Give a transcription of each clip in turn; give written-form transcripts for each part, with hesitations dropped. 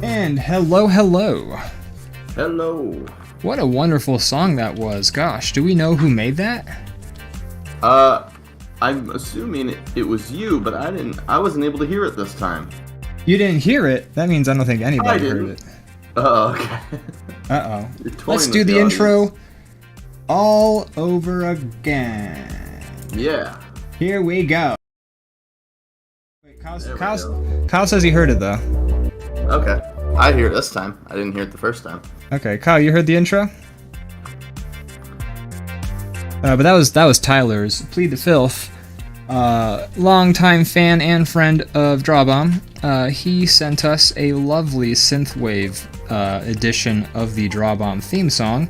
And hello. Hello. What a wonderful song that was. Gosh, do we know who made that? I'm assuming it was you, but I wasn't able to hear it this time. You didn't hear it? That means I don't think anybody heard it. Okay. Uh-oh. Let's do the intro all over again. Yeah. Here we go. Wait, Kyle says he heard it, though. Okay. I hear it this time. I didn't hear it the first time. Okay, Kyle, you heard the intro? But that was Tyler's Plead the Filth. Longtime fan and friend of DrawBomb. He sent us a lovely synthwave edition of the DrawBomb theme song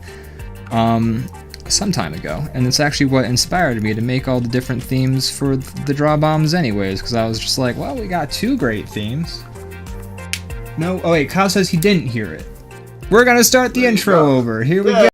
some time ago, and it's actually what inspired me to make all the different themes for the DrawBombs anyways, because I was just like, well, we got two great themes. No, oh wait, Kyle says he didn't hear it. We're gonna start the intro over. Here we go.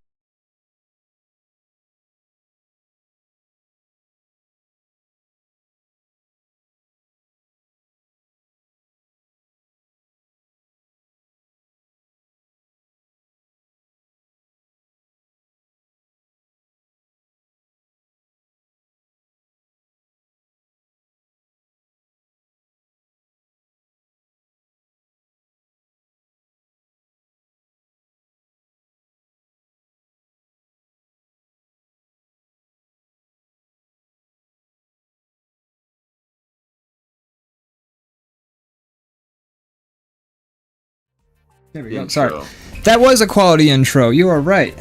There we go. Sorry. That was a quality intro. You are right.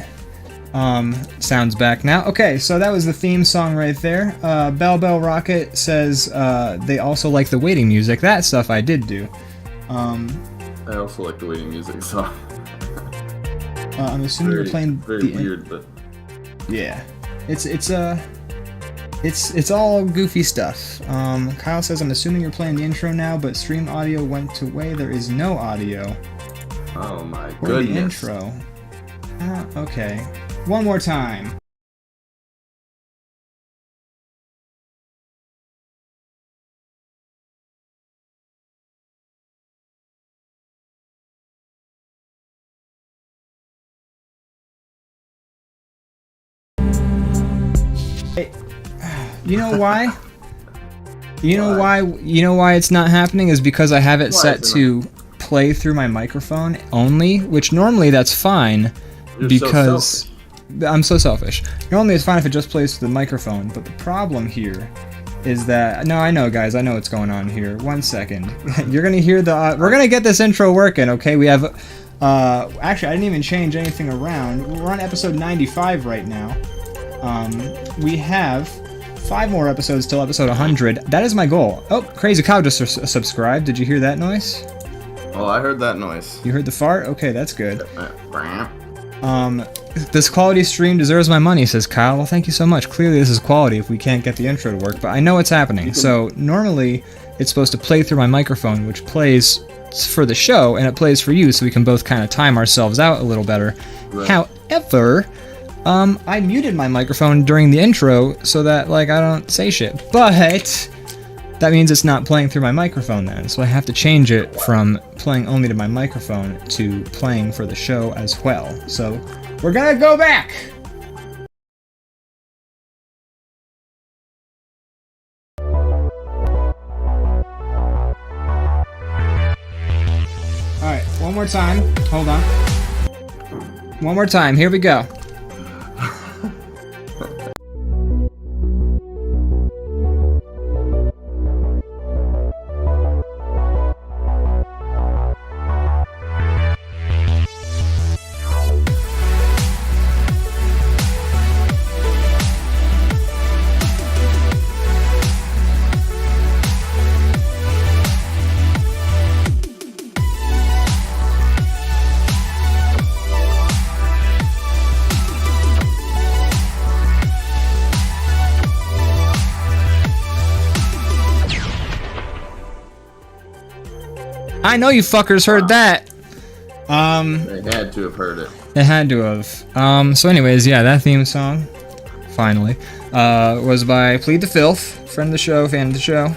Sounds back now. Okay, so that was the theme song right there. Bell Bell Rocket says they also like the waiting music. That stuff I did do. I also like the waiting music, so... I'm assuming you're playing very weird, but... Yeah. It's all goofy stuff. Kyle says, I'm assuming you're playing the intro now, but stream audio went away. There is no audio. Oh my For goodness. the intro. Okay. One more time. Hey, you know why? You know why it's not happening is because I have it set to play through my microphone only, which normally that's fine. Because I'm so selfish. Normally it's fine if it just plays through the microphone, but the problem here is that... No, I know, guys. I know what's going on here. 1 second. You're going to hear the... we're going to get this intro working, okay? We have... actually, I didn't even change anything around. We're on episode 95 right now. We have 5 more episodes till episode 100. That is my goal. Oh, Crazy Cow just subscribed. Did you hear that noise? Oh, I heard that noise. You heard the fart? Okay, that's good. This quality stream deserves my money, says Kyle. Well, thank you so much. Clearly this is quality if we can't get the intro to work, but I know it's happening. So normally it's supposed to play through my microphone, which plays for the show, and it plays for you, so we can both kind of time ourselves out a little better. Right. However, I muted my microphone during the intro so that, like, I don't say shit. But that means it's not playing through my microphone then, so I have to change it from playing only to my microphone to playing for the show as well. So we're gonna go back! Alright, one more time. Hold on. One more time, here we go. I know you fuckers heard that. They had to have heard it. They had to have. So anyways, yeah, that theme song, finally, was by Plead the Filth, friend of the show, fan of the show.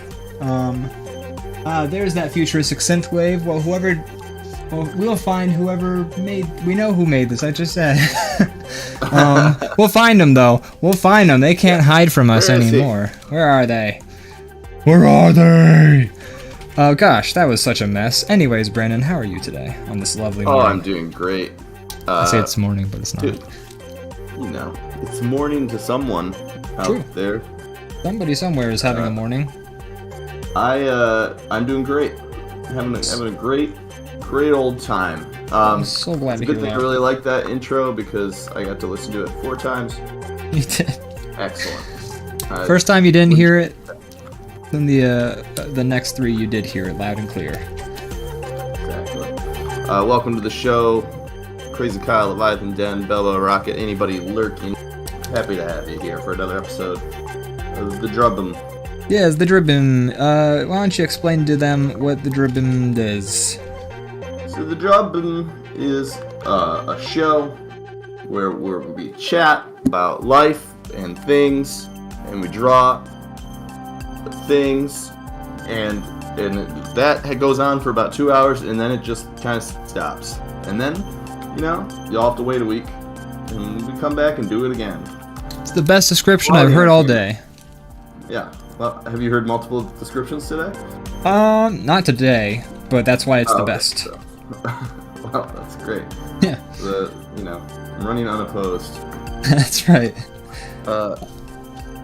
There's that futuristic synthwave. Well, we'll find whoever we know who made this, I just said. We'll find them, though. We'll find them. They can't hide from us anymore. Where are they? Where are they? Oh, gosh, that was such a mess. Anyways, Brandon, how are you today on this lovely morning? Oh, I'm doing great. I say it's morning, but it's not. Dude, it's morning to someone out there. Somebody somewhere is having a morning. I'm doing great. Having a great old time. I'm so glad to hear that. It's a good thing I really like that intro because I got to listen to it 4 times. You did. Excellent. First time you didn't hear it, then the next 3 you did hear it loud and clear. Exactly. Welcome to the show, Crazy Kyle, Leviathan Den, Belbo, Rocket, anybody lurking. Happy to have you here for another episode of the DrawBomb. Yes, the DrawBomb. Why don't you explain to them what the DrawBomb is? So the DrawBomb is a show where we chat about life and things, and we draw things, and that goes on for about 2 hours, and then it just kind of stops. And then, you'll have to wait a week, and we come back and do it again. It's the best description I've heard all day. Yeah. Well, have you heard multiple descriptions today? Not today, but that's why it's the best. So. Wow, that's great. Yeah. I'm running unopposed. That's right.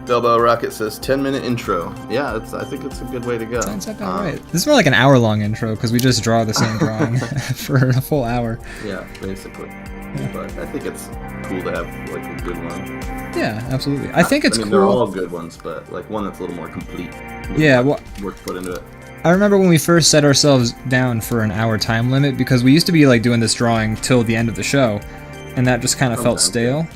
Belbo Rocket says 10-minute intro. Yeah, I think it's a good way to go. Sounds about right. This is more like an hour-long intro because we just draw the same drawing for a full hour. Yeah, basically. Yeah. But I think it's cool to have like a good one. Yeah, absolutely. I think it's cool. They're all good ones, but like one that's a little more complete. Yeah, well, work put into it. I remember when we first set ourselves down for an hour time limit because we used to be like doing this drawing till the end of the show, and that just kind of felt stale.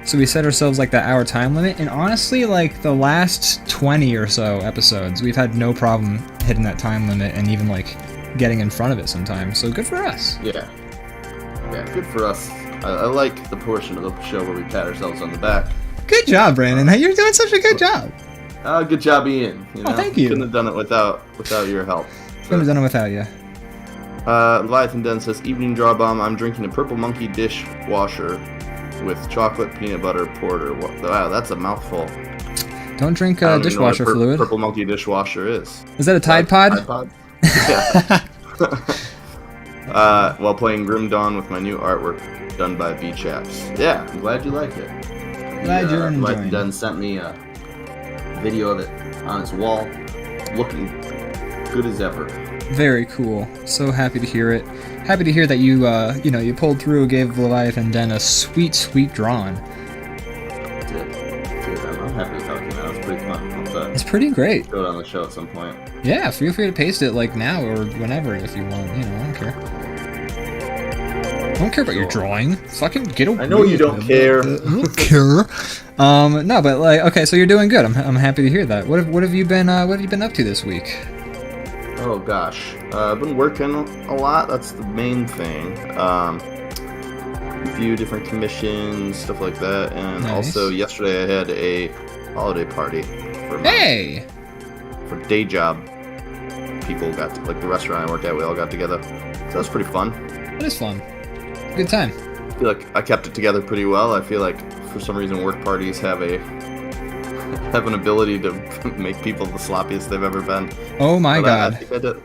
So we set ourselves like that hour time limit, and honestly, like the last 20 or so episodes, we've had no problem hitting that time limit and even like getting in front of it sometimes. So good for us. Yeah, good for us. I like the portion of the show where we pat ourselves on the back. Good job, Brandon. You're doing such a good job. Good job, Ian. Oh, thank you. Couldn't have done it without your help. Couldn't have done it without you. Leviathan Den says, "Evening DrawBomb. I'm drinking a Purple Monkey dishwasher with chocolate peanut butter porter." Wow, that's a mouthful. Don't drink dishwasher fluid. Purple Monkey dishwasher is. Is that a Tide Pod? Tide Pod? Yeah. While playing Grim Dawn with my new artwork done by B Chaps. Yeah, I'm glad you like it. Glad you're enjoying. Leviathan Den sent me a video of it on his wall, looking good as ever. Very cool. So happy to hear it. Happy to hear that you, you pulled through, gave Leviathan Den a sweet, sweet drawing. Good. I'm happy to talk to you. That was pretty fun. It's pretty great. Throw it on the show at some point. Yeah, feel free to paste it like now or whenever if you want. I don't care. I don't care about your drawing. Fucking get away. I know you don't care. I don't care. No, but like, okay, so you're doing good. I'm happy to hear that. What have you been up to this week? Oh gosh, I've been working a lot. That's the main thing. A few different commissions, stuff like that, and also yesterday I had a holiday party for day job. People got to, like the restaurant I worked at. We all got together, so that's pretty fun. It is fun. Good time. I feel like I kept it together pretty well. I feel like for some reason work parties have an ability to make people the sloppiest they've ever been. Oh my god. I think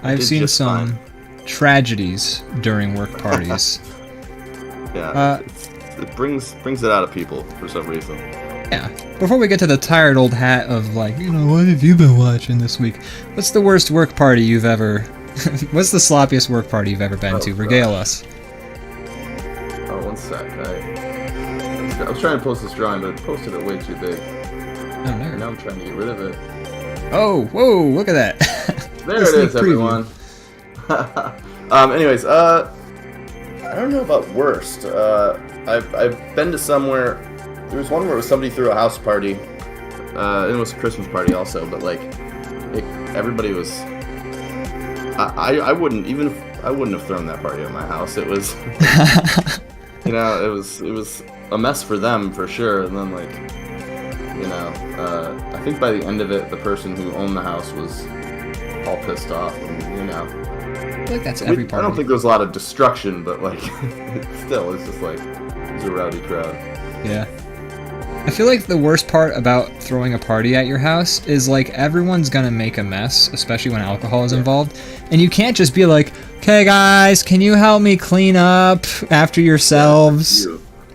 I've seen some tragedies during work parties. Yeah, it brings it out of people for some reason. Yeah. Before we get to the tired old hat of like, what have you been watching this week? What's the worst work party you've ever... What's the sloppiest work party you've ever been to? Regale us. Oh, one sec. I was trying to post this drawing, but I posted it way too big. Oh, no. Now I'm trying to get rid of it. Oh, whoa, look at that. There it is, everyone. Anyways, I don't know about worst. I've been to somewhere. There was one where somebody threw a house party. And it was a Christmas party also, but like, everybody was. I wouldn't even if I wouldn't have thrown that party at my house. It was, you know, it was a mess for them for sure. And then like, you know, I think by the end of it, the person who owned the house was all pissed off, and you know, I feel like that's every party. I don't think there was a lot of destruction, but like, still, it's just like it's a rowdy crowd. Yeah. I feel like the worst part about throwing a party at your house is like everyone's gonna make a mess, especially when alcohol is involved, and you can't just be like, "Okay, guys, can you help me clean up after yourselves?"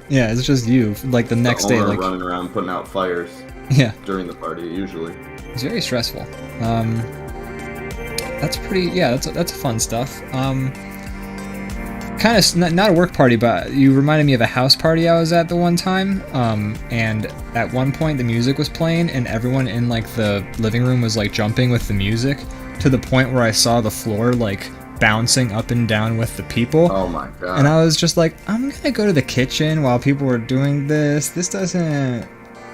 Yeah, it's just you. Like the next day, like running around putting out fires. Yeah. During the party, usually. It's very stressful. That's pretty. Yeah, that's fun stuff. Kind of not a work party, but you reminded me of a house party I was at the one time. And at one point the music was playing, and everyone in like the living room was like jumping with the music to the point where I saw the floor like bouncing up and down with the people. Oh my god! And I was just like, I'm gonna go to the kitchen while people were doing this. This doesn't.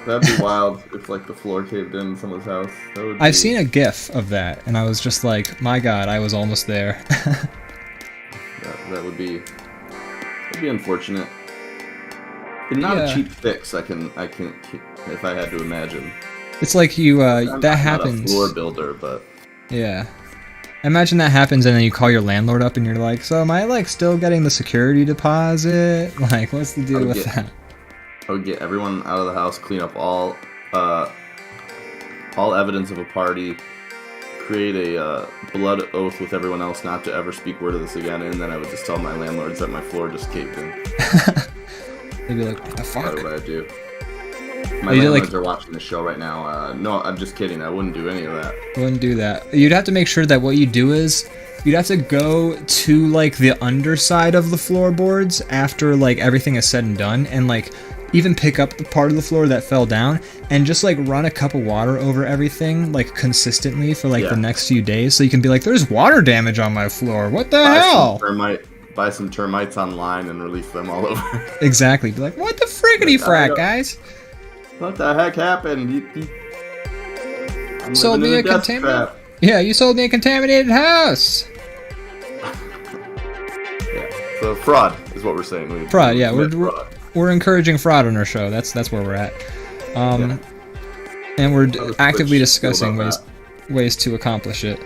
That'd be wild if like the floor caved in someone's house. I've seen a GIF of that, and I was just like, my god, I was almost there. That would be unfortunate. And not a cheap fix. I can if I had to imagine. It's like you I'm that not happens. A floor builder, but yeah. Imagine that happens, and then you call your landlord up, and you're like, "So am I like still getting the security deposit? Like, what's the deal with that?" I would get everyone out of the house, clean up all evidence of a party, create a blood oath with everyone else not to ever speak word of this again, and then I would just tell my landlords that my floor just caved in. They'd be like, "What the fuck?" What would I do? My landlords are watching the show right now. No, I'm just kidding. I wouldn't do any of that. Wouldn't do that. You'd have to make sure that what you do is you'd have to go to like the underside of the floorboards after like everything is said and done, and like even pick up the part of the floor that fell down and just like run a cup of water over everything like consistently for like the next few days, so you can be like, there's water damage on my floor. What the hell? Buy some termites online and release them all over. Exactly. Be like, what the friggity frack, guys? What the heck happened? I'm sold me a contaminated. Yeah, you sold me a contaminated house. Yeah. So fraud is what we're saying. Fraud. Yeah, we're encouraging fraud on our show. That's where we're at. And we're actively discussing ways to accomplish it.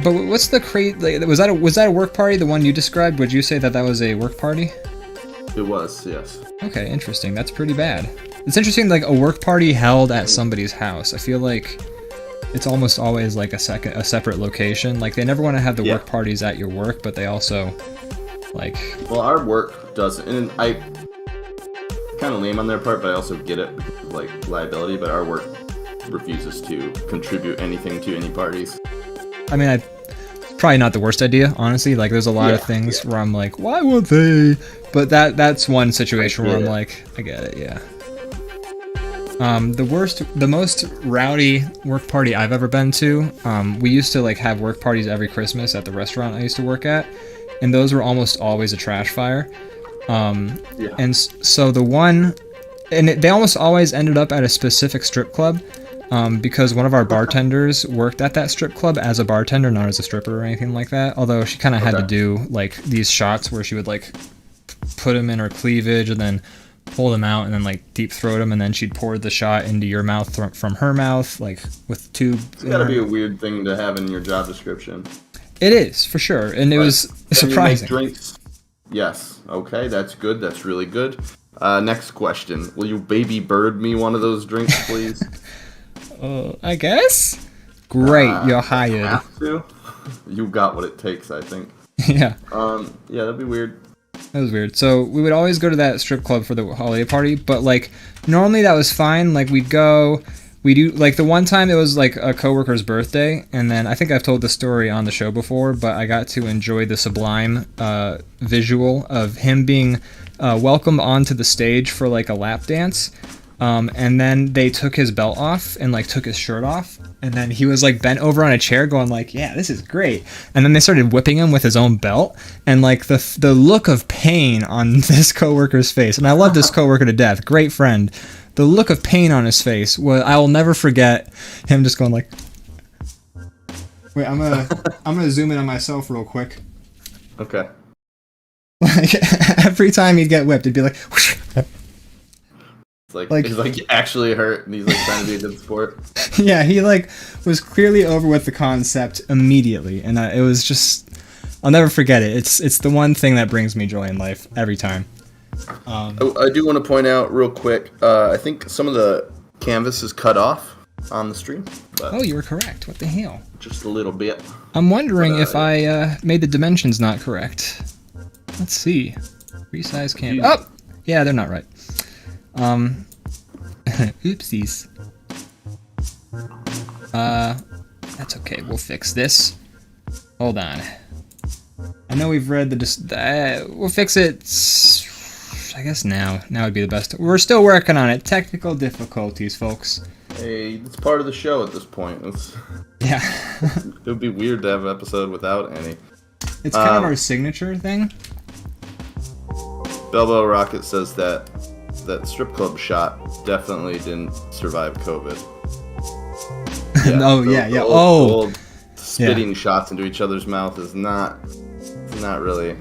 But what's the like, was that a work party? The one you described? Would you say that was a work party? It was, yes. Okay, interesting. That's pretty bad. It's interesting, like a work party held at somebody's house. I feel like it's almost always like a separate location. Like they never want to have the work parties at your work, but they also like. Well, our work doesn't, and I kind of lame on their part, but I also get it, like liability. But our work refuses to contribute anything to any parties. I mean, probably not the worst idea, honestly. Like, there's a lot of things where I'm like, why would they? But that's one situation where I'm like, I get it, yeah. The most rowdy work party I've ever been to, we used to like have work parties every Christmas at the restaurant I used to work at, and those were almost always a trash fire. And so the one, and they almost always ended up at a specific strip club. Because one of our bartenders worked at that strip club as a bartender, not as a stripper or anything like that. Although she kind of had to do like these shots where she would like put them in her cleavage and then pull them out and then like deep throat them, and then she'd pour the shot into your mouth from her mouth, like with tube. It's gotta be a weird thing to have in your job description. It is for sure, and it was surprising. You make drinks? Yes. Okay, that's good. That's really good. Next question: will you baby bird me one of those drinks, please? I guess. Great, you're hired. Have to. You got what it takes, I think. Yeah. Yeah, that'd be weird. That was weird. So we would always go to that strip club for the holiday party, but like normally that was fine. Like we do like the one time it was like a coworker's birthday, and then I think I've told the story on the show before, but I got to enjoy the sublime visual of him being welcomed onto the stage for like a lap dance. And then they took his belt off and like took his shirt off, and then he was like bent over on a chair going like, yeah, this is great. And then they started whipping him with his own belt, and like the look of pain on this coworker's face, and I love this coworker to death, great friend. The look of pain on his face, I will never forget him just going like, Wait, I'm gonna zoom in on myself real quick. Okay. Like every time he'd get whipped, it'd be like. Whoosh. He's like actually hurt, and he's like trying to be a good sport. Yeah, he like was clearly over with the concept immediately, and it was just. I'll never forget it. It's the one thing that brings me joy in life every time. I do want to point out real quick. I think some of the canvas is cut off on the stream. But oh, you were correct. What the hell? Just a little bit. I'm wondering if I made the dimensions not correct. Let's see. Resize canvas. Oh, yeah, they're not right. Oopsies. That's okay. We'll fix this. Hold on. I know we've read we'll fix it. I guess now would be the best. We're still working on it. Technical difficulties, folks. Hey, it's part of the show at this point. Yeah. It would be weird to have an episode without any. It's kind of our signature thing. Belbo Rocket says that strip club shot definitely didn't survive COVID. Yeah, old spitting shots into each other's mouth is not really, a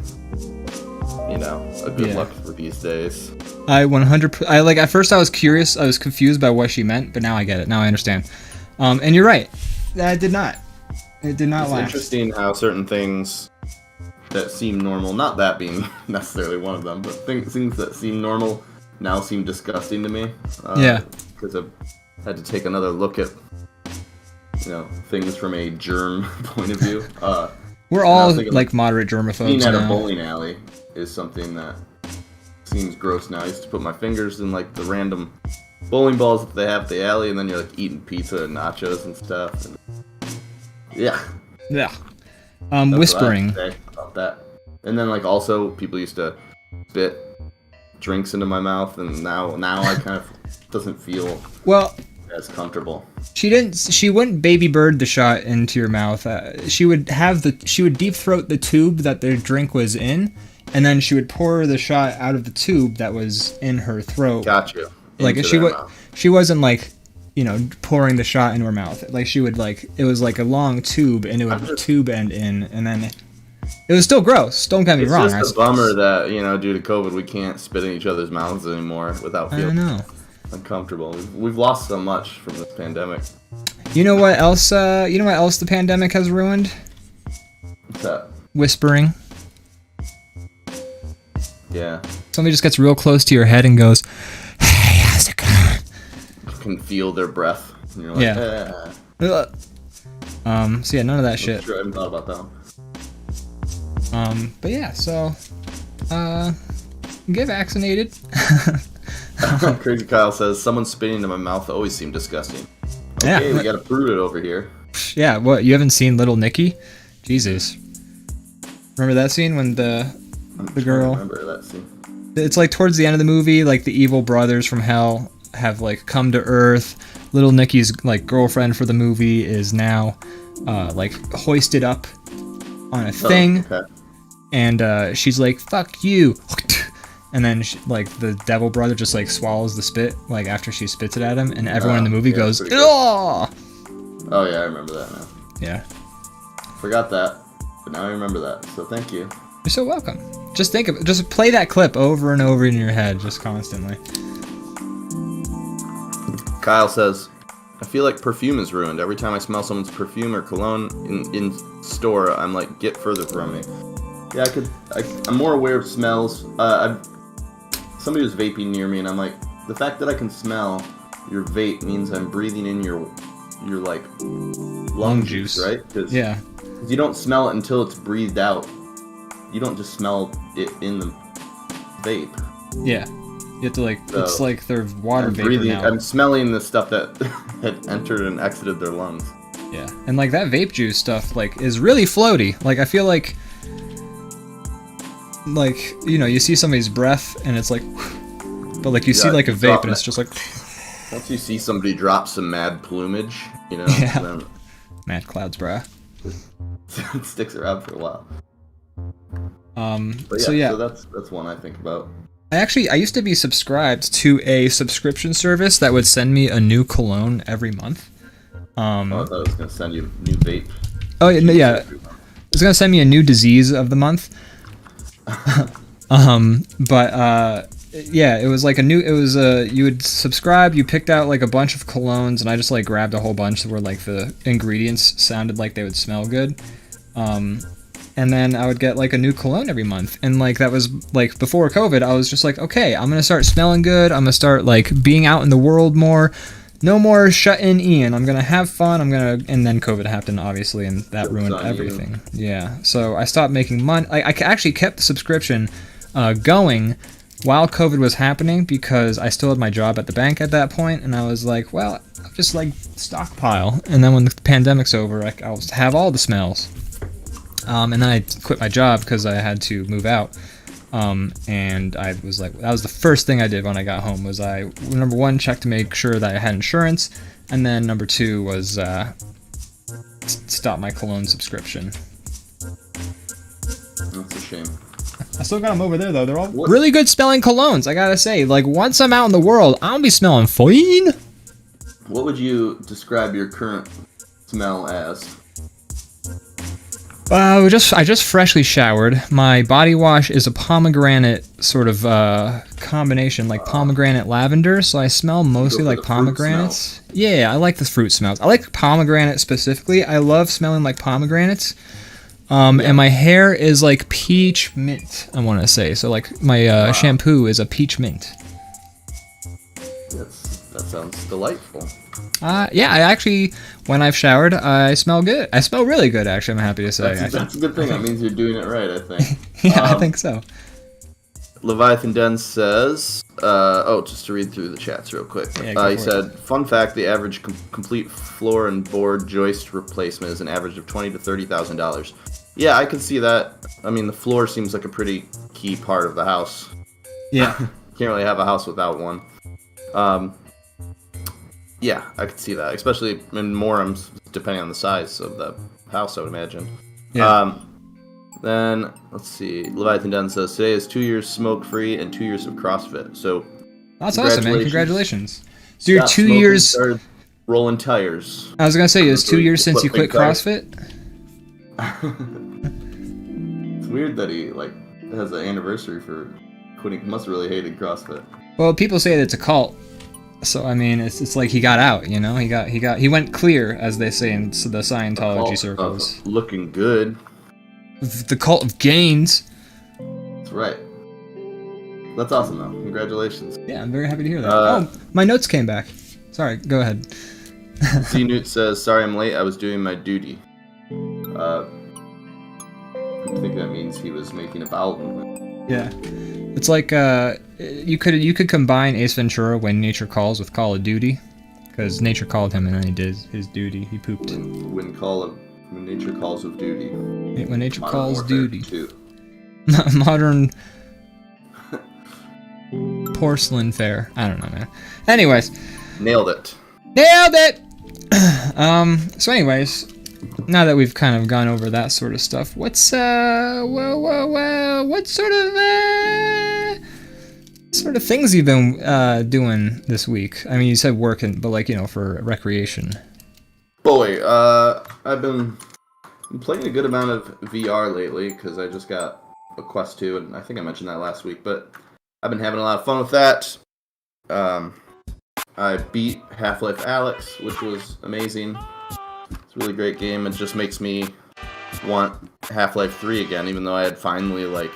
good look for these days. At first I was curious, I was confused by what she meant, but now I get it. Now I understand. And you're right. It did not It's last. interesting how certain things that seem normal, not that being necessarily one of them, but things that seem normal now seem disgusting to me. Because I've had to take another look at, things from a germ point of view. We're all like moderate germaphobes being at now. a bowling alley is something that seems gross now. I used to put my fingers in like the random bowling balls that they have at the alley, and then you're like eating pizza and nachos and stuff. And yeah. Whispering about that. And then like also people used to spit drinks into my mouth, and now I kind of doesn't feel as comfortable. She wouldn't baby bird the shot into your mouth. She would deep throat the tube that the drink was in, and then she would pour the shot out of the tube that was in her throat. Got you. Like she wasn't like, pouring the shot into her mouth. Like she would it was like a long tube, and it would tube end in, and then it was still gross. Don't get me wrong. It's just a bummer that due to COVID we can't spit in each other's mouths anymore without feeling uncomfortable. We've lost so much from this pandemic. You know what else? The pandemic has ruined? What's that? Whispering. Yeah. Somebody just gets real close to your head and goes, "Hey, how's it going?" You can feel their breath. And you're like, So yeah, none of that shit. Sure, I haven't thought about that one. But yeah, so get vaccinated. Crazy Kyle says, someone spitting into my mouth always seemed disgusting. Okay, we gotta prove it over here. Yeah, what, you haven't seen Little Nicky? Jesus. Remember that scene when the girl... I remember that scene. It's like towards the end of the movie, like the evil brothers from hell have like come to Earth. Little Nicky's like girlfriend for the movie is now like hoisted up on a thing. Okay. And she's like, "Fuck you." And then the devil brother just like swallows the spit like after she spits it at him, and everyone in the movie goes, "Oh!" Oh yeah, I remember that now. Yeah. Forgot that, but now I remember that. So thank you. You're so welcome. Just just play that clip over and over in your head, just constantly. Kyle says, I feel like perfume is ruined. Every time I smell someone's perfume or cologne in store, I'm like, get further from me. Yeah, I'm more aware of smells. Somebody was vaping near me, and I'm like, the fact that I can smell your vape means I'm breathing in your like lung juice, right? Cause you don't smell it until it's breathed out. You don't just smell it in the vape. Yeah, you have to like. So it's like their water vapor now. I'm smelling the stuff that had entered and exited their lungs. Yeah, and like that vape juice stuff like is really floaty. Like I feel like you see somebody's breath and it's like, but like you see like a vape and it's just like. Once you see somebody drop some mad plumage, then mad clouds, bruh. It sticks around for a while. So that's one I think about. I used to be subscribed to a subscription service that would send me a new cologne every month. I thought it was gonna send you new vape. Oh yeah. It's gonna send me a new disease of the month. Yeah, it was like you would subscribe, you picked out like a bunch of colognes, and I just like grabbed a whole bunch where like the ingredients sounded like they would smell good. And then I would get like a new cologne every month, and like that was like before COVID. I was just like, okay, I'm gonna start smelling good. I'm gonna start like being out in the world more. No more shut in Ian. I'm gonna have fun. And then COVID happened, obviously, and that ruined everything. Yeah. So I stopped making money. I actually kept the subscription going while COVID was happening because I still had my job at the bank at that point, and I was like, well, I'll just like stockpile, and then when the pandemic's over, I'll have all the smells. And then I quit my job because I had to move out. And I was like, that was the first thing I did when I got home was I, number one, checked to make sure that I had insurance. And then number two was, stop my cologne subscription. That's a shame. I still got them over there though. They're all really good smelling colognes. I gotta say, like once I'm out in the world, I'll be smelling fine. What would you describe your current smell as? I just freshly showered. My body wash is a pomegranate sort of combination, like pomegranate lavender. So I smell mostly like pomegranates. Yeah, I like the fruit smells. I like pomegranate specifically. I love smelling like pomegranates. And my hair is like peach mint, I want to say. So like my shampoo is a peach mint. That sounds delightful. Yeah, I actually, when I've showered, I smell good. I smell really good, actually, I'm happy to say. That's a good thing. That means you're doing it right, I think. Yeah, I think so. Leviathan Den says, just to read through the chats real quick. Yeah, he said, fun fact, the average complete floor and board joist replacement is an average of $20,000 to $30,000. Yeah, I can see that. I mean, the floor seems like a pretty key part of the house. Yeah. Can't really have a house without one. Yeah, I could see that, especially in Morums, depending on the size of the house, I would imagine. Yeah. Then, let's see, Leviathan Den says, today is 2 years smoke-free and 2 years of CrossFit, so... That's awesome, man. Congratulations. So you're 2 years... Started rolling tires. I was going to say, it's 2 years since you quit CrossFit? It's weird that he, like, has an anniversary for quitting. He must have really hated CrossFit. Well, people say that it's a cult. So I mean, it's like he got out, you know. He went clear, as they say in the Scientology circles. Looking good. The cult of gains. That's right. That's awesome, though. Congratulations. Yeah, I'm very happy to hear that. My notes came back. Sorry, go ahead. C. Newt says, "Sorry, I'm late. I was doing my duty." I think that means he was making a bowel movement. Yeah. It's like you could combine Ace Ventura: When Nature Calls with Call of Duty, because nature called him and then he did his duty. He pooped. When nature calls of duty. When nature Modern calls Warfare duty. 2. Modern porcelain fair. I don't know, man. Anyways. Nailed it. So anyways, now that we've kind of gone over that sort of stuff, what sort of things you've been doing this week? I mean, you said working, but like, you know, for recreation. Boy, I've been playing a good amount of VR lately because I just got a Quest 2, and I think I mentioned that last week, but I've been having a lot of fun with that. I beat Half-Life Alyx, which was amazing. It's a really great game. It just makes me want Half-Life 3 again, even though I had finally, like,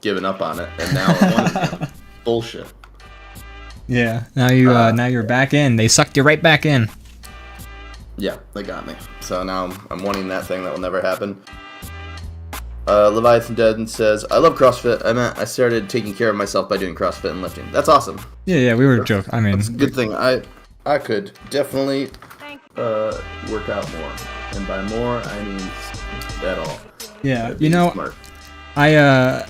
given up on it, and now I want it again. Bullshit. Yeah, now you're back in. They sucked you right back in. Yeah, they got me. So now I'm wanting that thing that will never happen. Leviathan Dead says, I love CrossFit. I started taking care of myself by doing CrossFit and lifting. That's awesome. Yeah, we were joking. I mean, it's a good thing. I could definitely work out more. And by more, I mean at all. Yeah, you know, smart. I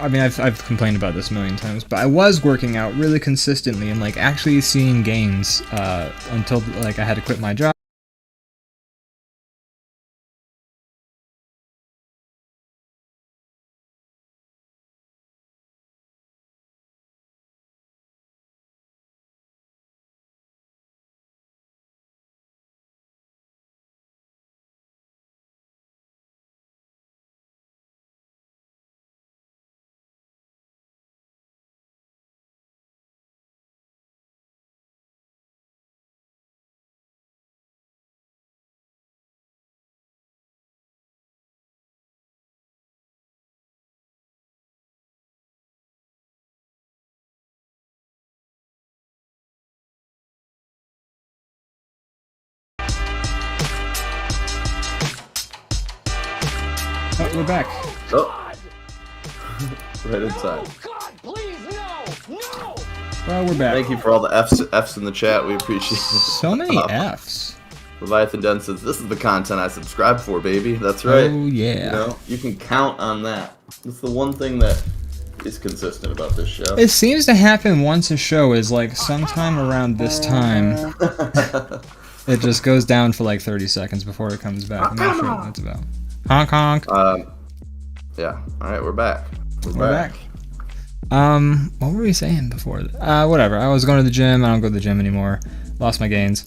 mean, I've complained about this a million times, but I was working out really consistently and like actually seeing gains until like I had to quit my job. we're back. Oh. Right inside. Well, we're back. Thank you for all the F's in the chat. We appreciate it. So many F's. Leviathan Den says, this is the content I subscribe for, baby. That's right. Oh, yeah. You know, you can count on that. It's the one thing that is consistent about this show. It seems to happen once a show is like sometime around this time. It just goes down for like 30 seconds before it comes back. I'm not sure what that's about. Honk honk. Yeah. Alright, we're back. We're back. What were we saying before? Whatever. I was going to the gym. I don't go to the gym anymore. Lost my gains.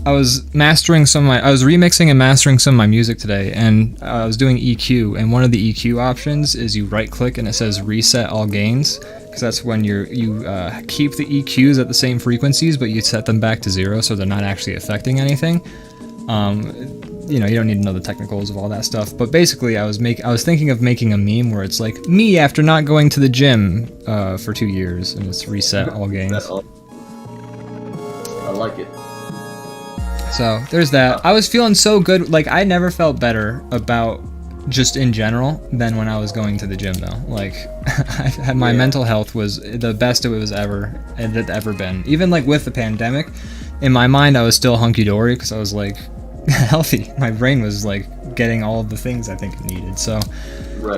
I was mastering I was remixing and mastering some of my music today, and I was doing EQ, and one of the EQ options is you right click and it says reset all gains, because that's when you keep the EQs at the same frequencies, but you set them back to 0 so they're not actually affecting anything. You know, you don't need to know the technicals of all that stuff, but basically I was thinking of making a meme where it's like me after not going to the gym for 2 years, and it's reset all gains. I like it. So there's that. I was feeling so good. Like, I never felt better about just in general than when I was going to the gym, though. Like, my mental health was the best it had ever been. Even like with the pandemic, in my mind I was still hunky dory because I was like healthy. My brain was like getting all of the things I think it needed. So,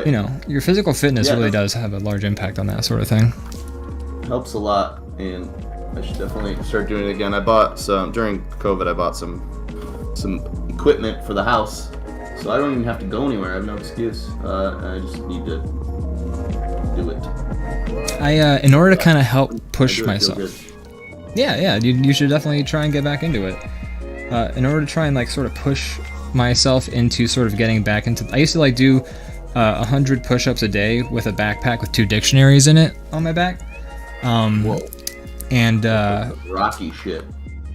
you know, your physical fitness really does have a large impact on that sort of thing. Helps a lot, and I should definitely start doing it again. I bought during COVID. I bought some equipment for the house, so I don't even have to go anywhere. I have no excuse. I just need to do it. In order to kind of help push myself. Yeah, you should definitely try and get back into it. In order to try and like sort of push myself into sort of getting back into. I used to like do 100 push-ups a day with a backpack with 2 dictionaries in it on my back. Whoa. And rocky shit.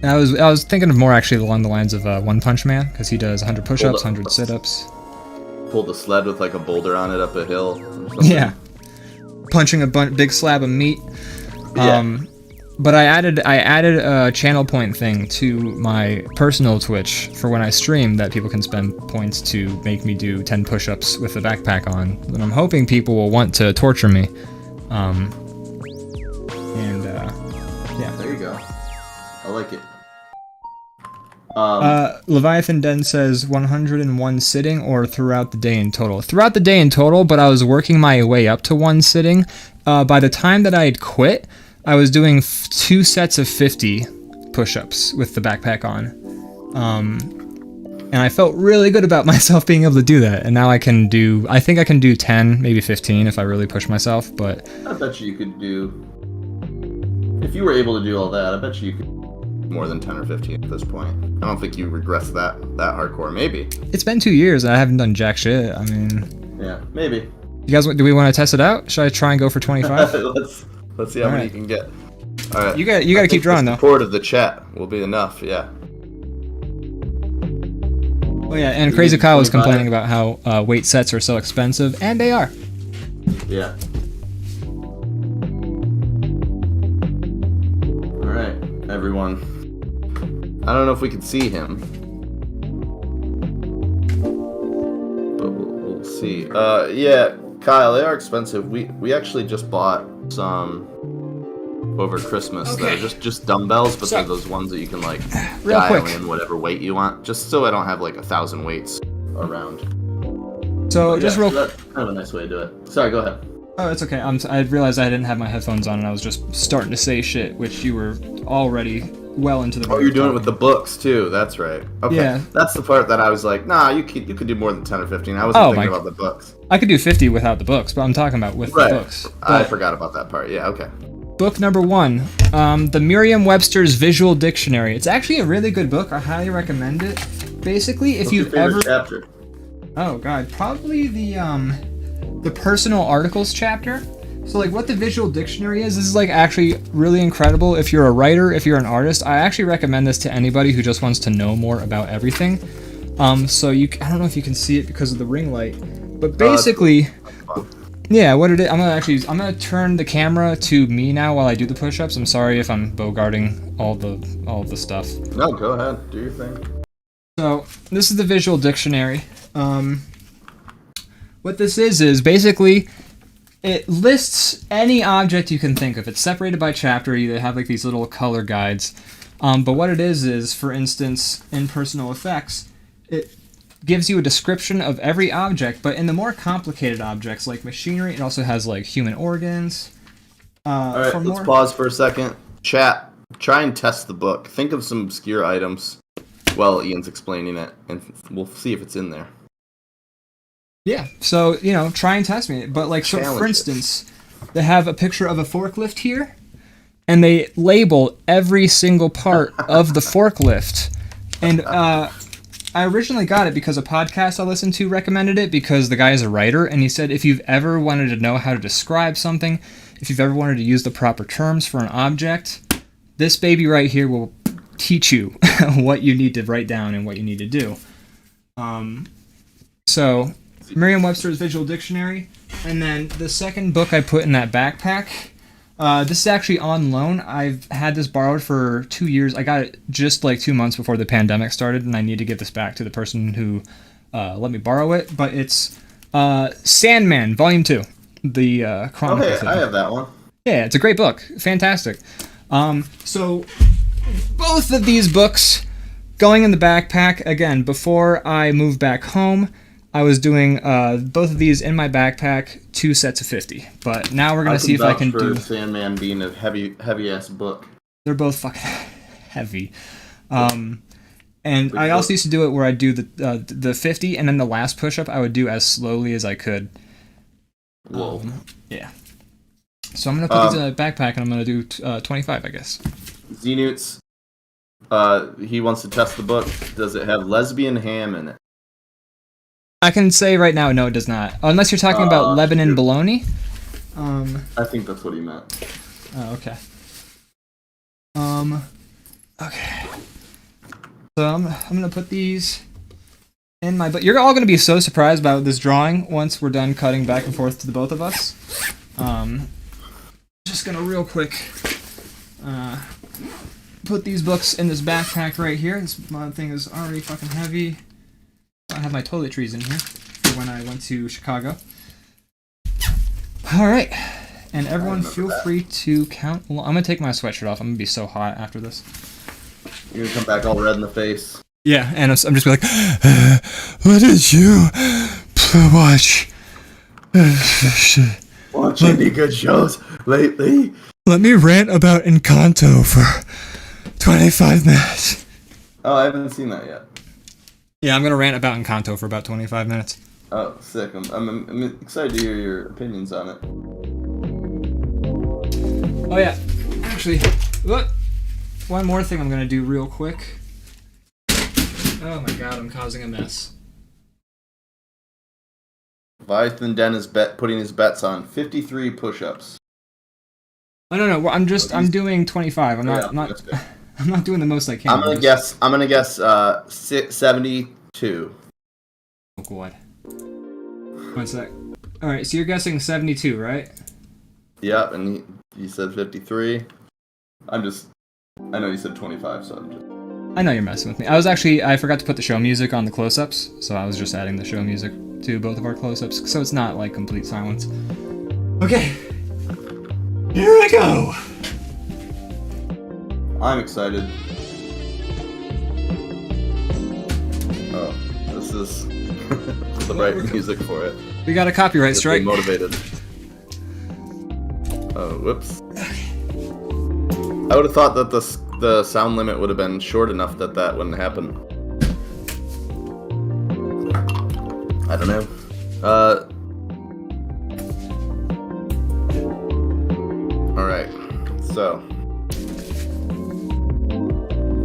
I was thinking of more actually along the lines of One Punch Man, because he does 100 push-ups, 100 sit-ups. Pulled a sled with like a boulder on it up a hill. Yeah, punching a big slab of meat. Yeah. But I added a channel point thing to my personal Twitch for when I stream that people can spend points to make me do 10 push-ups with the backpack on. And I'm hoping people will want to torture me. Yeah. There you go. I like it. Leviathan Den says 101 sitting or throughout the day in total. Throughout the day in total, but I was working my way up to 1 sitting. By the time that I had quit, I was doing 2 sets of 50 push-ups with the backpack on. And I felt really good about myself being able to do that. And now I think I can do 10, maybe 15 if I really push myself, but... I bet you could do... If you were able to do all that, I bet you could more than 10 or 15 at this point. I don't think you regress that hardcore. Maybe. It's been 2 years and I haven't done jack shit. I mean... Yeah, maybe. You guys, do we want to test it out? Should I try and go for 25? Let's see how many you can get. All right. You got to keep drawing though. Support of the chat will be enough. Yeah. Oh yeah, and Crazy Kyle was complaining about how weight sets are so expensive, and they are. Yeah. All right, everyone. I don't know if we can see him, but we'll see. Yeah, Kyle, they are expensive. We actually just bought some over Christmas. Okay. They're just dumbbells, but they're those ones that you can like dial in whatever weight you want, just so I don't have like 1,000 weights around. So that's kind of a nice way to do it. Sorry, go ahead. Oh, it's okay. I realized I didn't have my headphones on, and I was just starting to say shit, which you were already well into the. Oh, you're doing it with the books too. That's right. Okay. Yeah. That's the part that I was like, nah, you could do more than 10 or 15. I wasn't thinking about the books. I could do 50 without the books, but I'm talking about with the books. I forgot about that part. Yeah. Okay. Book number 1, the Merriam-Webster's Visual Dictionary. It's actually a really good book. I highly recommend it. Basically, if you've ever... chapter? Oh god, probably the personal articles chapter. So like what the Visual Dictionary is like actually really incredible. If you're a writer, if you're an artist, I actually recommend this to anybody who just wants to know more about everything. So I don't know if you can see it because of the ring light, but basically... Yeah, what it is, I'm gonna turn the camera to me now while I do the push-ups. I'm sorry if I'm bogarting all the stuff. No, go ahead, do your thing. So this is the Visual Dictionary. what this is basically it lists any object you can think of. It's separated by chapter. They have like these little color guides. But what it is, for instance, in personal effects, it gives you a description of every object, but in the more complicated objects like machinery, it also has like human organs. All right, let's pause for a second. Chat, try and test the book. Think of some obscure items while Ian's explaining it, and we'll see if it's in there. Yeah, so, try and test me. But, like, so for instance, they have a picture of a forklift here, and they label every single part of the forklift. And I originally got it because a podcast I listened to recommended it because the guy is a writer, and he said if you've ever wanted to know how to describe something, if you've ever wanted to use the proper terms for an object, this baby right here will teach you what you need to write down and what you need to do. So, Merriam-Webster's Visual Dictionary, and then the second book I put in that backpack, this is actually on loan. I've had this borrowed for 2 years. I got it just like 2 months before the pandemic started, and I need to give this back to the person who let me borrow it. But it's Sandman, Volume 2, the Chronicle. Okay, I have that one. Yeah, it's a great book. Fantastic. So, both of these books going in the backpack. Again, before I moved back home, I was doing both of these in my backpack, 2 sets of 50. But now we're going to see if I can do... Sandman being a heavy-ass book. They're both fucking heavy. And I also used to do it where I'd do the 50, and then the last push-up I would do as slowly as I could. Whoa. Yeah. So I'm going to put these in a backpack, and I'm going to do 25, I guess. Xenoots, he wants to test the book. Does it have lesbian ham in it? I can say right now, no, it does not. Unless you're talking about Lebanon bologna. I think that's what he meant. Oh, okay. Okay. So I'm gonna put these in my... But you're all gonna be so surprised about this drawing once we're done cutting back and forth to the both of us. Just gonna real quick put these books in this backpack right here. This thing is already fucking heavy. I have my toiletries in here for when I went to Chicago. Alright. And everyone feel free to count. Well, I'm going to take my sweatshirt off. I'm going to be so hot after this. You're going to come back all red in the face. Yeah, and I'm just like, what did you watch? Watch any good shows lately? Let me rant about Encanto for 25 minutes. Oh, I haven't seen that yet. Yeah, I'm going to rant about Encanto for about 25 minutes. Oh, sick. I'm excited to hear your opinions on it. Oh, yeah. Actually, look. One more thing I'm going to do real quick. Oh my god, I'm causing a mess. Leviathan Den is putting his bets on 53 push-ups. Oh, no. I'm doing 25. I'm not doing the most I can. I'm gonna guess 72. Oh god. 1 sec. All right, so you're guessing 72, right? Yep, and he said 53. I know you said 25, so I'm just... I know you're messing with me. I forgot to put the show music on the close-ups, so I was just adding the show music to both of our close-ups, so it's not like complete silence. Okay. Here I go. I'm excited. Oh, this is the right music for it. We got a copyright strike. Motivated. Oh, whoops. I would have thought that the sound limit would have been short enough that wouldn't happen. I don't know. Alright. So.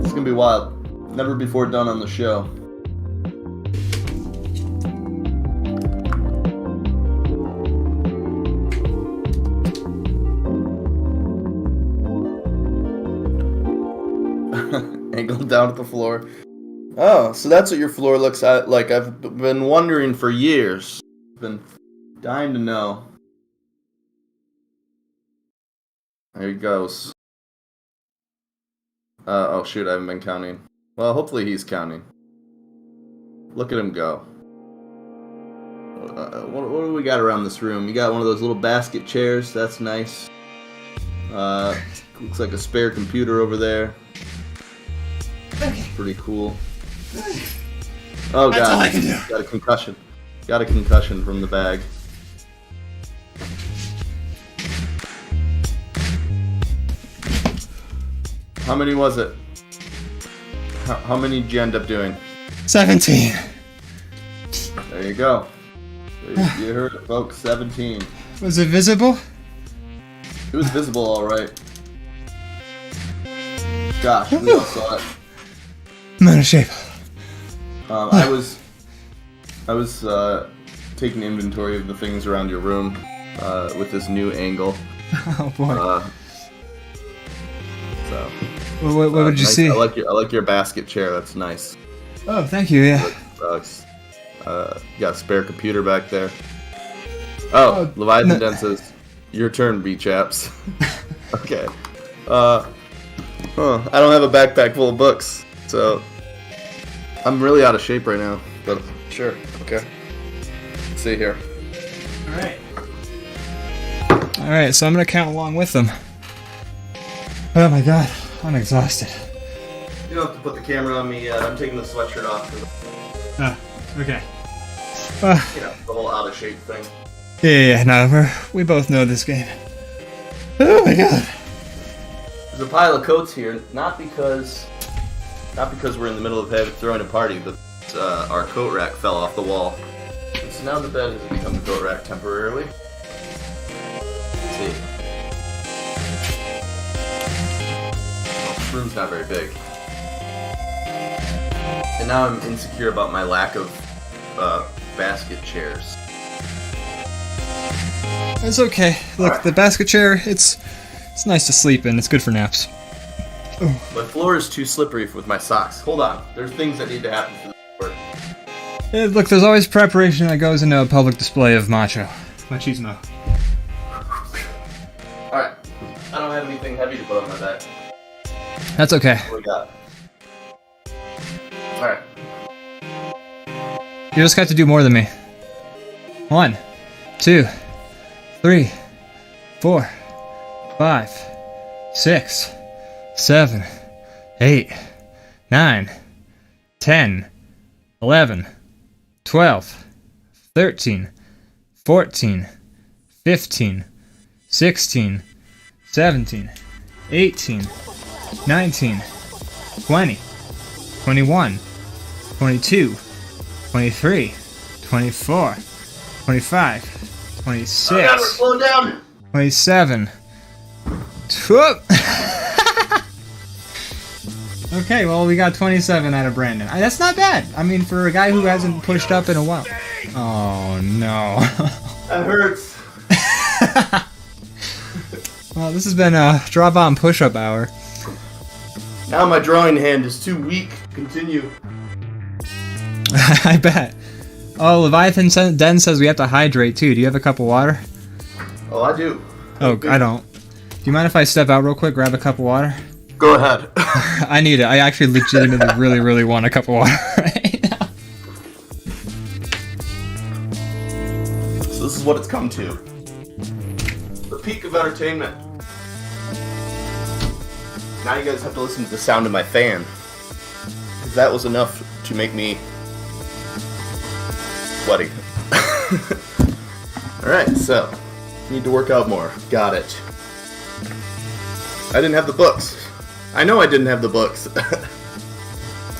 It's gonna be wild. Never before done on the show. Angled down at the floor. Oh, so that's what your floor looks like. I've been wondering for years. Been dying to know. There he goes. Oh shoot, I haven't been counting. Well, hopefully he's counting. Look at him go. what do we got around this room? You got one of those little basket chairs. That's nice. Looks like a spare computer over there. Pretty cool. Oh god, That's all I can do. Got a concussion. Got a concussion from the bag. How many was it? How many did you end up doing? 17. There you go. You heard it, folks. 17. Was it visible? It was visible, all right. Gosh, we all saw it. I'm out of shape. I was taking inventory of the things around your room with this new angle. Oh boy. So. What did you nice. see? I like your basket chair. That's nice. Oh, thank you. Yeah. You got a spare computer back there. Oh, Leviathan Den says, "Your turn, B-chaps." Okay. I don't have a backpack full of books, so I'm really out of shape right now. But sure, okay. Let's see here. All right. All right. So I'm gonna count along with them. Oh my god, I'm exhausted. You don't have to put the camera on me yet. I'm taking the sweatshirt off. Okay. You know, the whole out of shape thing. Yeah. No, we both know this game. Oh my god. There's a pile of coats here, not because we're in the middle of throwing a party, but our coat rack fell off the wall. And so now the bed has become the coat rack temporarily. Let's see. This room's not very big. And now I'm insecure about my lack of basket chairs. It's okay. Look, Alright. the basket chair, it's nice to sleep in. It's good for naps. My floor is too slippery with my socks. Hold on. There's things that need to happen to the floor. Yeah, look, there's always preparation that goes into a public display of machismo. Alright. I don't have anything heavy to put on my back. That's okay. What we got? Alright. You just got to do more than me. 1, 2, 3, 4, 5, 6, 7, 8, 9, 10, 11, 12, 13, 14, 15, 16, 17, 18, 19, 20, 21, 22, 23, 24, 25, 26, Oh god, we're slowing down! 27. Okay, well, we got 27 out of Brandon. That's not bad. I mean, for a guy who hasn't pushed up in a while. Oh, no. That hurts. Well, this has been a DrawBomb push-up hour. Now my drawing hand is too weak. Continue. I bet. Oh, Leviathan Den says we have to hydrate, too. Do you have a cup of water? Oh, I do. Oh, I don't. Do you mind if I step out real quick, grab a cup of water? Go ahead. I need it. I actually legitimately really, really want a cup of water right now. So this is what it's come to. The peak of entertainment. Now you guys have to listen to the sound of my fan. 'Cause that was enough to make me sweaty. Alright, so need to work out more. Got it. I didn't have the books. I know I didn't have the books.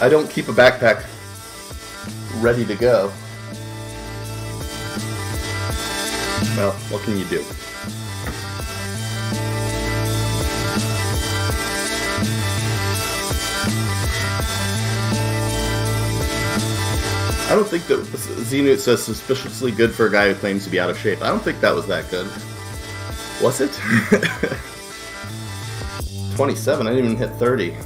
I don't keep a backpack ready to go. Well, what can you do? I don't think that Xenut says suspiciously good for a guy who claims to be out of shape. I don't think that was that good. Was it? 27, I didn't even hit 30.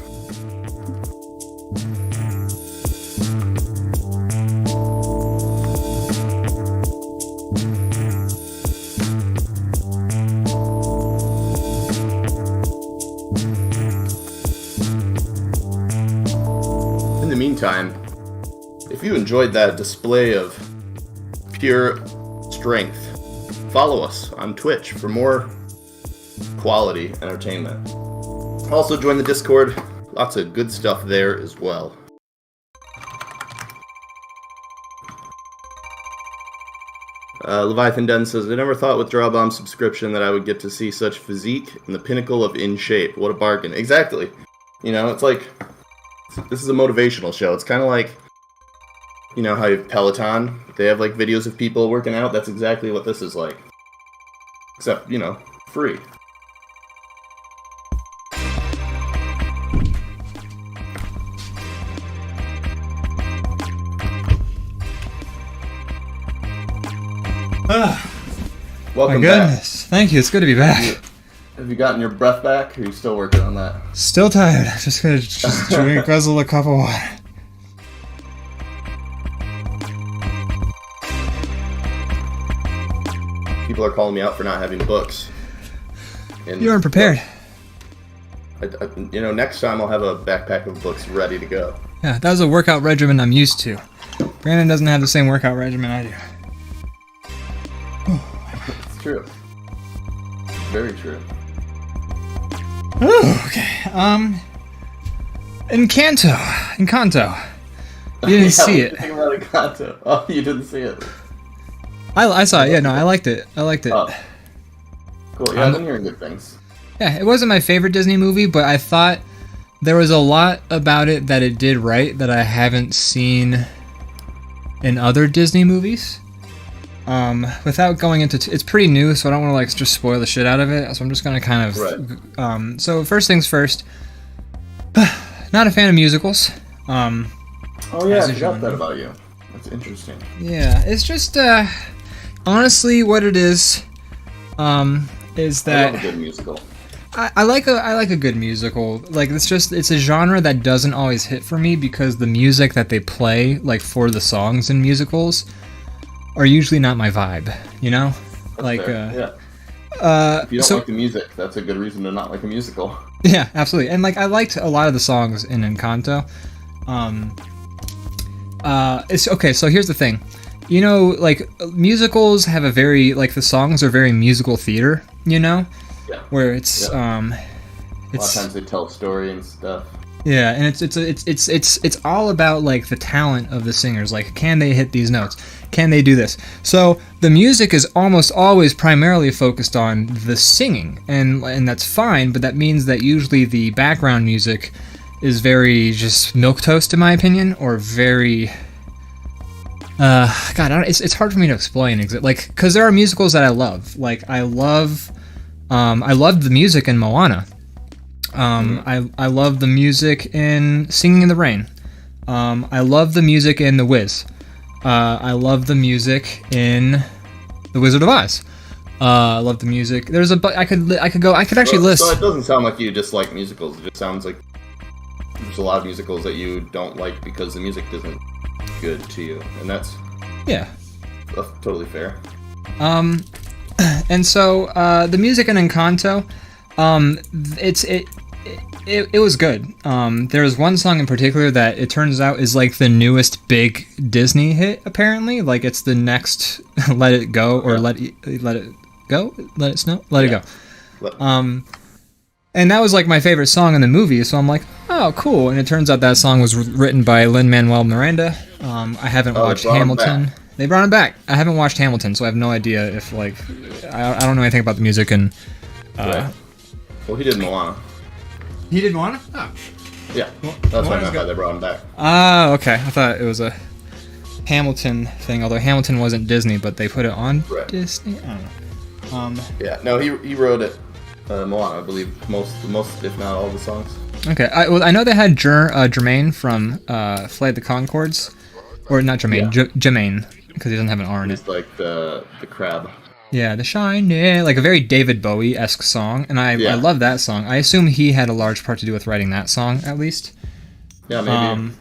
In the meantime, if you enjoyed that display of pure strength. Follow us on Twitch for more quality entertainment. Also join the Discord. Lots of good stuff there as well. Leviathan Den says, I never thought with DrawBomb subscription that I would get to see such physique and the pinnacle of in shape. What a bargain. Exactly. You know, it's like, this is a motivational show. It's kind of like, you know how you have Peloton? They have like videos of people working out. That's exactly what this is like. Except, you know, free. Welcome My goodness. Back. Thank you. It's good to be back. Have you gotten your breath back, or are you still working on that? Still tired. I'm just gonna drink, guzzle a cup of water. People are calling me out for not having books. And you weren't prepared. You know, next time I'll have a backpack of books ready to go. Yeah, that was a workout regimen I'm used to. Brandon doesn't have the same workout regimen I do. It's true. Very true. Ooh, okay. Encanto. You didn't see it. About Encanto. Oh, you didn't see it. I saw it. Yeah, no, I liked it. Oh. Cool. Yeah, I've been hearing good things. Yeah, it wasn't my favorite Disney movie, but I thought there was a lot about it that it did right that I haven't seen in other Disney movies. Without going into it's pretty new, so I don't want to like just spoil the shit out of it. So I'm just gonna kind of right. So first things first, not a fan of musicals. Oh yeah, I forgot that about you. That's interesting. Yeah, it's just honestly what it is that I love a good musical. I like a good musical. Like it's a genre that doesn't always hit for me because the music that they play like for the songs in musicals are usually not my vibe, you know? That's like fair. If you don't like the music, that's a good reason to not like a musical. Yeah, absolutely. And like I liked a lot of the songs in Encanto. It's okay, so here's the thing. You know, like musicals have a very like the songs are very musical theater, you know? Yeah. Where it's a lot of times they tell a story and stuff. Yeah, and it's all about like the talent of the singers. Like, can they hit these notes? Can they do this? So the music is almost always primarily focused on the singing, and that's fine. But that means that usually the background music is very just milquetoast, in my opinion, or very. It's hard for me to explain. Like, because there are musicals that I love. Like, I loved the music in Moana. I love the music in Singing in the Rain. I love the music in The Wiz. I love the music in The Wizard of Oz. I love the music. There's I could actually list. So it doesn't sound like you dislike musicals. It just sounds like there's a lot of musicals that you don't like because the music isn't good to you, and that's totally fair. And so the music in Encanto, it was good. There was one song in particular that it turns out is like the newest big Disney hit. Apparently, like it's the next "Let It Go" or "Let It Go," "Let It Snow," "Let It Go." And that was like my favorite song in the movie. So I'm like, oh, cool. And it turns out that song was written by Lin-Manuel Miranda. I haven't watched Hamilton. They brought him back. I haven't watched Hamilton, so I have no idea if like I don't know anything about the music and. Right. Well, he did Moana. He did Moana? Oh. Yeah, that's why I thought they brought him back. Oh, okay. I thought it was a Hamilton thing, although Hamilton wasn't Disney, but they put it on Disney. I don't know. Yeah, no, he wrote it. Moana, I believe, most if not all the songs. Okay, I know they had Jermaine from Flight of the Conchords, or not Jermaine, Jermaine, because he doesn't have an R in it. It's like the crab. Yeah, the shiny, like a very David Bowie-esque song, and I love that song. I assume he had a large part to do with writing that song, at least. Yeah, maybe.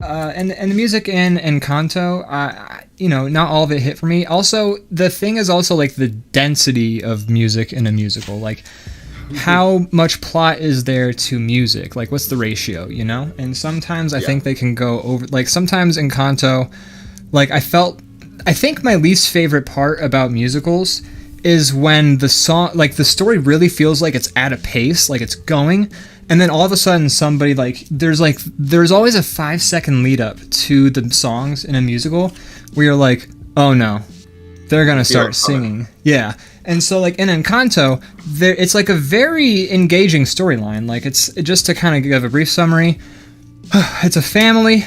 And the music in Encanto, not all of it hit for me. Also, the thing is also like the density of music in a musical, like how much plot is there to music? Like what's the ratio, you know? And sometimes I think they can go over, like sometimes Encanto, like I felt I think my least favorite part about musicals is when the song, like the story really feels like it's at a pace, like it's going, and then all of a sudden somebody there's always a 5-second lead up to the songs in a musical where you're like, oh no, they're gonna start singing. Yeah. And so like in Encanto, it's like a very engaging storyline. Like it's just to kind of give a brief summary. It's a family,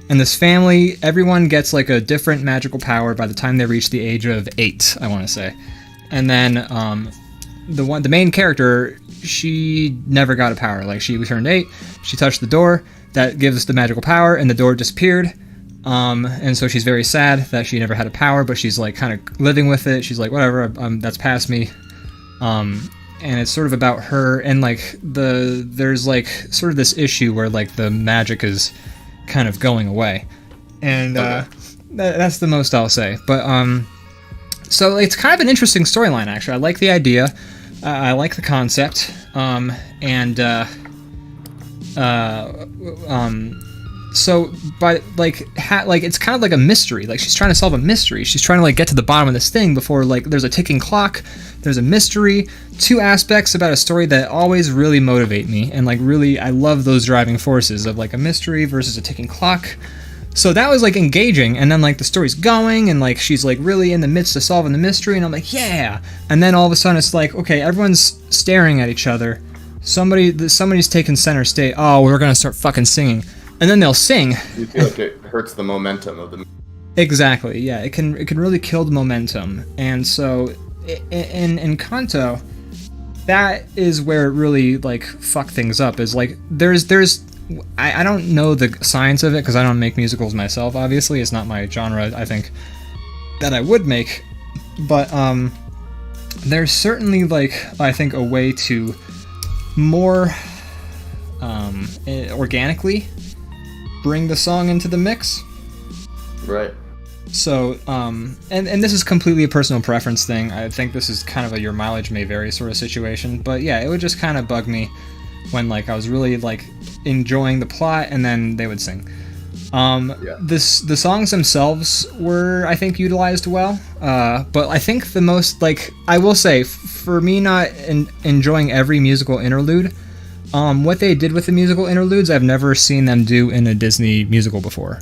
and this family, everyone gets like a different magical power by the time they reach the age of 8, I want to say. And then the main character, she never got a power. Like she turned 8, she touched the door that gives the magical power, and the door disappeared. And so she's very sad that she never had a power, but she's like kind of living with it. She's like, whatever, that's past me. And it's sort of about her, and like there's like sort of this issue where like the magic is kind of going away, and that's the most I'll say. But so it's kind of an interesting storyline, actually. I like the idea, I like the concept, so by like it's kind of like a mystery. Like she's trying to solve a mystery. She's trying to like get to the bottom of this thing before like there's a ticking clock. There's a mystery. 2 aspects about a story that always really motivate me, and like really I love those driving forces of like a mystery versus a ticking clock. So that was like engaging, and then like the story's going, and like she's like really in the midst of solving the mystery, and I'm like, yeah. And then all of a sudden it's like, okay, everyone's staring at each other. Somebody's taking center stage. Oh, we're gonna start fucking singing. And then they'll sing. You feel like it hurts the momentum of the movie. Exactly, yeah. It can really kill the momentum. And so in Encanto, that is where it really like fuck things up. Is like I don't know the science of it because I don't make musicals myself. Obviously, it's not my genre. I think that I would make, but there's certainly like I think a way to more organically bring the song into the mix. Right. So, and this is completely a personal preference thing. I think this is kind of a your mileage may vary sort of situation. But yeah, it would just kind of bug me when like I was really like enjoying the plot and then they would sing. The songs themselves were, I think, utilized well. But I think the most, like, I will say, for me not enjoying every musical interlude, what they did with the musical interludes, I've never seen them do in a Disney musical before.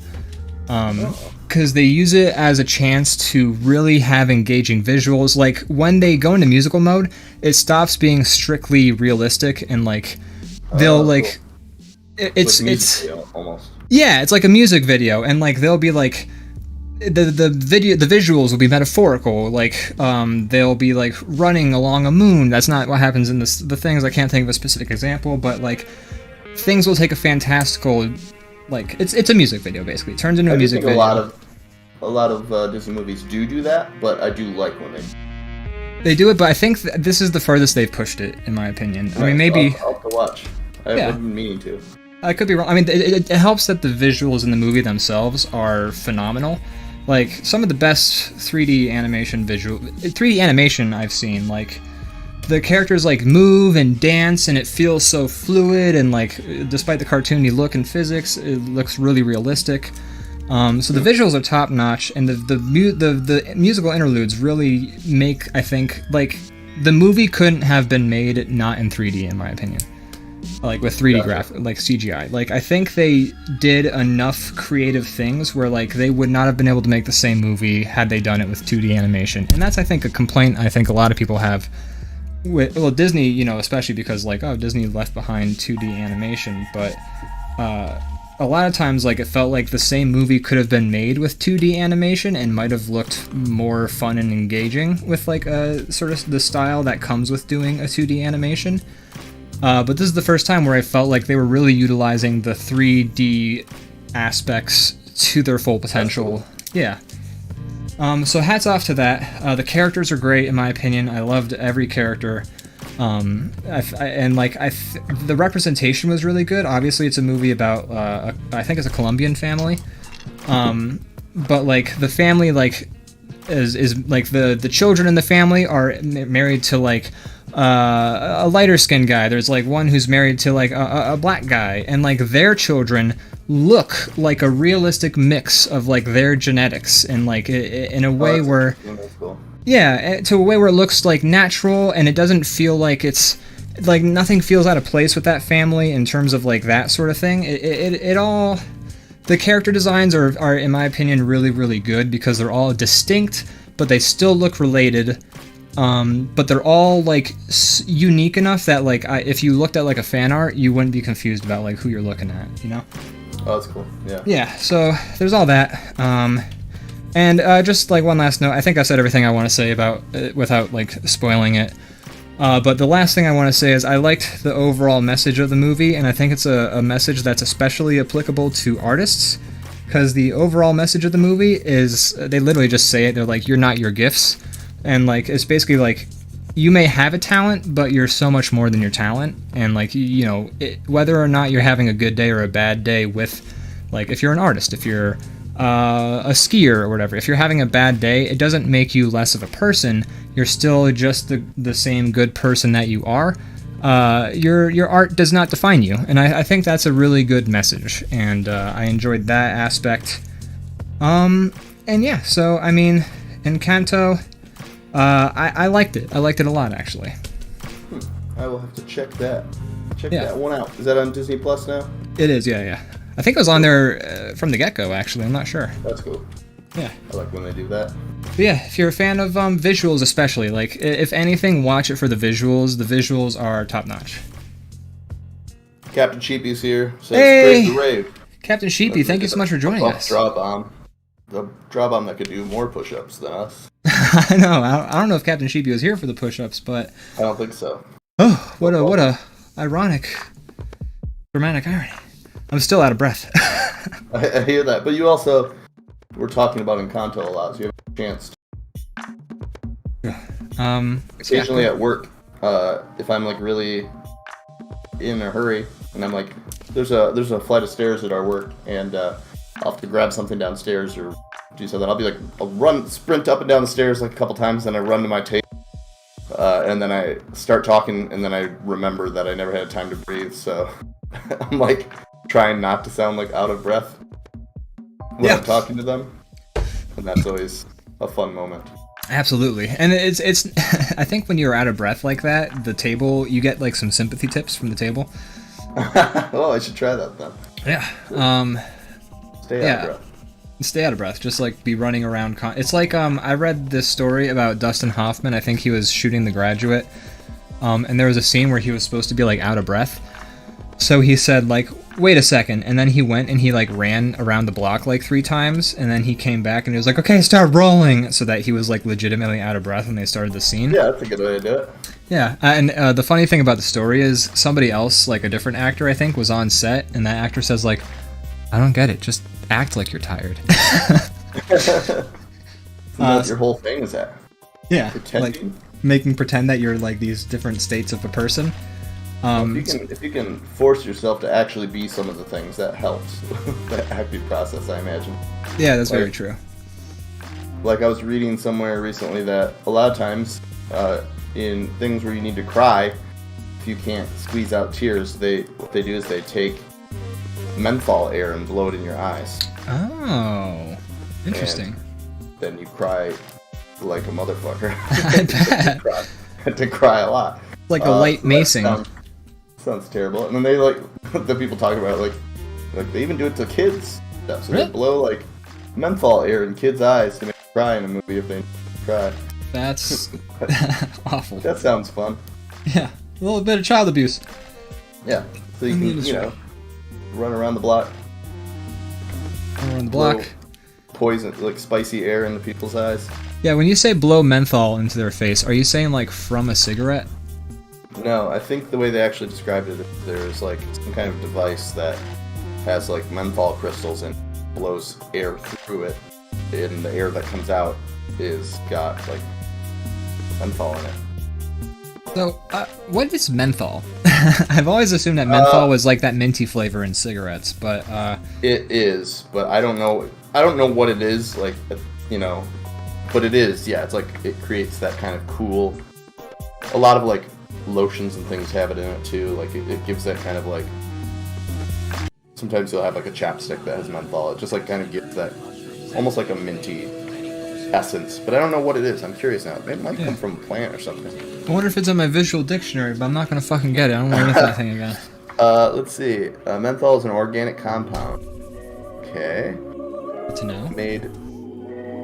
Because they use it as a chance to really have engaging visuals. Like, when they go into musical mode, it stops being strictly realistic, and, like, they'll, like... It's video, almost. Yeah, it's like a music video, and, like, they'll be, like... The visuals will be metaphorical, like they'll be like running along a moon. That's not what happens in the things. I can't think of a specific example, but like things will take a fantastical, like it's a music video basically. It turns into a music video. A lot of Disney movies do that, but I do like when they do it. But I think this is the furthest they've pushed it, in my opinion. Right. I mean, maybe I'll have to watch. I've been meaning to. I could be wrong. I mean, it helps that the visuals in the movie themselves are phenomenal. Like, some of the best 3D animation I've seen, like, the characters, like, move and dance, and it feels so fluid, and, like, despite the cartoony look and physics, it looks really realistic. So the visuals are top-notch, and the musical interludes really make, I think, like, the movie couldn't have been made not in 3D, in my opinion. Like with 3D like CGI. Like, I think they did enough creative things where like they would not have been able to make the same movie had they done it with 2D animation. And that's, I think, a complaint I think a lot of people have with, well, Disney, you know, especially because like, oh, Disney left behind 2D animation, but a lot of times like it felt like the same movie could have been made with 2D animation and might have looked more fun and engaging with like a sort of the style that comes with doing a 2D animation. But this is the first time where I felt like they were really utilizing the 3D aspects to their full potential. Yeah. So hats off to that. The characters are great, in my opinion. I loved every character. The representation was really good. Obviously, it's a movie about, I think it's a Colombian family. But like the family, like, is like the children in the family are married to like a lighter skinned guy. There's like one who's married to like a black guy, and like their children look like a realistic mix of like their genetics and like in a way where that's cool. yeah, to a way where it looks like natural and it doesn't feel like it's like nothing feels out of place with that family in terms of like that sort of thing. It all, the character designs are in my opinion really, really good because they're all distinct but they still look related. But they're all like unique enough that like if you looked at like a fan art, you wouldn't be confused about like who you're looking at, you know? Oh, that's cool. Yeah. Yeah. So there's all that. And just like one last note, I think I said everything I want to say about it without like spoiling it. But the last thing I want to say is I liked the overall message of the movie, and I think it's a message that's especially applicable to artists. Because the overall message of the movie is, they literally just say it, they're like, you're not your gifts. And like, it's basically like, you may have a talent, but you're so much more than your talent. And like, you know, whether or not you're having a good day or a bad day with, like, if you're an artist, if you're a skier or whatever, if you're having a bad day, it doesn't make you less of a person. You're still just the same good person that you are. Your art does not define you, and I think that's a really good message, and I enjoyed that aspect. And yeah, so I mean, Encanto, I liked it. I liked it a lot, actually. I will have to check that that one out. Is that on Disney Plus now? It is, yeah. I think it was on there from the get-go, actually. I'm not sure. That's cool. Yeah. I like when they do that. But yeah, if you're a fan of visuals especially, like, if anything, watch it for the visuals. The visuals are top-notch. Captain Sheepy's here. Says, hey! Praise the rave. Captain Sheepy, thank you so much for joining us. DrawBomb. The DrawBomb that could do more push-ups than us. I know. I don't know if Captain Sheepy was here for the push-ups, but... I don't think so. Oh, what a ironic, dramatic irony. I'm still out of breath. I hear that, but you also were talking about Encanto a lot, so you have a chance to. Occasionally at work, if I'm like really in a hurry, and I'm like, there's a flight of stairs at our work, and I'll have to grab something downstairs or do something. I'll sprint up and down the stairs like a couple times, then I run to my table. And then I start talking, and then I remember that I never had time to breathe, so I'm like trying not to sound like out of breath when I'm talking to them, and that's always a fun moment. Absolutely, and it's I think when you're out of breath like that, the table, you get like some sympathy tips from the table. Oh, I should try that then. Yeah. Stay out of breath. Stay out of breath. Just like be running around. It's like I read this story about Dustin Hoffman. I think he was shooting The Graduate, and there was a scene where he was supposed to be like out of breath. So he said like, wait a second, and then he went and he like ran around the block like 3 times, and then he came back and he was like, okay, start rolling, so that he was like legitimately out of breath when they started the scene. Yeah, that's a good way to do it. Yeah, and the funny thing about the story is somebody else, like a different actor I think, was on set, and that actor says like, I don't get it, just act like you're tired. That's your whole thing is that. Yeah, pretending. Like making pretend that you're like these different states of a person. If you can force yourself to actually be some of the things, that helps the acting process, I imagine. Yeah, that's very true. Like I was reading somewhere recently that a lot of times in things where you need to cry, if you can't squeeze out tears, what they do is they take menthol air and blow it in your eyes. Oh, interesting. And then you cry like a motherfucker. I bet. to cry a lot. Like a light macing. Sounds terrible. And then they like the people talk about it, like they even do it to kids. So really? They blow like menthol air in kids' eyes to make them cry in a movie if they cry. That's awful. That sounds fun. Yeah, a little bit of child abuse. Yeah, so you can run around the block. Around the block. Poison, like spicy air into people's eyes. Yeah, when you say blow menthol into their face, are you saying like from a cigarette? No, I think the way they actually described it is there's like some kind of device that has like menthol crystals and blows air through it, and the air that comes out is got like menthol in it. So, what is menthol? I've always assumed that menthol was like that minty flavor in cigarettes, but it is, but I don't know what it is, like, but it is, yeah, it's like it creates that kind of cool. A lot of like lotions and things have it in it too, like it gives that kind of like sometimes you'll have like a chapstick that has menthol. It just like kind of gives that almost like a minty essence, but I don't know what it is. I'm curious now. It might come from a plant or something. I wonder if it's in my visual dictionary, but I'm not gonna fucking get it. I don't want to look at that thing again. Let's see. Menthol is an organic compound. Okay. Good to know.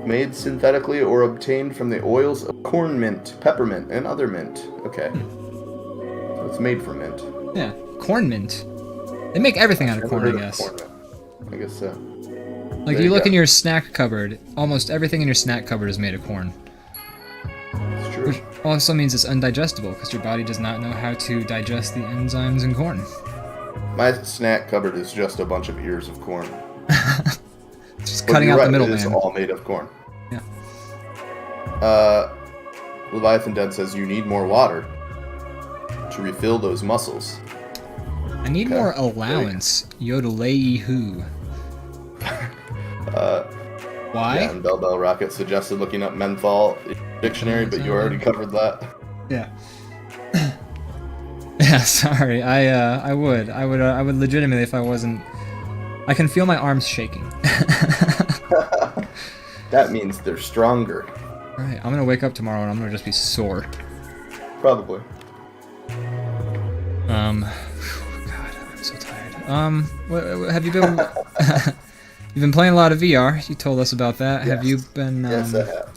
Made synthetically or obtained from the oils of corn mint, peppermint, and other mint. Okay. So it's made from mint. Yeah, corn mint. They make everything out of corn, I guess. Corn mint. I guess so. Like, you look in your snack cupboard, almost everything in your snack cupboard is made of corn. It's true. Which also means it's undigestible, because your body does not know how to digest the enzymes in corn. My snack cupboard is just a bunch of ears of corn. Just cutting out the middleman. It is all made of corn. Yeah. Leviathan Dead says you need more water to refill those muscles. I need more allowance. Yodelay-hoo. Why? Yeah, and Bell Rocket suggested looking up menthol dictionary, but you already covered that. Yeah. Yeah, sorry. I would legitimately if I wasn't. I can feel my arms shaking. That means they're stronger. Right. I'm gonna wake up tomorrow and I'm gonna just be sore. Probably. God, I'm so tired. What have you been? You've been playing a lot of VR. You told us about that. Yes. Have you been? Yes, I have.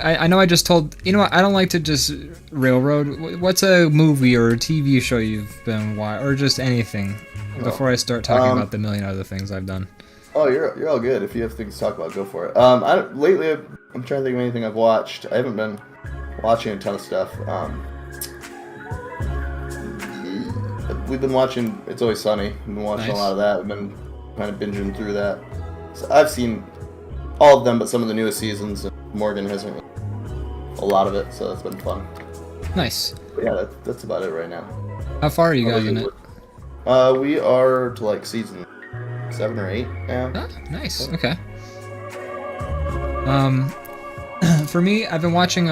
I know I just told. You know what? I don't like to just railroad. What's a movie or a TV show you've been watching, or just anything? Before I start talking about the million other things I've done. Oh, you're all good. If you have things to talk about, go for it. Lately, I'm trying to think of anything I've watched. I haven't been watching a ton of stuff. We've been watching It's Always Sunny. We've been watching a lot of that. We've been kind of binging through that. So I've seen all of them, but some of the newest seasons. Morgan hasn't a lot of it, so that's been fun. Nice. But yeah, that's about it right now. How far are you guys in it? We are to like season 7 or 8 now. Oh, nice. Okay. For me, I've been watching.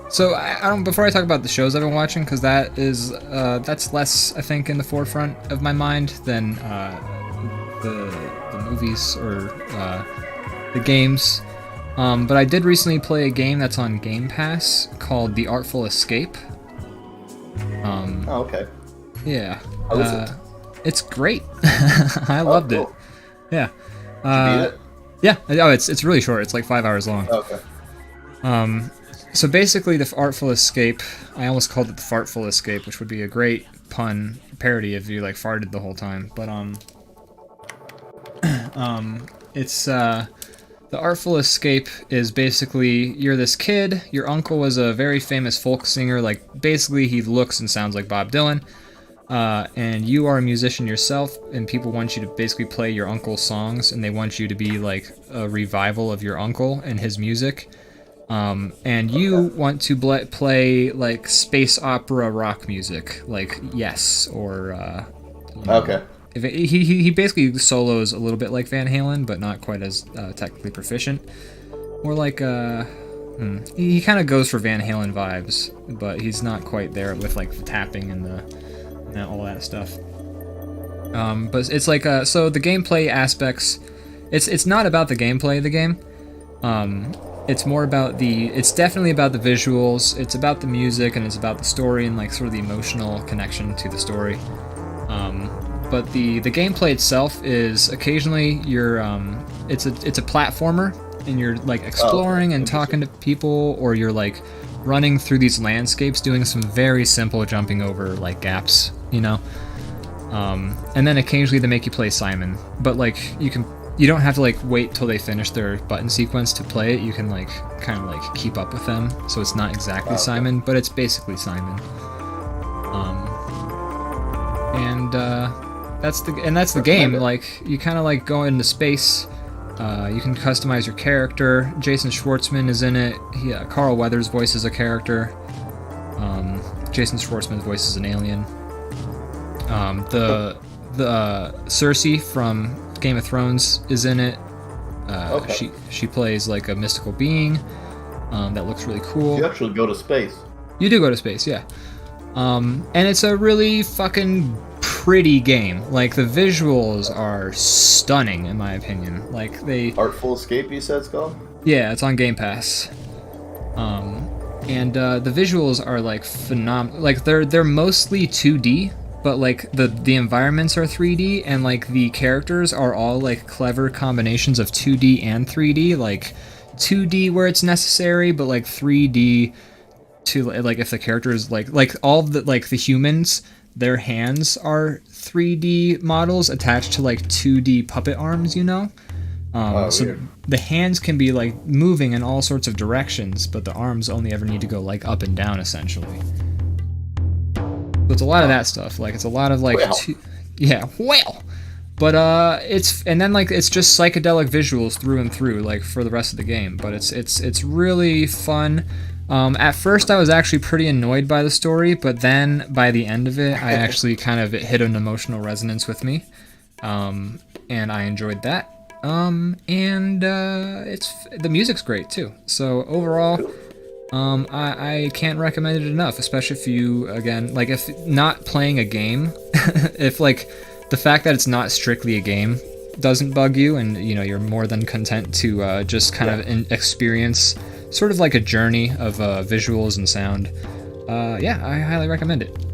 So I don't. Before I talk about the shows I've been watching, because that is that's less, I think, in the forefront of my mind than the movies or the games. But I did recently play a game that's on Game Pass called The Artful Escape. Oh, okay. Yeah. How is it? It's great. I loved it. Yeah. Did you beat it? Yeah. Oh, it's really short. It's like 5 hours long. Okay. So basically, the Artful Escape. I almost called it the Fartful Escape, which would be a great pun parody if you like farted the whole time. But it's the Artful Escape is basically you're this kid. Your uncle was a very famous folk singer. Like basically, he looks and sounds like Bob Dylan. And you are a musician yourself, and people want you to basically play your uncle's songs, and they want you to be like a revival of your uncle and his music. And you want to play like space opera rock music, like Yes, or Okay. He basically solos a little bit like Van Halen, but not quite as technically proficient. More like he kind of goes for Van Halen vibes, but he's not quite there with like the tapping and all that stuff. But it's like so the gameplay aspects. It's not about the gameplay of the game. It's more about it's definitely about the visuals. It's about the music, and it's about the story and like sort of the emotional connection to the story. But the gameplay itself is occasionally it's a platformer, and you're like exploring and talking to people, or you're like running through these landscapes doing some very simple jumping over like gaps, you know. And then occasionally they make you play Simon, but like you don't have to like wait till they finish their button sequence to play it. You can like kind of like keep up with them, so it's not exactly Simon, but it's basically Simon. That's the game. Like you kind of like go into space. You can customize your character. Jason Schwartzman is in it. Carl Weathers voices a character. Jason Schwartzman's voices an alien. The Cersei from Game of Thrones is in it. She plays like a mystical being that looks really cool. You actually go to space. You do go to space, yeah. And it's a really fucking pretty game. Like, the visuals are stunning, in my opinion. Like, they... Artful Escape, you said it's called? Yeah, it's on Game Pass. And the visuals are, like, phenomenal. Like, they're mostly 2D, but, like, the environments are 3D, and, like, the characters are all, like, clever combinations of 2D and 3D. Like, 2D where it's necessary, but, like, 3D to, like, if the characters, like all the, like, the humans, their hands are 3D models attached to, like, 2D puppet arms, you know? So weird. the hands can be, like, moving in all sorts of directions, but the arms only ever need to go, like, up and down, essentially. So it's a lot of that stuff. Like, it's a lot of, like... Well! But, and then, like, it's just psychedelic visuals through and through, like, for the rest of the game. But it's really fun. At first, I was actually pretty annoyed by the story, but then, by the end of it, I actually it hit an emotional resonance with me. And I enjoyed that. The music's great too. So overall, I can't recommend it enough, especially if you, again, like, if not playing a game, if, like, the fact that it's not strictly a game doesn't bug you, and, you know, you're more than content to just kind of experience sort of like a journey of visuals and sound. Yeah, I highly recommend it.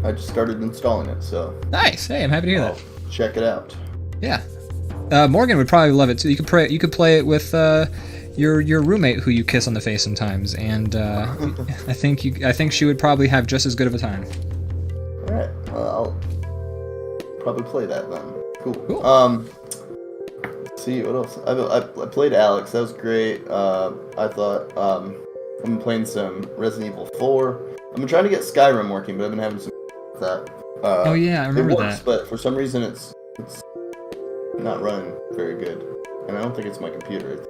I just started installing it, so... Nice! Hey, I'm happy to hear that. Check it out. Yeah. Morgan would probably love it too. You could play it with your roommate who you kiss on the face sometimes, and I think she would probably have just as good of a time. All right, I'll probably play that then. Cool. Let's see what else. I played Alex. That was great. I thought I've been playing some Resident Evil 4. I've been trying to get Skyrim working, but I've been having some with that. Oh yeah, I remember it works, that. But for some reason it's not running very good, and I don't think it's my computer.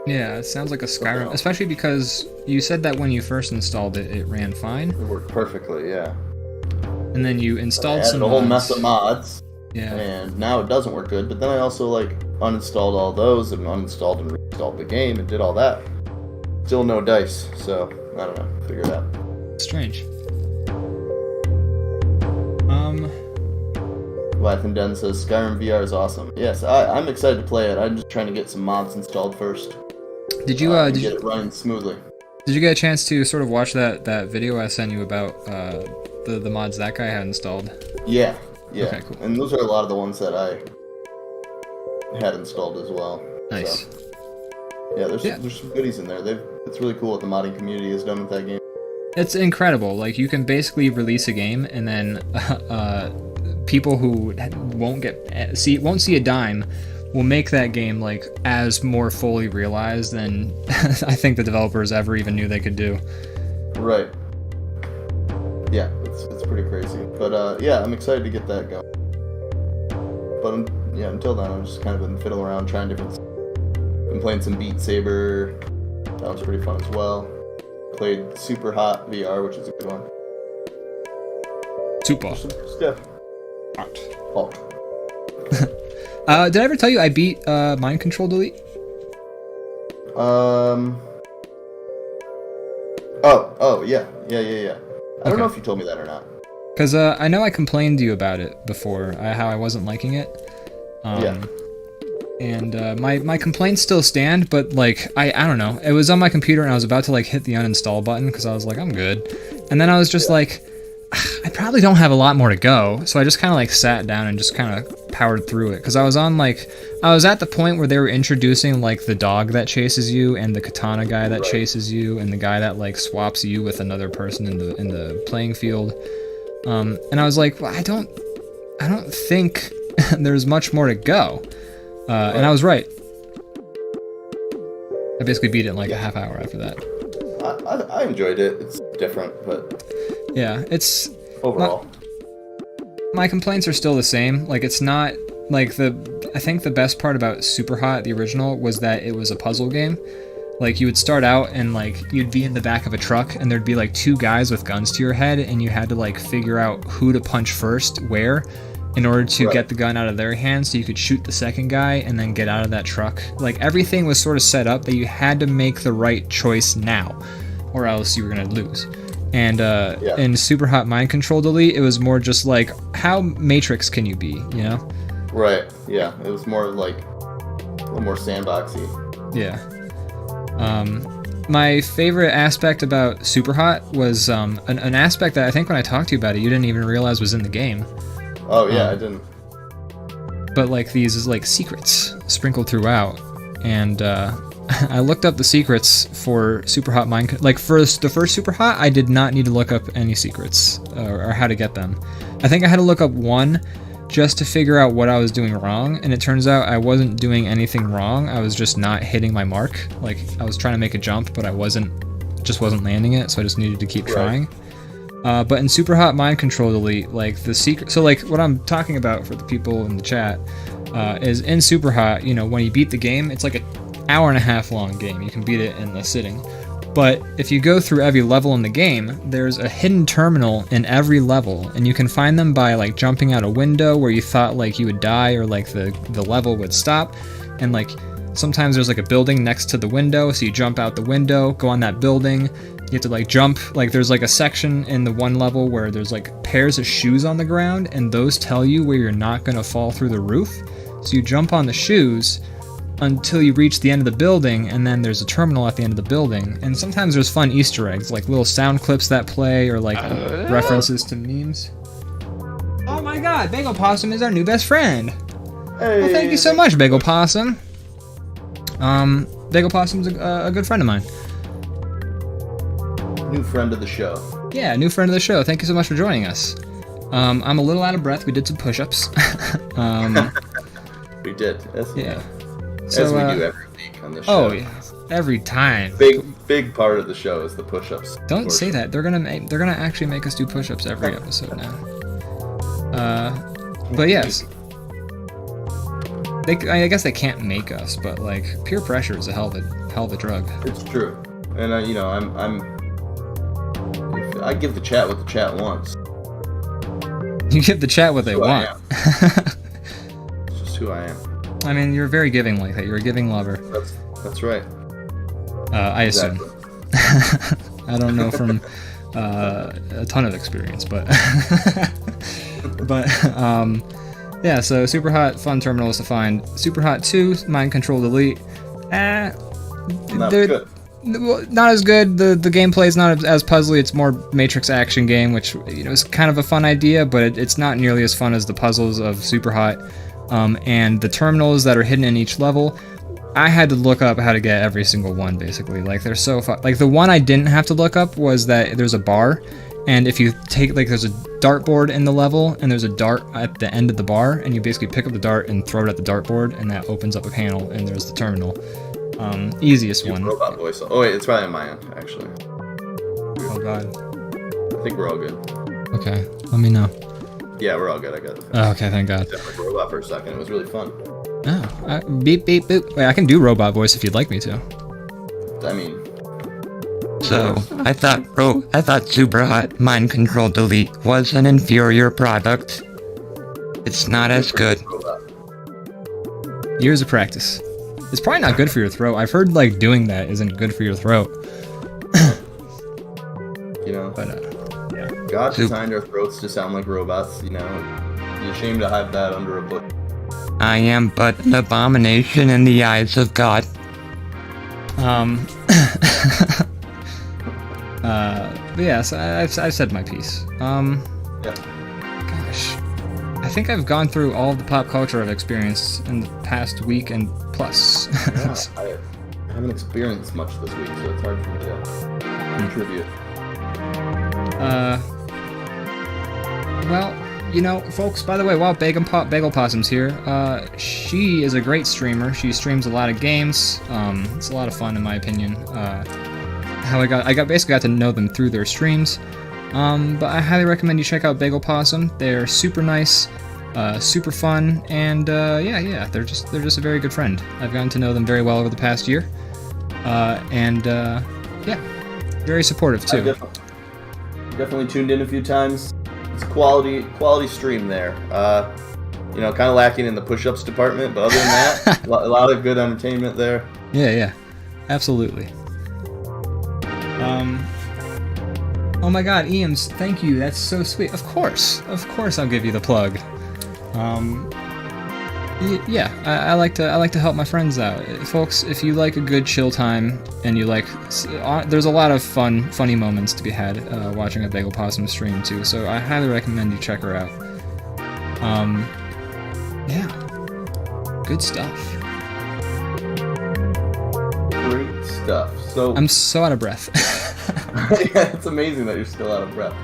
Yeah, it sounds like a Skyrim, especially because you said that when you first installed it, it ran fine. It worked perfectly, yeah. And then you installed some a whole mess of mods. Yeah. And now it doesn't work good. But then I also uninstalled all those and uninstalled and reinstalled the game and did all that. Still no dice, so I don't know. Figure it out. Strange. Leviathan Den says Skyrim VR is awesome. Yes, I'm excited to play it. I'm just trying to get some mods installed first. Did you get it running smoothly? Did you get a chance to sort of watch that video I sent you about the mods that guy had installed? Yeah. Okay, cool. And those are a lot of the ones that I had installed as well. Nice. So, yeah, there's some goodies in there. It's really cool what the modding community has done with that game. It's incredible. Like, you can basically release a game and then people who won't see a dime will make that game, like, as more fully realized than I think the developers ever even knew they could do. Right. Yeah, it's pretty crazy. But yeah, I'm excited to get that going. But until then, I've just kind of been fiddling around trying different. Been playing some Beat Saber. That was pretty fun as well. Played Super Hot VR, which is a good one. Super. Stuff. Hot. Did I ever tell you I beat Mind Control Delete? Oh, yeah. I don't know if you told me that or not. Because I know I complained to you about it before, how I wasn't liking it. Yeah. And my complaints still stand, but, like, I don't know. It was on my computer, and I was about to, like, hit the uninstall button, because I was like, I'm good. And then I was just like, I probably don't have a lot more to go, so I just kind of, like, sat down and just kind of powered through it. Because I was at the point where they were introducing, like, the dog that chases you, and the katana guy that chases you, and the guy that, like, swaps you with another person in the playing field. And I was like, well, I don't think there's much more to go. And I was right. I basically beat it in like a half hour after that. I enjoyed it. It's different, but yeah, it's overall. My complaints are still the same. Like, it's not like I think the best part about Super Hot, the original, was that it was a puzzle game. Like, you would start out and, like, you'd be in the back of a truck and there'd be, like, two guys with guns to your head, and you had to, like, figure out who to punch first, where, in order to get the gun out of their hands so you could shoot the second guy and then get out of that truck. Like, everything was sort of set up that you had to make the right choice now, or else you were gonna lose. And in Super Hot Mind Control Delete, it was more just like, how Matrix can you be, you know? Right. Yeah. It was more like a little more sandboxy. Yeah. My favorite aspect about Super Hot was an aspect that I think when I talked to you about it, you didn't even realize was in the game. Oh yeah, I didn't. But like these like secrets sprinkled throughout, and I looked up the secrets for Super Hot Mind. Like for the first Super Hot, I did not need to look up any secrets or how to get them. I think I had to look up one just to figure out what I was doing wrong, and it turns out I wasn't doing anything wrong. I was just not hitting my mark. Like I was trying to make a jump, but I wasn't landing it, so I just needed to keep trying. But in Super Hot Mind Control Delete, like the secret, so like what I'm talking about for the people in the chat is in Super Hot, you know, when you beat the game, it's like an hour and a half long game. You can beat it in a sitting. But if you go through every level in the game, there's a hidden terminal in every level, and you can find them by like jumping out a window where you thought like you would die or like the level would stop, and like sometimes there's like a building next to the window, so you jump out the window, go on that building, you have to like jump, like there's like a section in the one level where there's like pairs of shoes on the ground, and those tell you where you're not gonna fall through the roof, so you jump on the shoes until you reach the end of the building, and then there's a terminal at the end of the building. And sometimes there's fun Easter eggs, like little sound clips that play, or like references to memes. Oh my god, Bagel Possum is our new best friend! Hey. Well, thank you so much, Bagel Possum. Bagel Possum's a good friend of mine. New friend of the show. Yeah, new friend of the show. Thank you so much for joining us. I'm a little out of breath. We did some push-ups. We did. Yeah. As So, we do every week on the show. Oh yeah, every time. Big part of the show is the push-ups. Don't say that. They're gonna actually make us do push-ups every episode now. But yes. I guess they can't make us, but like peer pressure is a hell of a drug. It's true, and you know, I give the chat what the chat wants. You give the chat what they want. It's just who I am. I mean, you're very giving like that. You're a giving lover. That's right. I assume. Exactly. I don't know from a ton of experience, but yeah. So Super Hot, fun terminals to find. Super Hot 2, Mind Control Delete. Not good. Not as good. The gameplay is not as puzzly. It's more Matrix action game, which you know is kind of a fun idea, but it's not nearly as fun as the puzzles of Super Hot. And the terminals that are hidden in each level, I had to look up how to get every single one, basically. Like, they're so fun. Like, the one I didn't have to look up was that there's a bar, and if you take, like, there's a dartboard in the level, and there's a dart at the end of the bar, and you basically pick up the dart and throw it at the dartboard, and that opens up a panel, and there's the terminal. Easiest one. Robot voice. Oh, wait, it's probably on my end, actually. Oh, God. I think we're all good. Okay, let me know. Yeah, we're all good. I got it. Oh, okay, thank God. Except for robot for a second. It was really fun. Oh, beep, beep, boop. Wait, I can do robot voice if you'd like me to. I mean... So, I thought Super Hot Mind Control Delete was an inferior product. It's not as good. Years of practice. It's probably not good for your throat. I've heard, like, doing that isn't good for your throat. You know? But, yeah. God designed our throats to sound like robots, you know? You're ashamed to hide that under a book. I am but an abomination in the eyes of God. But yeah, so I've said my piece. Yeah. Gosh. I think I've gone through all of the pop culture I've experienced in the past week and plus. Yeah, I haven't experienced much this week, so it's hard for me to contribute. Well, you know, folks, by the way, while Bagel Possum's here, she is a great streamer. She streams a lot of games. It's a lot of fun, in my opinion. How I basically got to know them through their streams. But I highly recommend you check out Bagel Possum. They're super nice, super fun, and yeah, they're just a very good friend. I've gotten to know them very well over the past year, and yeah, very supportive too. Definitely tuned in a few times. It's quality stream there. You know, kind of lacking in the push-ups department, but other than that, a lot of good entertainment there. Oh my God, Eames, thank you. That's so sweet. Of course, I'll give you the plug. Yeah, I like to help my friends out, folks. If you like a good chill time and you like, there's a lot of funny moments to be had watching a Bagel Possum stream too. So I highly recommend you check her out. Yeah, good stuff. Great stuff. So I'm so out of breath. yeah, it's amazing that you're still out of breath.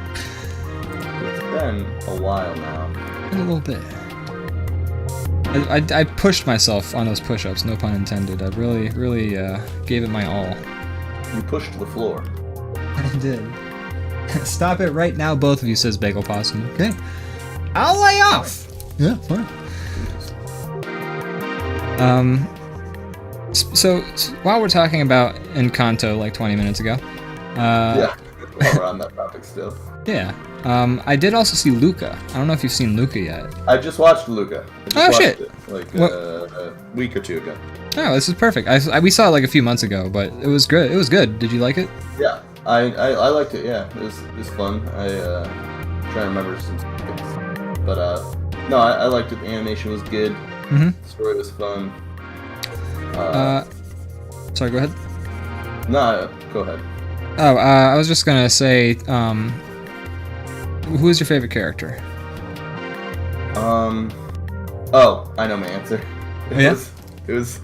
It's been a while now. A little bit. I pushed myself on those push-ups, no pun intended. I really gave it my all. You pushed the floor. I did. Stop it right now, both of you, says Bagel Possum. Okay. I'll lay off! Yeah, fine. So while we're talking about Encanto like 20 minutes ago, yeah, while we're on that topic still. Yeah. I did also see Luca. I don't know if you've seen Luca yet. I just watched Luca. Oh shit! It, like a week or two ago. Oh, this is perfect. We saw it like a few months ago, but it was good. It was good. Did you like it? Yeah, I liked it. Yeah, it was fun. I try to remember some things, but no, I liked it. The animation was good. Mm-hmm. The story was fun. Sorry, go ahead. No, go ahead. Oh, I was just gonna say, who is your favorite character? Oh, I know my answer. It was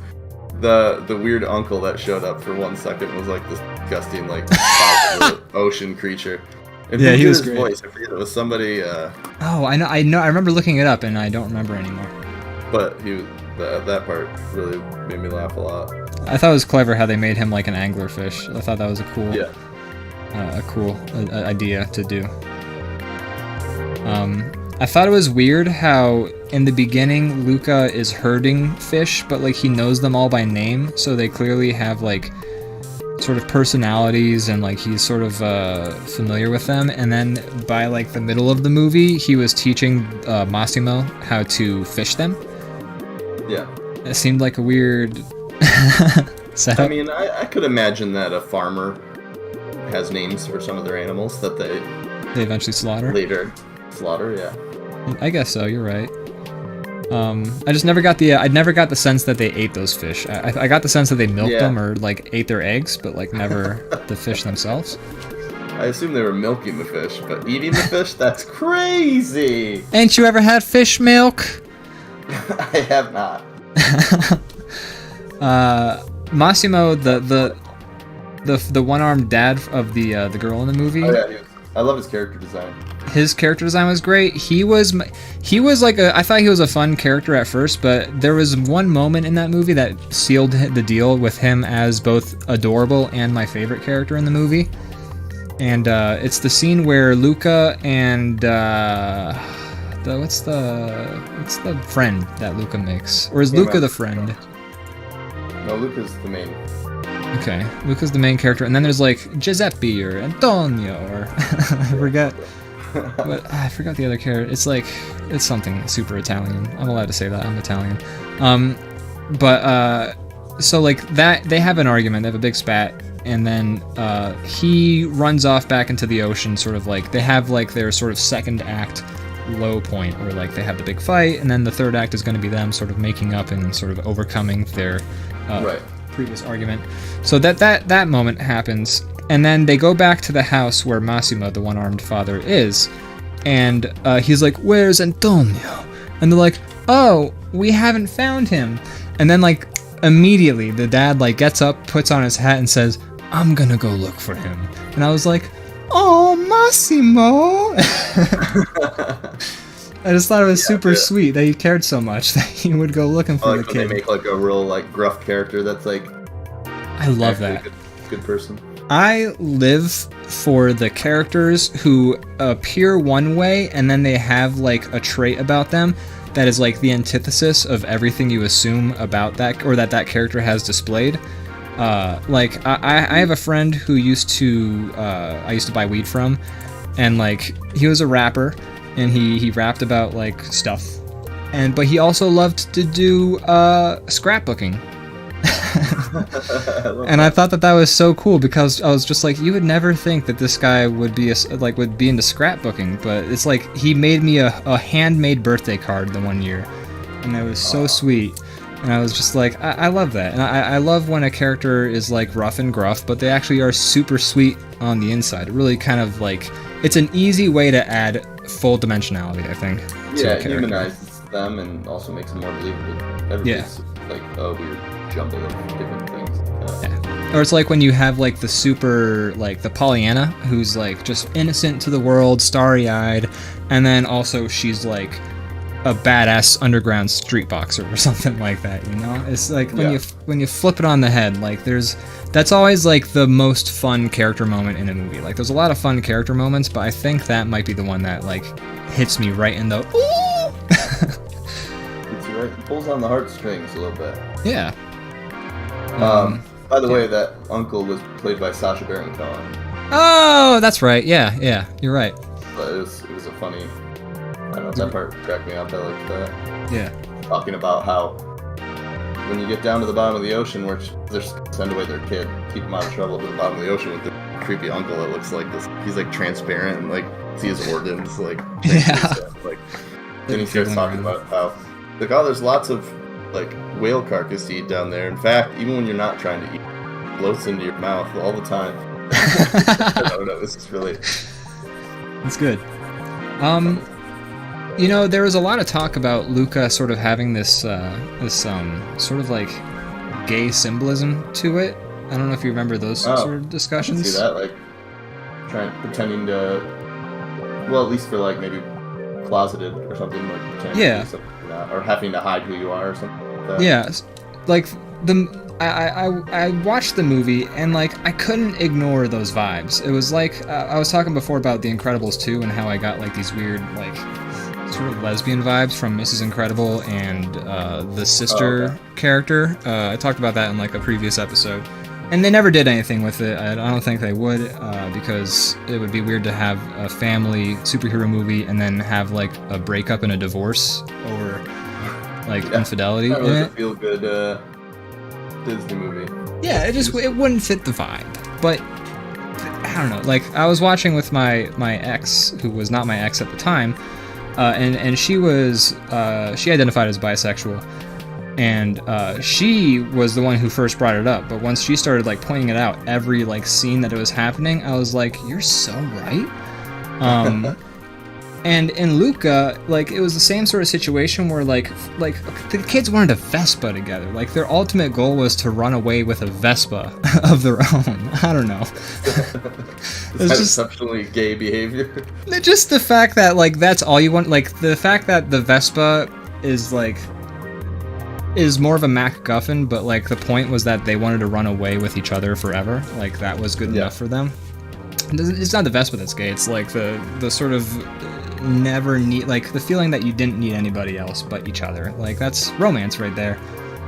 the weird uncle that showed up for 1 second. Was like this disgusting like ocean creature. And yeah, he was his great. Voice. I forget, it was somebody. Oh, I know. I remember looking it up, and I don't remember anymore. But that part really made me laugh a lot. I thought it was clever how they made him like an anglerfish. I thought that was a cool, idea to do. I thought it was weird how in the beginning Luca is herding fish, but like he knows them all by name, so they clearly have like sort of personalities and like he's sort of familiar with them. And then by like the middle of the movie, he was teaching Massimo how to fish them. Yeah. It seemed like a weird setup. I mean, I could imagine that a farmer has names for some of their animals that they eventually slaughter. Later slaughter, yeah. I guess so. You're right. I just never got the sense that they ate those fish. I got the sense that they milked them or like ate their eggs, but like never the fish themselves. I assume they were milking the fish, but eating the fish? That's crazy! Ain't you ever had fish milk? I have not. Massimo, the one-armed dad of the girl in the movie. Oh, yeah, I love his character design. His character design was great. He was like I thought he was a fun character at first, but there was one moment in that movie that sealed the deal with him as both adorable and my favorite character in the movie. And it's the scene where Luca and what's the friend that Luca makes? Or is Luca the friend? No, Luca's the main. Okay, Luca's the main character, and then there's like Giuseppe or Antonio or I forgot. But I forgot the other character. It's something super Italian. I'm allowed to say that. I'm Italian. So like that, they have an argument. They have a big spat, and then he runs off back into the ocean. Sort of like they have like their sort of second act low point, where like they have the big fight, and then the third act is going to be them sort of making up and sort of overcoming their previous argument. So that moment happens. And then they go back to the house where Massimo, the one-armed father, is. And he's like, "Where's Antonio?" And they're like, "Oh, we haven't found him." And then, like, immediately, the dad, like, gets up, puts on his hat, and says, "I'm gonna go look for him." And I was like, "Oh, Massimo!" I just thought it was super sweet that he cared so much that he would go looking for the kid. They make, like, a real, like, gruff character that's, like... I love that. Good person. I live for the characters who appear one way and then they have like a trait about them that is like the antithesis of everything you assume about that or that character has displayed. Like I have a friend who I used to buy weed from, and like he was a rapper and he rapped about like stuff, but he also loved to do scrapbooking. And I thought that was so cool because I was just like, you would never think that this guy would be would be into scrapbooking, but it's like he made me a handmade birthday card the one year, and it was so sweet. And I was just like, I love that. And I love when a character is like rough and gruff, but they actually are super sweet on the inside. It really kind of like, it's an easy way to add full dimensionality, I think. Yeah, it humanizes them and also makes them more believable. Everybody's like a weird jumble of different things. Yeah. Or it's like when you have like the super, like the Pollyanna, who's like just innocent to the world, starry-eyed, and then also she's like a badass underground street boxer or something like that, you know? It's like when you flip it on the head, like that's always like the most fun character moment in a movie. Like there's a lot of fun character moments, but I think that might be the one that like hits me right in the ooh. It's right, it pulls on the heartstrings a little bit. Yeah. By the way, that uncle was played by Sacha Baron Cohen. Oh, that's right. Yeah, you're right. But it was a funny. I don't know, that part cracked me up. I liked that. Yeah. Talking about how when you get down to the bottom of the ocean, where they're send away their kid, keep them out of trouble, to the bottom of the ocean with the creepy uncle that looks like this. He's like transparent and like see his organs, like like. Then he starts talking about how like, oh, there's lots of like whale carcass to eat down there. In fact, even when you're not trying to eat, it floats into your mouth all the time. I don't know. This is really. It's good. You know, there was a lot of talk about Luca sort of having this sort of like gay symbolism to it. I don't know if you remember those sort of discussions. I can see that, like pretending to, well, at least for like maybe closeted or something, like pretending to do something like that, or having to hide who you are or something like that. Yeah, like I watched the movie and like I couldn't ignore those vibes. It was like I was talking before about The Incredibles 2 and how I got like these weird like sort of lesbian vibes from Mrs. Incredible and the sister character. I talked about that in like a previous episode, and they never did anything with it. I don't think they would because it would be weird to have a family superhero movie and then have like a breakup and a divorce over like infidelity That in was it. a feel good Disney movie. Yeah, it wouldn't fit the vibe. But I don't know. Like I was watching with my ex, who was not my ex at the time. And she was she identified as bisexual, and she was the one who first brought it up. But once she started like pointing it out, every like scene that it was happening, I was like, "You're so right." And in Luca, like it was the same sort of situation where like the kids wanted a Vespa together. Like their ultimate goal was to run away with a Vespa of their own. I don't know. It's just exceptionally gay behavior. Just the fact that like that's all you want. Like the fact that the Vespa is like is more of a MacGuffin, but like the point was that they wanted to run away with each other forever. Like that was good enough for them. It's not the Vespa that's gay. It's like the sort of never need, like the feeling that you didn't need anybody else but each other. Like that's romance right there,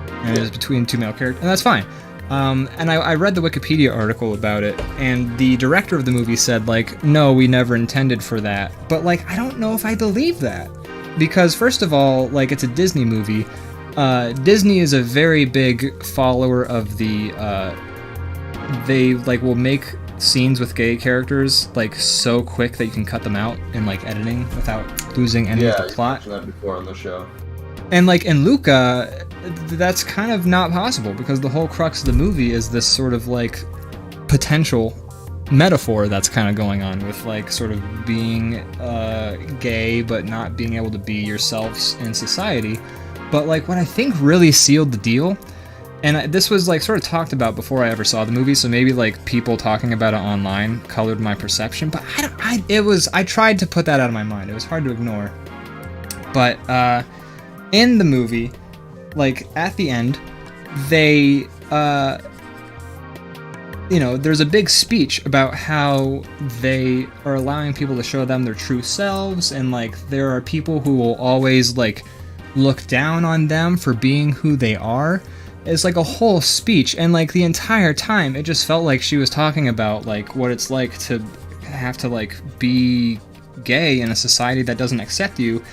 and it's between two male characters, and that's fine. And I read the Wikipedia article about it, and the director of the movie said like, no, we never intended for that. But like, I don't know if I believe that, because first of all, like it's a Disney movie. Disney is a very big follower of the. They like will make scenes with gay characters like so quick that you can cut them out in like editing without losing any of the plot. Yeah, you mentioned that before on the show. And like in Luca, that's kind of not possible because the whole crux of the movie is this sort of like potential metaphor that's kind of going on with like sort of being gay but not being able to be yourselves in society. But like what I think really sealed the deal, and this was like sort of talked about before I ever saw the movie, so maybe like people talking about it online colored my perception, but I tried to put that out of my mind. It was hard to ignore. But in the movie, like at the end, they there's a big speech about how they are allowing people to show them their true selves, and like there are people who will always like look down on them for being who they are. It's like a whole speech, and like the entire time it just felt like she was talking about like what it's like to have to like be gay in a society that doesn't accept you.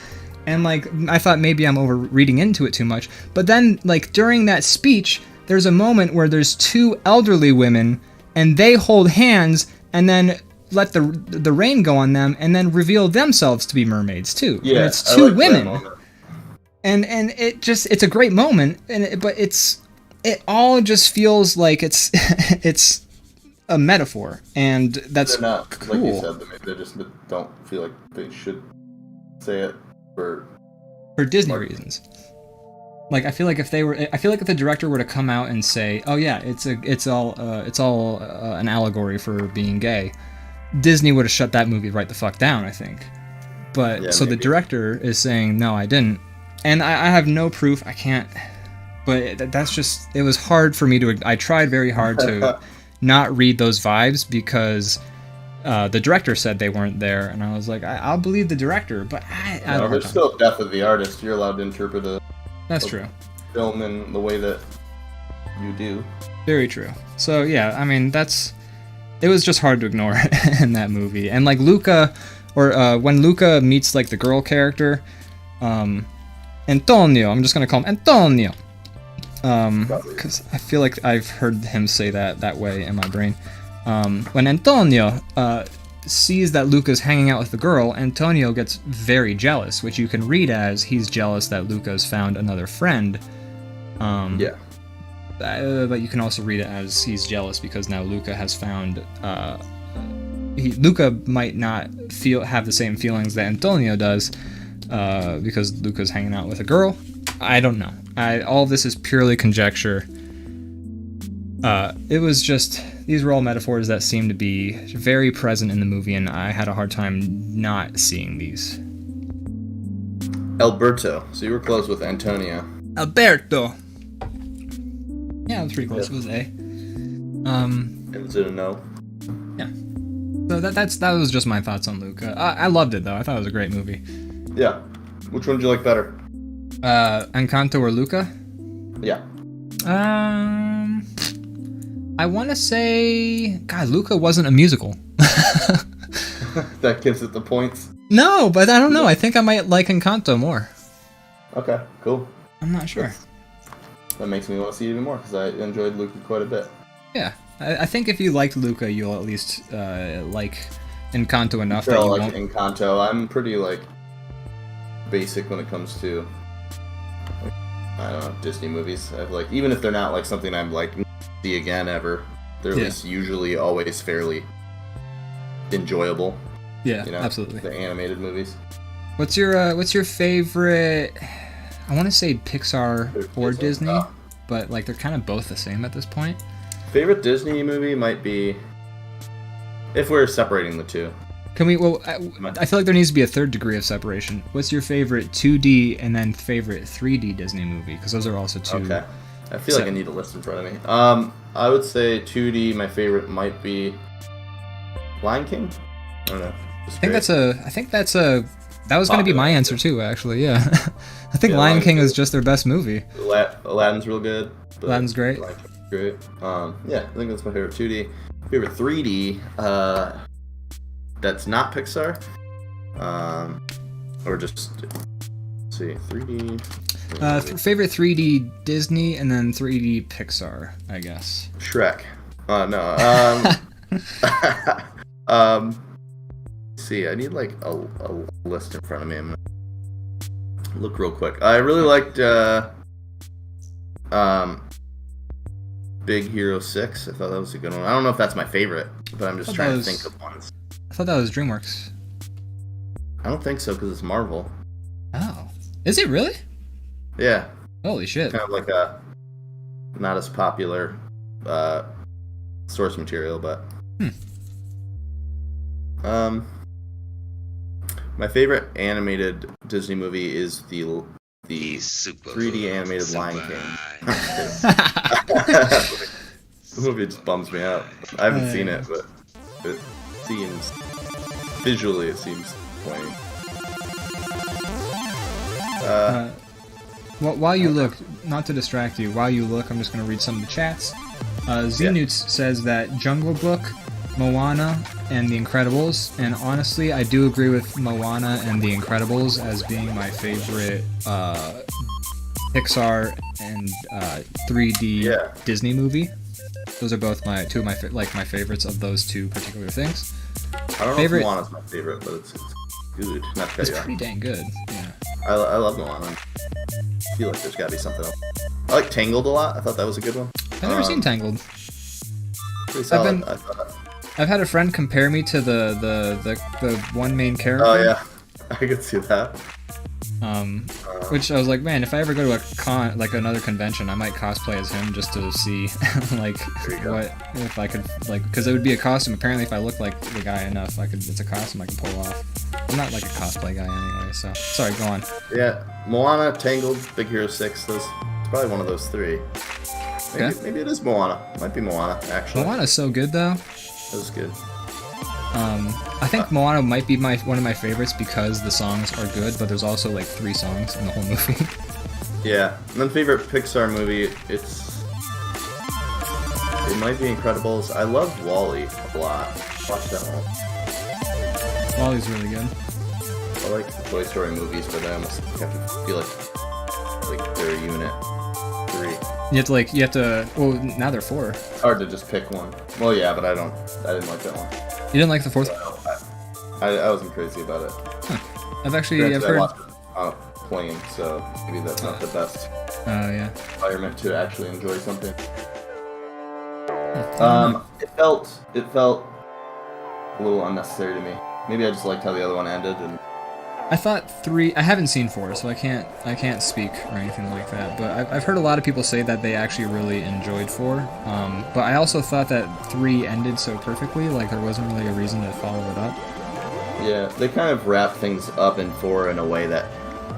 And like I thought maybe I'm over reading into it too much, but then like during that speech there's a moment where there's two elderly women, and they hold hands, and then let the rain go on them, and then reveal themselves to be mermaids too. Yeah, and it's two like women, and it's a great moment, but it all just feels like it's it's a metaphor, and that's they're not, cool. like you said, they just don't feel like they should say it for Disney reasons. Like I feel like if the director were to come out and say, "Oh yeah, it's all an allegory for being gay," Disney would have shut that movie right the fuck down, I think. But yeah, so maybe. The director is saying, "No, I didn't," and I have no proof. I can't. But that's just, it was hard for me to. I tried very hard to not read those vibes because the director said they weren't there, and I was like, I'll believe the director, but I don't know. There's still death of the artist. You're allowed to interpret That's true. Film in the way that you do. Very true. So yeah, I mean it was just hard to ignore in that movie. And like Luca, or when Luca meets like the girl character, Antonio. I'm just gonna call him Antonio, because I feel like I've heard him say that way in my brain. When Antonio sees that Luca's hanging out with the girl, Antonio gets very jealous, which you can read as he's jealous that Luca's found another friend. Yeah. But you can also read it as he's jealous because now Luca has found. Luca might not have the same feelings that Antonio does, because Luca's hanging out with a girl. I don't know. All of this is purely conjecture. It was just, these were all metaphors that seemed to be very present in the movie, and I had a hard time not seeing these. Alberto. So you were close with Antonio. Alberto. Yeah, it was pretty close. It was A. Is it a no? Yeah. So that was just my thoughts on Luca. I loved it though. I thought it was a great movie. Yeah. Which one did you like better? Encanto or Luca? Yeah. I want to say, God, Luca wasn't a musical. That gives it the points. No, but I don't know. I think I might like Encanto more. Okay, cool. I'm not sure. That makes me want to see it even more, because I enjoyed Luca quite a bit. Yeah, I think if you liked Luca, you'll at least like Encanto enough Sure, that you like won't. Encanto. I'm pretty like basic when it comes to, like, I don't know, Disney movies. I like, even if they're not like something I'm like see again ever, they're at least usually always fairly enjoyable. Yeah, you know, absolutely. The animated movies. What's your favorite? I want to say Pixar or Disney, but like they're kind of both the same at this point. Favorite Disney movie might be, if we're separating the two. Can we? Well, I feel like there needs to be a third degree of separation. What's your favorite 2D and then favorite 3D Disney movie? Because those are also two. Okay. I feel like I need a list in front of me. I would say 2D. My favorite might be Lion King. I don't know. I think that was going to be my answer too. Actually, yeah. I think Lion King is just their best movie. Aladdin's real good. Aladdin's great. Great. Yeah, I think that's my favorite 2D. Favorite 3D. That's not Pixar. Or just, let's see, 3D. Favorite 3D Disney and then 3D Pixar, I guess. Shrek. No. See, I need like a list in front of me. I'm gonna look real quick. I really liked Big Hero 6. I thought that was a good one. I don't know if that's my favorite, but I'm just trying to think of ones. I thought that was DreamWorks. I don't think so, because it's Marvel. Oh. Is it really? Yeah. Holy shit. Kind of like a not as popular source material, but my favorite animated Disney movie is the 3D animated Lion King. The movie just bums me out. I haven't seen it, but it seems visually it seems plain. Well, while you look, not to distract you, while you look, I'm just going to read some of the chats. Znewts says that Jungle Book, Moana, and The Incredibles, and honestly, I do agree with Moana and The Incredibles as being my favorite Pixar and 3D Yeah. Disney movie. Those are both two of my my favorites of those two particular things. I don't Favorite- know if Moana's my favorite, but it's good. Not to cut It's you off. pretty dang good. Yeah. I love Moana. I feel like there's gotta be something else. I like Tangled a lot. I thought that was a good one. I've never seen Tangled. Pretty solid. been- I thought. I've had a friend compare me to the one main character. Oh yeah, I could see that. Which I was like, man, if I ever go to a con, like another convention, I might cosplay as him just to see, like, There you go. what if I could, like, because it would be a costume. Apparently, if I look like the guy enough, it's a costume I can pull off. I'm not like a cosplay guy anyway, so sorry. Go on. Yeah, Moana, Tangled, Big Hero 6. It's probably one of those three. Maybe, Okay. maybe it is Moana. It might be Moana actually. Moana's so good though. That was good. I think Moana might be one of my favorites because the songs are good, but there's also like 3 songs in the whole movie. Yeah, and then favorite Pixar movie. It might be Incredibles. I loved Wall-E a lot. Watch that one. Wally's really good. I like the Toy Story movies, but I almost have to feel like they're a unit. 3. You have to. Well, now they're 4. It's hard to just pick one. Well, yeah, but I didn't like that one. You didn't like the 4th? I wasn't crazy about it. I've Granted, heard. I watched it playing, so maybe that's not the best Oh yeah. environment to actually enjoy something. Hmm. It felt a little unnecessary to me. Maybe I just liked how the other one ended, and I thought 3. I haven't seen 4, so I can't speak or anything like that. But I've heard a lot of people say that they actually really enjoyed 4. But I also thought that 3 ended so perfectly, like there wasn't really a reason to follow it up. yeah, they kind of wrap things up in 4 in a way that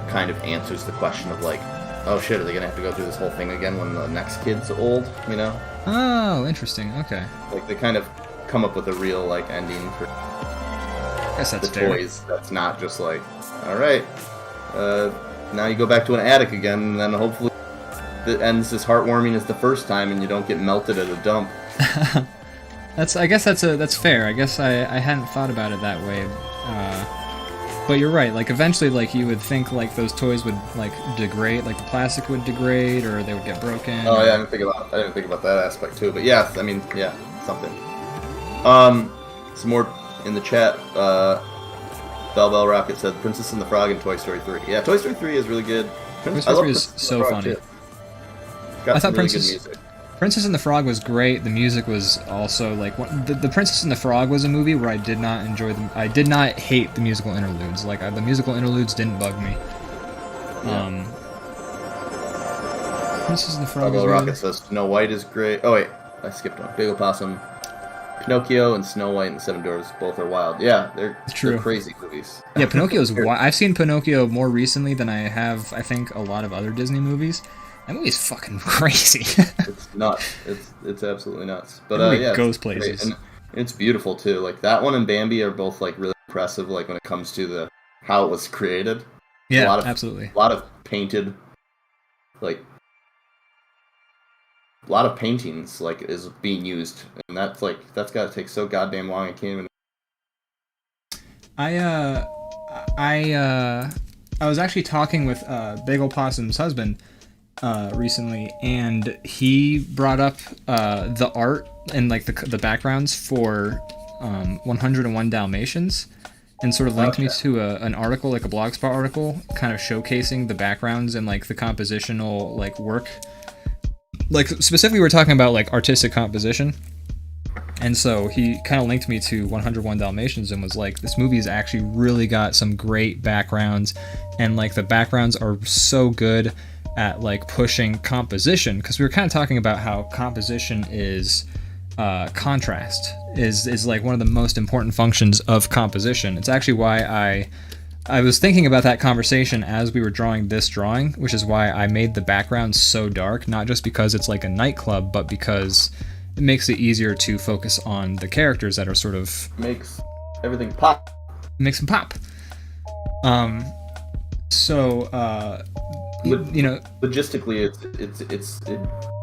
kind of answers the question of like, oh shit, are they gonna have to go through this whole thing again when the next kid's old? You know, Oh, interesting. Okay. like they kind of come up with a real like ending for I guess that's the fair. toys. That's not just like, all right, now you go back to an attic again, and then hopefully it ends as heartwarming as the first time, and you don't get melted at a dump. I guess that's fair. I guess I hadn't thought about it that way. But you're right. Like eventually, like you would think like those toys would like degrade, like the plastic would degrade, or they would get broken. Oh yeah, I didn't think about that aspect too. But yeah, I mean, yeah, something. Some more in the chat. Bell Rocket said Princess and the Frog and Toy Story 3. Yeah, Toy Story 3 is really good. Toy I Story love 3 is Princess and the so Frog, funny. too. Got I some thought really Princess- good music. Princess and the Frog was great. The music was also like the Princess and the Frog was a movie where I did not enjoy them. I did not hate the musical interludes. Like the musical interludes didn't bug me. Princess and the Frog. Bell Was Rocket really... says Snow White is great. Oh wait, I skipped one. Big Opossum, Pinocchio, and Snow White and the Seven Dwarfs both are wild. Yeah, they're True. crazy movies. Yeah, Pinocchio's. I've seen Pinocchio more recently than I have, I think, a lot of other Disney movies. That movie's fucking crazy. It's nuts. It's absolutely nuts. But That movie yeah, goes it's great. places. And it's beautiful too. Like that one and Bambi are both like really impressive. Like when it comes to the how it was created. Yeah, a lot of, absolutely. A lot of painted, like a lot of paintings like is being used, and that's got to take so goddamn long. I can't even. I was actually talking with Bagel Possum's husband recently, and he brought up the art and like the backgrounds for 101 Dalmatians, and sort of linked me to an article, like a Blogspot article, kind of showcasing the backgrounds and like the compositional like work. Like specifically, we're talking about like artistic composition. And so he kind of linked me to 101 Dalmatians and was like, this movie's actually really got some great backgrounds, and like the backgrounds are so good at like pushing composition, because we were kind of talking about how composition is contrast is like one of the most important functions of composition. It's actually why I was thinking about that conversation as we were drawing this drawing, which is why I made the background so dark, not just because it's like a nightclub, but because it makes it easier to focus on the characters that are sort of Makes everything pop. makes them pop. You know, Logistically,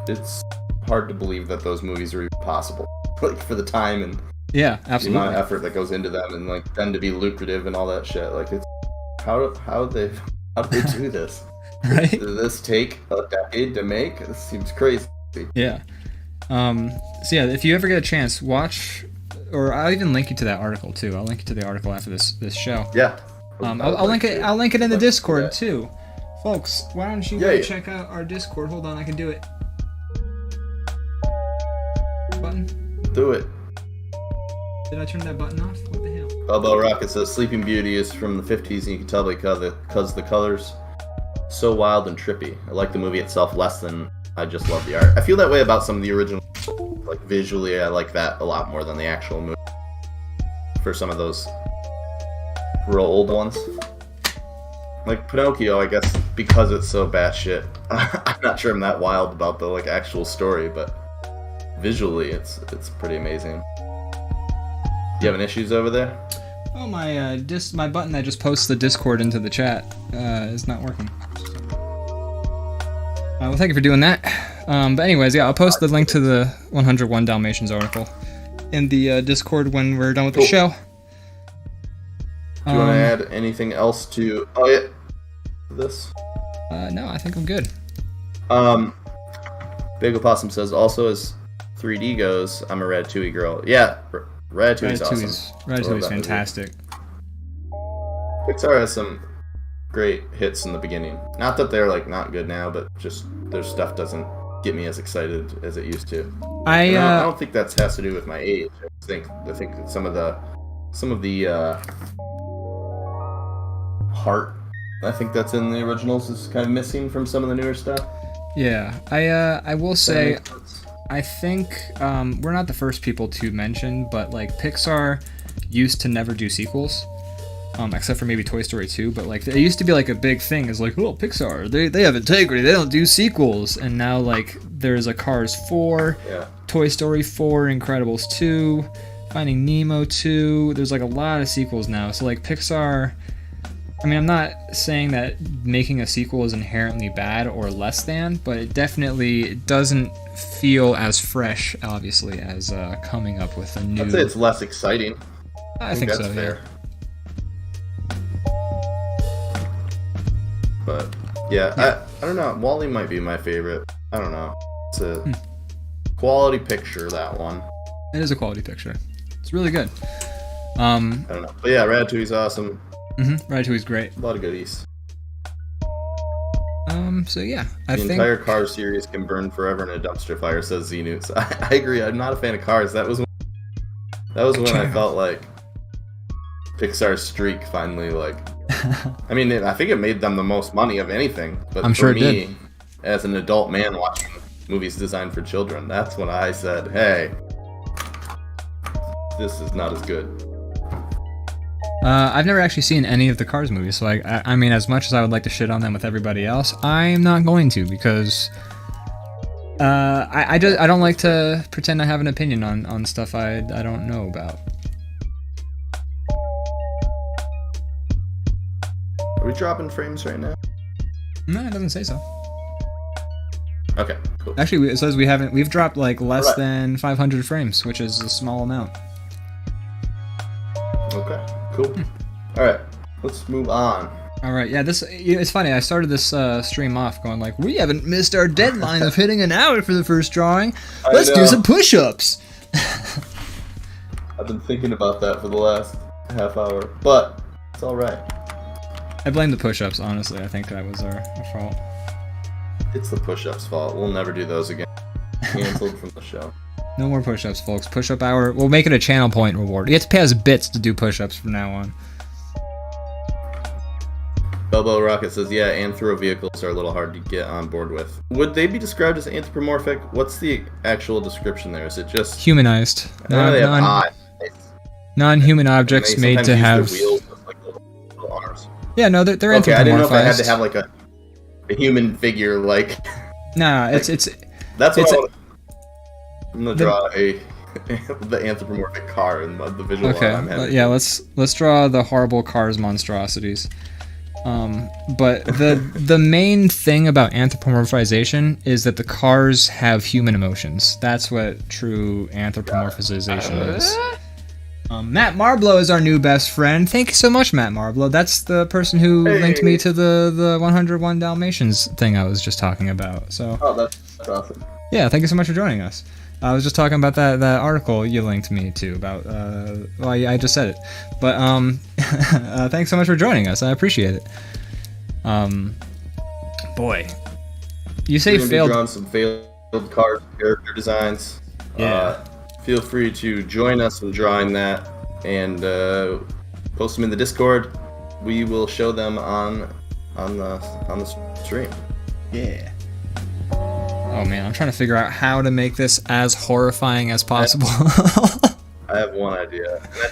it's hard to believe that those movies are even possible. Like for the time and yeah, the amount absolutely. of effort that goes into them, and like them to be lucrative and all that shit. Like it's how do they do this? Right? Did this take a decade to make? This seems crazy. Yeah. So yeah, if you ever get a chance, watch, or I'll even link you to that article too. I'll link you to the article after this show. Yeah. I'll link it. I'll link it in the Discord too, folks. Why don't you go check out our Discord? Hold on, I can do it. Button. Do it. Did I turn that button off? What the hell? Elbow Rocket says Sleeping Beauty is from the 50s, and you can tell because the colors so wild and trippy. I like the movie itself less than I just love the art. I feel that way about some of the original. Like visually, I like that a lot more than the actual movie. For some of those real old ones, like Pinocchio, I guess because it's so batshit. I'm not sure I'm that wild about the like actual story, but visually, it's pretty amazing. You having issues over there? Oh, my my button that just posts the Discord into the chat is not working. Well, thank you for doing that. But anyways, yeah, I'll post the link to the 101 Dalmatians article in the Discord when we're done with the show. Do you want to add anything else to? Oh yeah, this. No, I think I'm good. Bagel Possum says also as 3D goes, I'm a Ratatouille girl. Yeah, Ratatouille's awesome. Ratatouille's fantastic. Pixar has some great hits in the beginning. Not that they're like not good now, but just their stuff doesn't get me as excited as it used to. I don't think that has to do with my age. I think that some of the heart, I think that's in the originals, is kind of missing from some of the newer stuff. Yeah, I will say, I think we're not the first people to mention, but like Pixar used to never do sequels. Except for maybe Toy Story 2, but like it used to be like a big thing. Is like, oh, Pixar, they have integrity. They don't do sequels. And now like there's a Cars 4, Toy Story 4, Incredibles 2, Finding Nemo 2. There's like a lot of sequels now. So like Pixar, I mean, I'm not saying that making a sequel is inherently bad or less than, but it definitely doesn't feel as fresh, obviously, as coming up with a new. I'd say it's less exciting. I think that's so. Fair. Yeah. But yeah, I don't know. WALL-E might be my favorite. I don't know. It's a quality picture, that one. It is a quality picture. It's really good. I don't know. But yeah, Ratatouille's awesome. Ratatouille's great. A lot of goodies. So yeah, the entire Cars series can burn forever in a dumpster fire, says Xenoots. I agree. I'm not a fan of Cars. That was when I felt like Pixar's streak finally like. I mean, I think it made them the most money of anything. But I'm sure for it me, did. As an adult man watching movies designed for children, that's when I said, "Hey, this is not as good." I've never actually seen any of the Cars movies, so I mean, as much as I would like to shit on them with everybody else, I'm not going to because I don't like to pretend I have an opinion on stuff I don't know about. Are we dropping frames right now? No, it doesn't say so. Okay, cool. Actually, it says we've dropped like less than 500 frames, which is a small amount. Okay, cool. Alright, let's move on. Alright, yeah, it's funny, I started this stream off going like, we haven't missed our deadline of hitting an hour for the first drawing. Let's do some push-ups. I've been thinking about that for the last half hour, but it's alright. I blame the push-ups, honestly. I think that was our fault. It's the push-ups' fault. We'll never do those again. Canceled from the show. No more push-ups, folks. Push-up hour. We'll make it a channel point reward. You have to pay us bits to do push-ups from now on. Bobo Rocket says, yeah, anthro vehicles are a little hard to get on board with. Would they be described as anthropomorphic? What's the actual description there? Is it just... humanized. They have eyes. Non-human objects made to have... wheels with, like, little arms. Yeah, no, they're anthropomorphized. Okay, I didn't know if I had to have, like, a human figure, like... Nah, like, it's... That's what I'm gonna draw the anthropomorphic car in the visual art I'm having. Yeah, let's draw the horrible Cars monstrosities. But the main thing about anthropomorphization is that the cars have human emotions. That's what true anthropomorphization is. Matt Marblow is our new best friend. Thank you so much, Matt Marblow. That's the person who linked me to the 101 Dalmatians thing I was just talking about. So. Oh, that's awesome. Yeah, thank you so much for joining us. I was just talking about that article you linked me to about. Well, yeah, I just said it, but thanks so much for joining us. I appreciate it. Boy, you say failed. Drawn some failed card character designs. Yeah. Feel free to join us in drawing that and post them in the Discord. We will show them on the stream. Yeah. Oh man, I'm trying to figure out how to make this as horrifying as possible. I have one idea, and I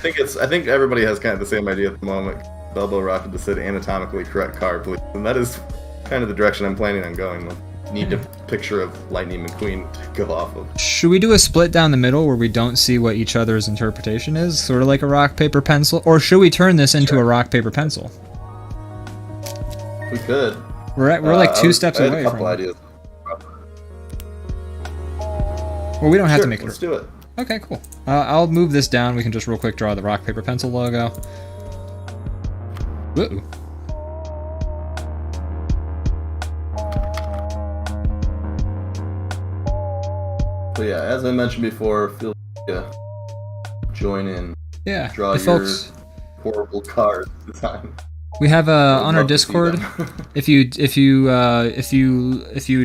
think everybody has kind of the same idea at the moment. Belbo Rocket just said anatomically correct card, please, and that is kind of the direction I'm planning on going. We'll need a picture of Lightning McQueen to go off of. Should we do a split down the middle where we don't see what each other's interpretation is, sort of like a rock paper pencil, or should we turn this into a rock paper pencil? We could. We're like two steps away I had a couple from. ideas. Well, we don't have to make it. Let's do it. Okay, cool. I'll move this down. We can just real quick draw the rock paper pencil logo. Woo. So yeah, as I mentioned before, feel free to join in. Yeah, Draw the your folks. horrible card design. We have on our love to see Discord. them. if you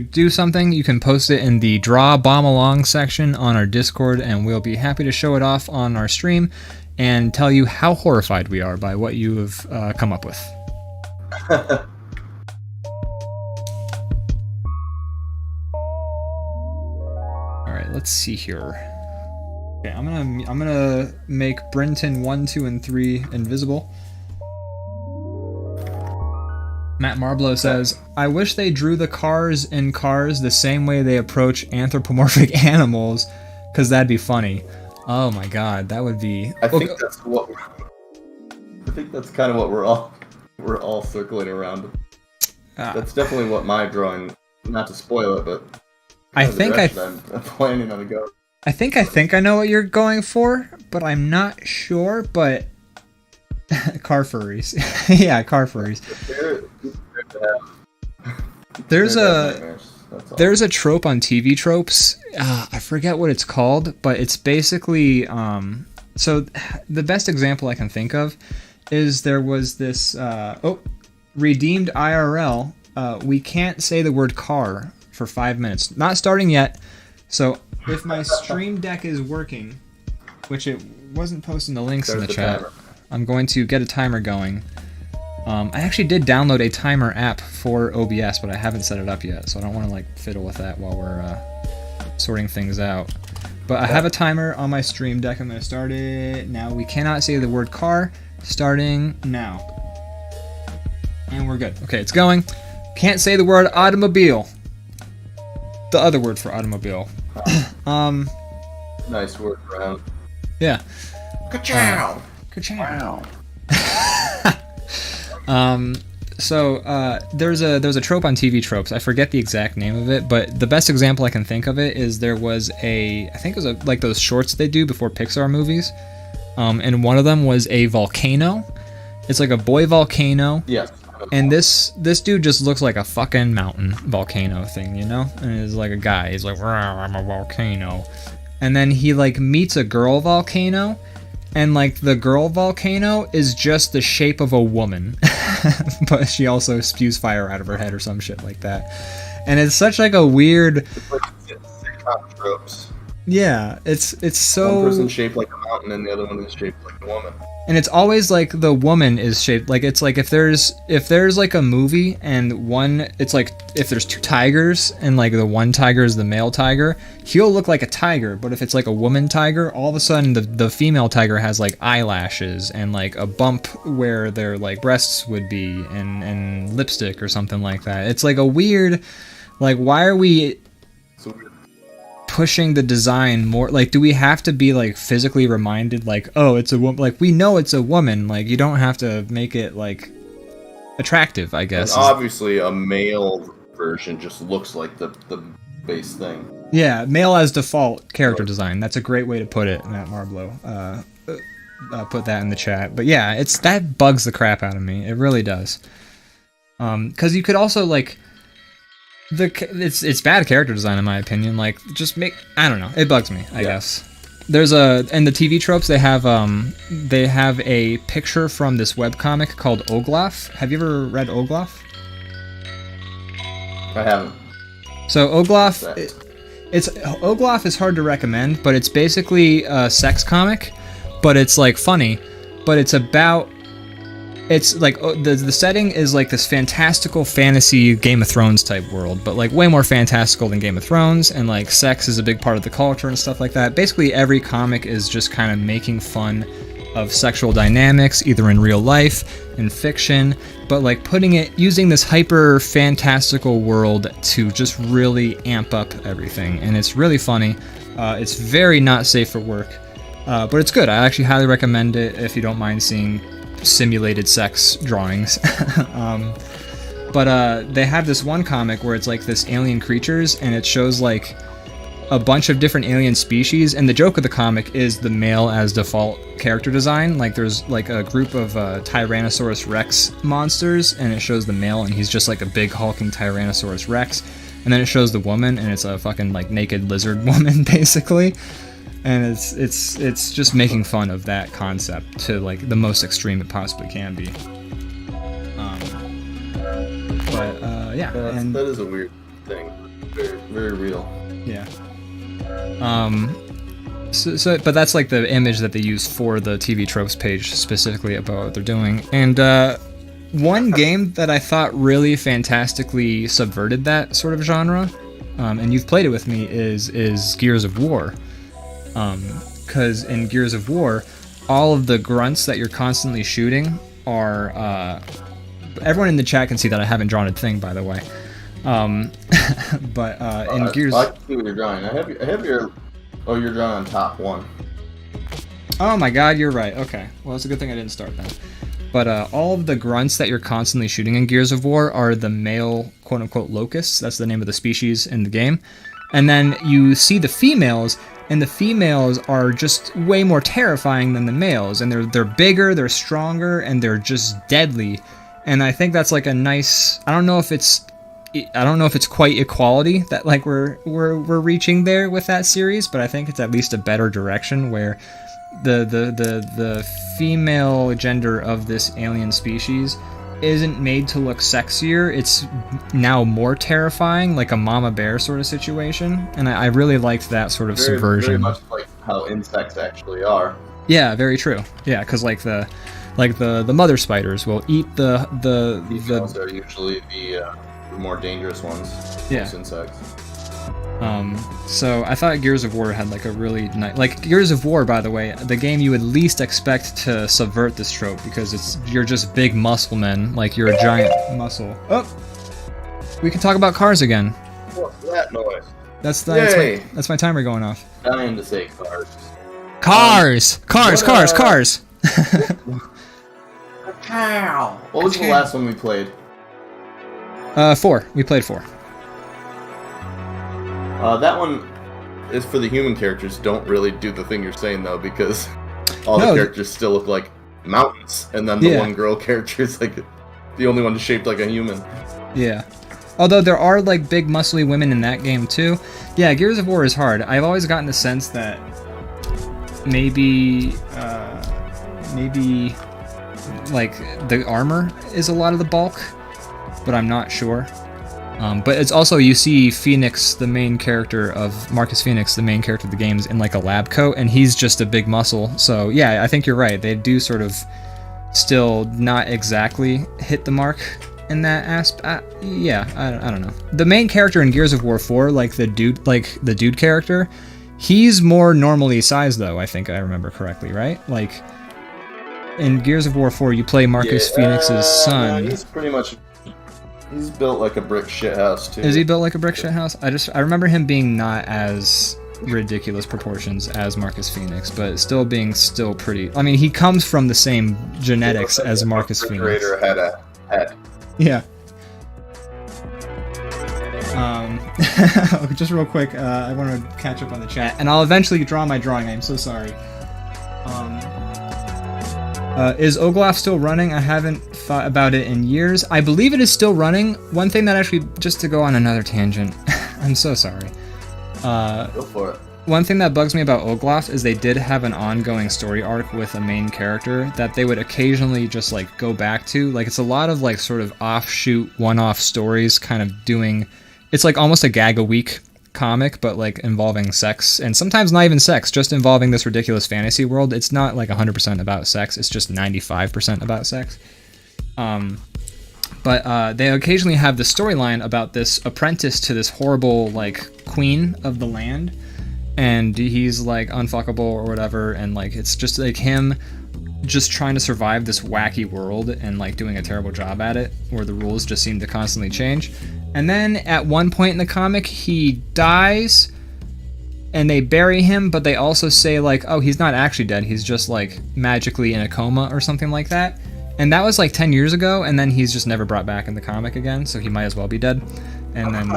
do something, you can post it in the DrawBomb along section on our Discord, and we'll be happy to show it off on our stream and tell you how horrified we are by what you have come up with. All right, let's see here. Okay, I'm gonna make Brenton 1, 2, and 3 invisible. Matt Marblow says, I wish they drew the cars in Cars the same way they approach anthropomorphic animals, because that'd be funny. Oh my god, that would be... I think that's kind of what we're all circling around. That's definitely what my drawing, not to spoil it, but I'm planning on to go. I think I know what you're going for, but I'm not sure, but... car furries. Yeah, car furries. There's a trope on TV Tropes. I forget what it's called, but it's basically so the best example I can think of is there was this redeemed IRL. We can't say the word car for 5 minutes. Not starting yet. So if my stream deck is working, which it wasn't posting the links in the chat. Timer. I'm going to get a timer going. I actually did download a timer app for OBS, but I haven't set it up yet, so I don't want to like fiddle with that while we're sorting things out. But I have a timer on my stream deck. I'm going to start it now. We cannot say the word car. Starting now. And we're good. Okay, it's going. Can't say the word automobile. The other word for automobile. Nice word around. Yeah. Ka-chow! Ka-chow. There's a trope on TV Tropes. I forget the exact name of it, but the best example I can think of it is there was I think it was like those shorts they do before Pixar movies. And one of them was a volcano. It's like a boy volcano. Yeah. And this dude just looks like a fucking mountain volcano thing, you know? And he's like a guy. He's like, I'm a volcano. And then he like meets a girl volcano. And like the girl volcano is just the shape of a woman, but she also spews fire out of her head or some shit like that. And it's such like a weird. It's like sitcom tropes. Yeah, it's so. One person shaped like a mountain, and the other one is shaped like a woman. And it's always like the woman is shaped like it's like if there's like a movie and one it's like if there's two tigers and like the one tiger is the male tiger, he'll look like a tiger, but if it's like a woman tiger, all of a sudden the female tiger has like eyelashes and like a bump where their like breasts would be and lipstick or something like that. It's like a weird, like, why are we pushing the design more? Like, do we have to be like physically reminded like, oh, it's a woman? Like, we know it's a woman. Like, you don't have to make it like attractive, I guess. And obviously a male version just looks like the base thing. Yeah, male as default character design. That's a great way to put it, Matt Marblow. put that in the chat. But yeah, that bugs the crap out of me. It really does. Because you could also like it's bad character design in my opinion. Like just I don't know. It bugs me. I guess. There's in the TV tropes they have a picture from this webcomic called Olaf. Have you ever read Olaf? I haven't. So Olaf, Olaf is hard to recommend, but it's basically a sex comic, but it's like funny, but it's like the setting is like this fantastical fantasy Game of Thrones type world, but like way more fantastical than Game of Thrones, and like sex is a big part of the culture and stuff like that. Basically every comic is just kind of making fun of sexual dynamics, either in real life, in fiction, but like using this hyper fantastical world to just really amp up everything, and it's really funny. It's very not safe for work, but it's good. I actually highly recommend it if you don't mind seeing simulated sex drawings. But they have this one comic where it's like this alien creatures, and it shows like a bunch of different alien species, and the joke of the comic is the male as default character design. Like there's like a group of Tyrannosaurus Rex monsters, and it shows the male, and he's just like a big hulking Tyrannosaurus Rex, and then it shows the woman, and it's a fucking like naked lizard woman basically, and it's just making fun of that concept to like the most extreme it possibly can be. Yeah, and that is a weird thing. Very, very real. Yeah. But that's like the image that they use for the TV tropes page specifically about what they're doing. And one game that I thought really fantastically subverted that sort of genre, and you've played it with me, is Gears of War. Because in Gears of War, all of the grunts that you're constantly shooting are... everyone in the chat can see that I haven't drawn a thing, by the way. But in Gears... I can see what you're drawing. I have your... Oh, you're drawing on top one. Oh my god, you're right. Okay. Well, it's a good thing I didn't start then. But all of the grunts that you're constantly shooting in Gears of War are the male, quote-unquote, locusts. That's the name of the species in the game. And then you see the females, and the females are just way more terrifying than the males. And they're bigger, they're stronger, and they're just deadly. And I think that's like a nice... I don't know if it's quite equality that like we're reaching there with that series, but I think it's at least a better direction where the female gender of this alien species isn't made to look sexier. It's now more terrifying, like a mama bear sort of situation, and I really liked that sort of subversion. Very much like how insects actually are. Yeah, very true. Yeah, because like the mother spiders will eat the Females are usually the more dangerous ones. Yeah. Most insects. So I thought Gears of War had like a really nice... Like, Gears of War, by the way, the game you would least expect to subvert this trope, because you're just big muscle men, like you're a giant muscle. Oh! We can talk about cars again. What's that noise? That's my timer going off. Dying to say cars. Cars! Cow! What was the last one we played? 4. We played 4. That one is for the human characters. Don't really do the thing you're saying though, because all the characters still look like mountains, and then the one girl character is like the only one shaped like a human. Yeah. Although there are like big muscly women in that game too. Yeah, Gears of War is hard. I've always gotten the sense that maybe like the armor is a lot of the bulk, but I'm not sure. But it's also, you see Phoenix, the main character of Marcus Phoenix, the main character of the games, in like a lab coat, and he's just a big muscle. So yeah, I think you're right. They do sort of still not exactly hit the mark in that aspect. Yeah, I don't know. The main character in Gears of War 4, like the dude character, he's more normally sized though. I think I remember correctly, right? Like in Gears of War 4, you play Marcus Phoenix's son. He's pretty much. He's built like a brick shit house too. Is he built like a brick shit house? I remember him being not as ridiculous proportions as Marcus Phoenix, but still being pretty. I mean, he comes from the same genetics as Marcus Phoenix. Had a head. Yeah. Just real quick, I want to catch up on the chat, and I'll eventually draw my drawing. I'm so sorry. Is Olaf still running? I haven't thought about it in years. I believe it is still running. One thing that actually, just to go on another tangent, I'm so sorry. Go for it. One thing that bugs me about Olaf is they did have an ongoing story arc with a main character that they would occasionally just like go back to. Like it's a lot of like sort of offshoot, one-off stories, kind of doing. It's like almost a gag a week comic, but like involving sex, and sometimes not even sex, just involving this ridiculous fantasy world. It's not like 100% about sex. It's just 95% about sex. But they occasionally have the storyline about this apprentice to this horrible like queen of the land. And he's like unfuckable or whatever, and like it's just like him just trying to survive this wacky world and like doing a terrible job at it, where the rules just seem to constantly change. And then at one point in the comic he dies and they bury him, but they also say like, oh, he's not actually dead, he's just like magically in a coma or something like that. And that was like 10 years ago, and then he's just never brought back in the comic again, so he might as well be dead. And then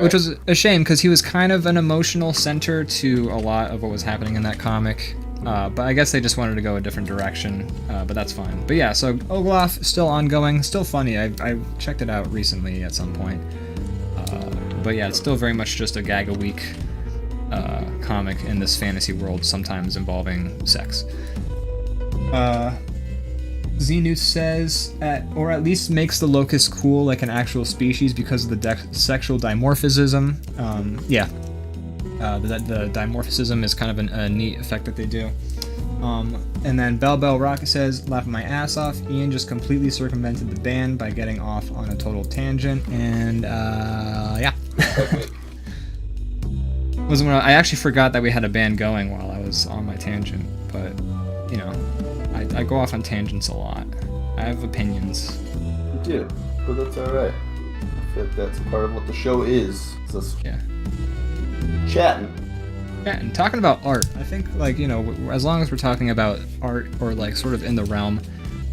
which was a shame, because he was kind of an emotional center to a lot of what was happening in that comic. But I guess they just wanted to go a different direction, but that's fine. But yeah, so Olaf, still ongoing, still funny. I checked it out recently at some point. But yeah, it's still very much just a gag a week comic in this fantasy world, sometimes involving sex. Xenu says, or at least makes the locust cool like an actual species because of the sexual dimorphism. Yeah, the dimorphism is kind of a neat effect that they do. And then Bell Rocket says, laughing my ass off, Ian just completely circumvented the ban by getting off on a total tangent, and yeah. I actually forgot that we had a ban going while I was on my tangent, but you know, I go off on tangents a lot. I have opinions. You do, but that's alright. I feel like that's part of what the show is. It's just chatting. Yeah, and talking about art, I think, like, you know, as long as we're talking about art or like sort of in the realm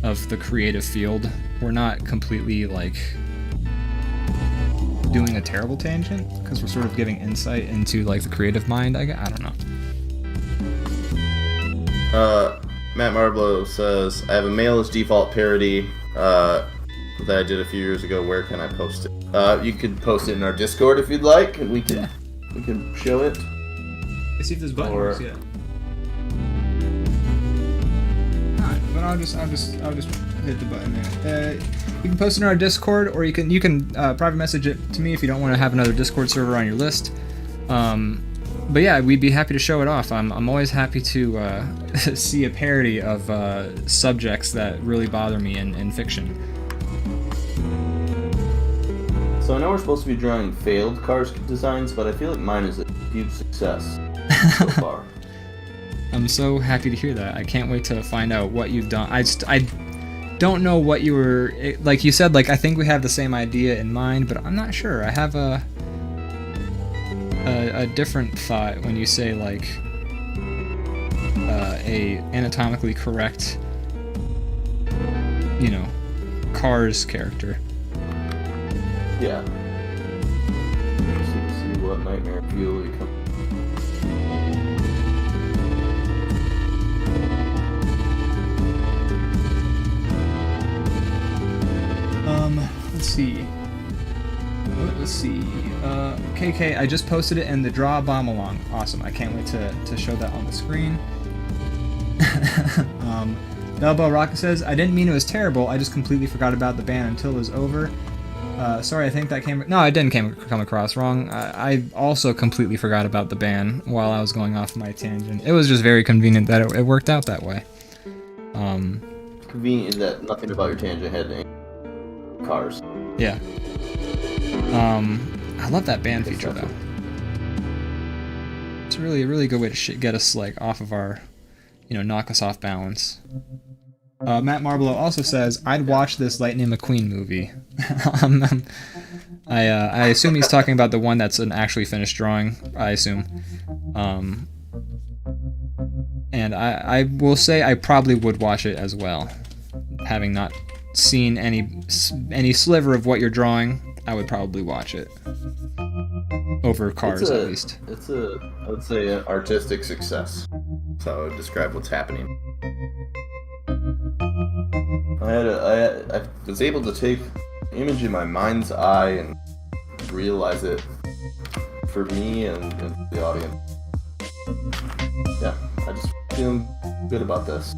of the creative field, we're not completely like doing a terrible tangent, because we're sort of giving insight into like the creative mind. I don't know. Matt Marblow says, I have a male as default parody that I did a few years ago. Where can I post it? You could post it in our Discord if you'd like, and we can show it. Let's see if this button works yet. Alright, but I'll just hit the button there. You can post it in our Discord, or you can private message it to me if you don't want to have another Discord server on your list. But yeah, we'd be happy to show it off. I'm always happy to see a parody of subjects that really bother me in fiction. So I know we're supposed to be drawing failed cars designs, but I feel like mine is a huge success so far. I'm so happy to hear that. I can't wait to find out what you've done. I don't know what you were, like you said, like I think we have the same idea in mind, but I'm not sure. I have a different thought when you say like a anatomically correct, you know, Cars character. Yeah. See what nightmare fuel you come. Let's see. KK, I just posted it in the DrawBomb along. Awesome. I can't wait to show that on the screen. Bell Rocket says, I didn't mean it was terrible. I just completely forgot about the ban until it was over. Sorry, I think that came... No, I didn't come across wrong. I also completely forgot about the ban while I was going off my tangent. It was just very convenient that it worked out that way. Convenient in that nothing about your tangent had any cars. Yeah. I love that ban feature though. It's a really good way to get us like off of our, you know, knock us off balance. Matt Marblow also says, I'd watch this Lightning McQueen movie. I assume he's talking about the one that's an actually finished drawing, I assume. And I will say I probably would watch it as well. Having not seen any sliver of what you're drawing, I would probably watch it. Over Cars, at least. I would say, an artistic success. That's how I would describe what's happening. I was able to take an image in my mind's eye and realize it for me and the audience. Yeah, I just feeling good about this.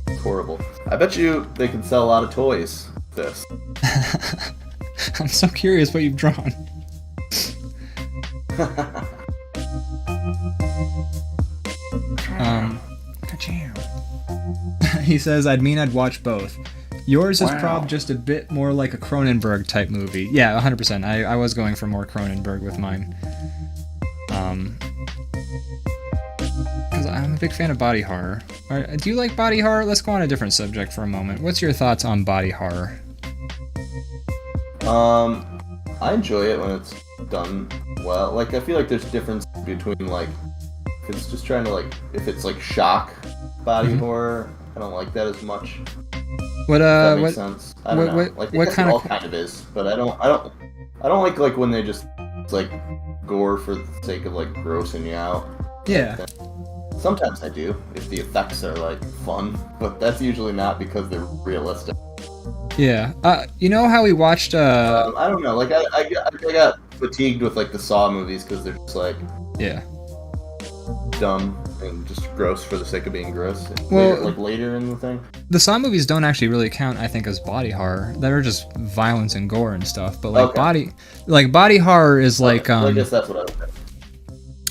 It's horrible. I bet you they can sell a lot of toys with this. I'm so curious what you've drawn. He says, I'd watch both. Yours is probably just a bit more like a Cronenberg type movie. Yeah, 100%. I was going for more Cronenberg with mine. Because I'm a big fan of body horror. Do you like body horror? Let's go on a different subject for a moment. What's your thoughts on body horror? I enjoy it when it's done well. Like, I feel like there's a difference between, like, if it's just trying to, like, if it's, like, shock body horror, I don't like that as much. What, that makes sense. I don't know. Like, what kind of... kind of is, but I don't like when they just, like, gore for the sake of, like, grossing you out. Yeah. Sometimes I do, if the effects are, like, fun, but that's usually not because they're realistic. Yeah. You know how we watched, I don't know, like, I got fatigued with, like, the Saw movies because they're just, like... Yeah. Dumb and just gross for the sake of being gross. Well, later in the thing. The Saw movies don't actually really count, I think, as body horror. They're just violence and gore and stuff. But like body horror is like well, I guess that's what I would say.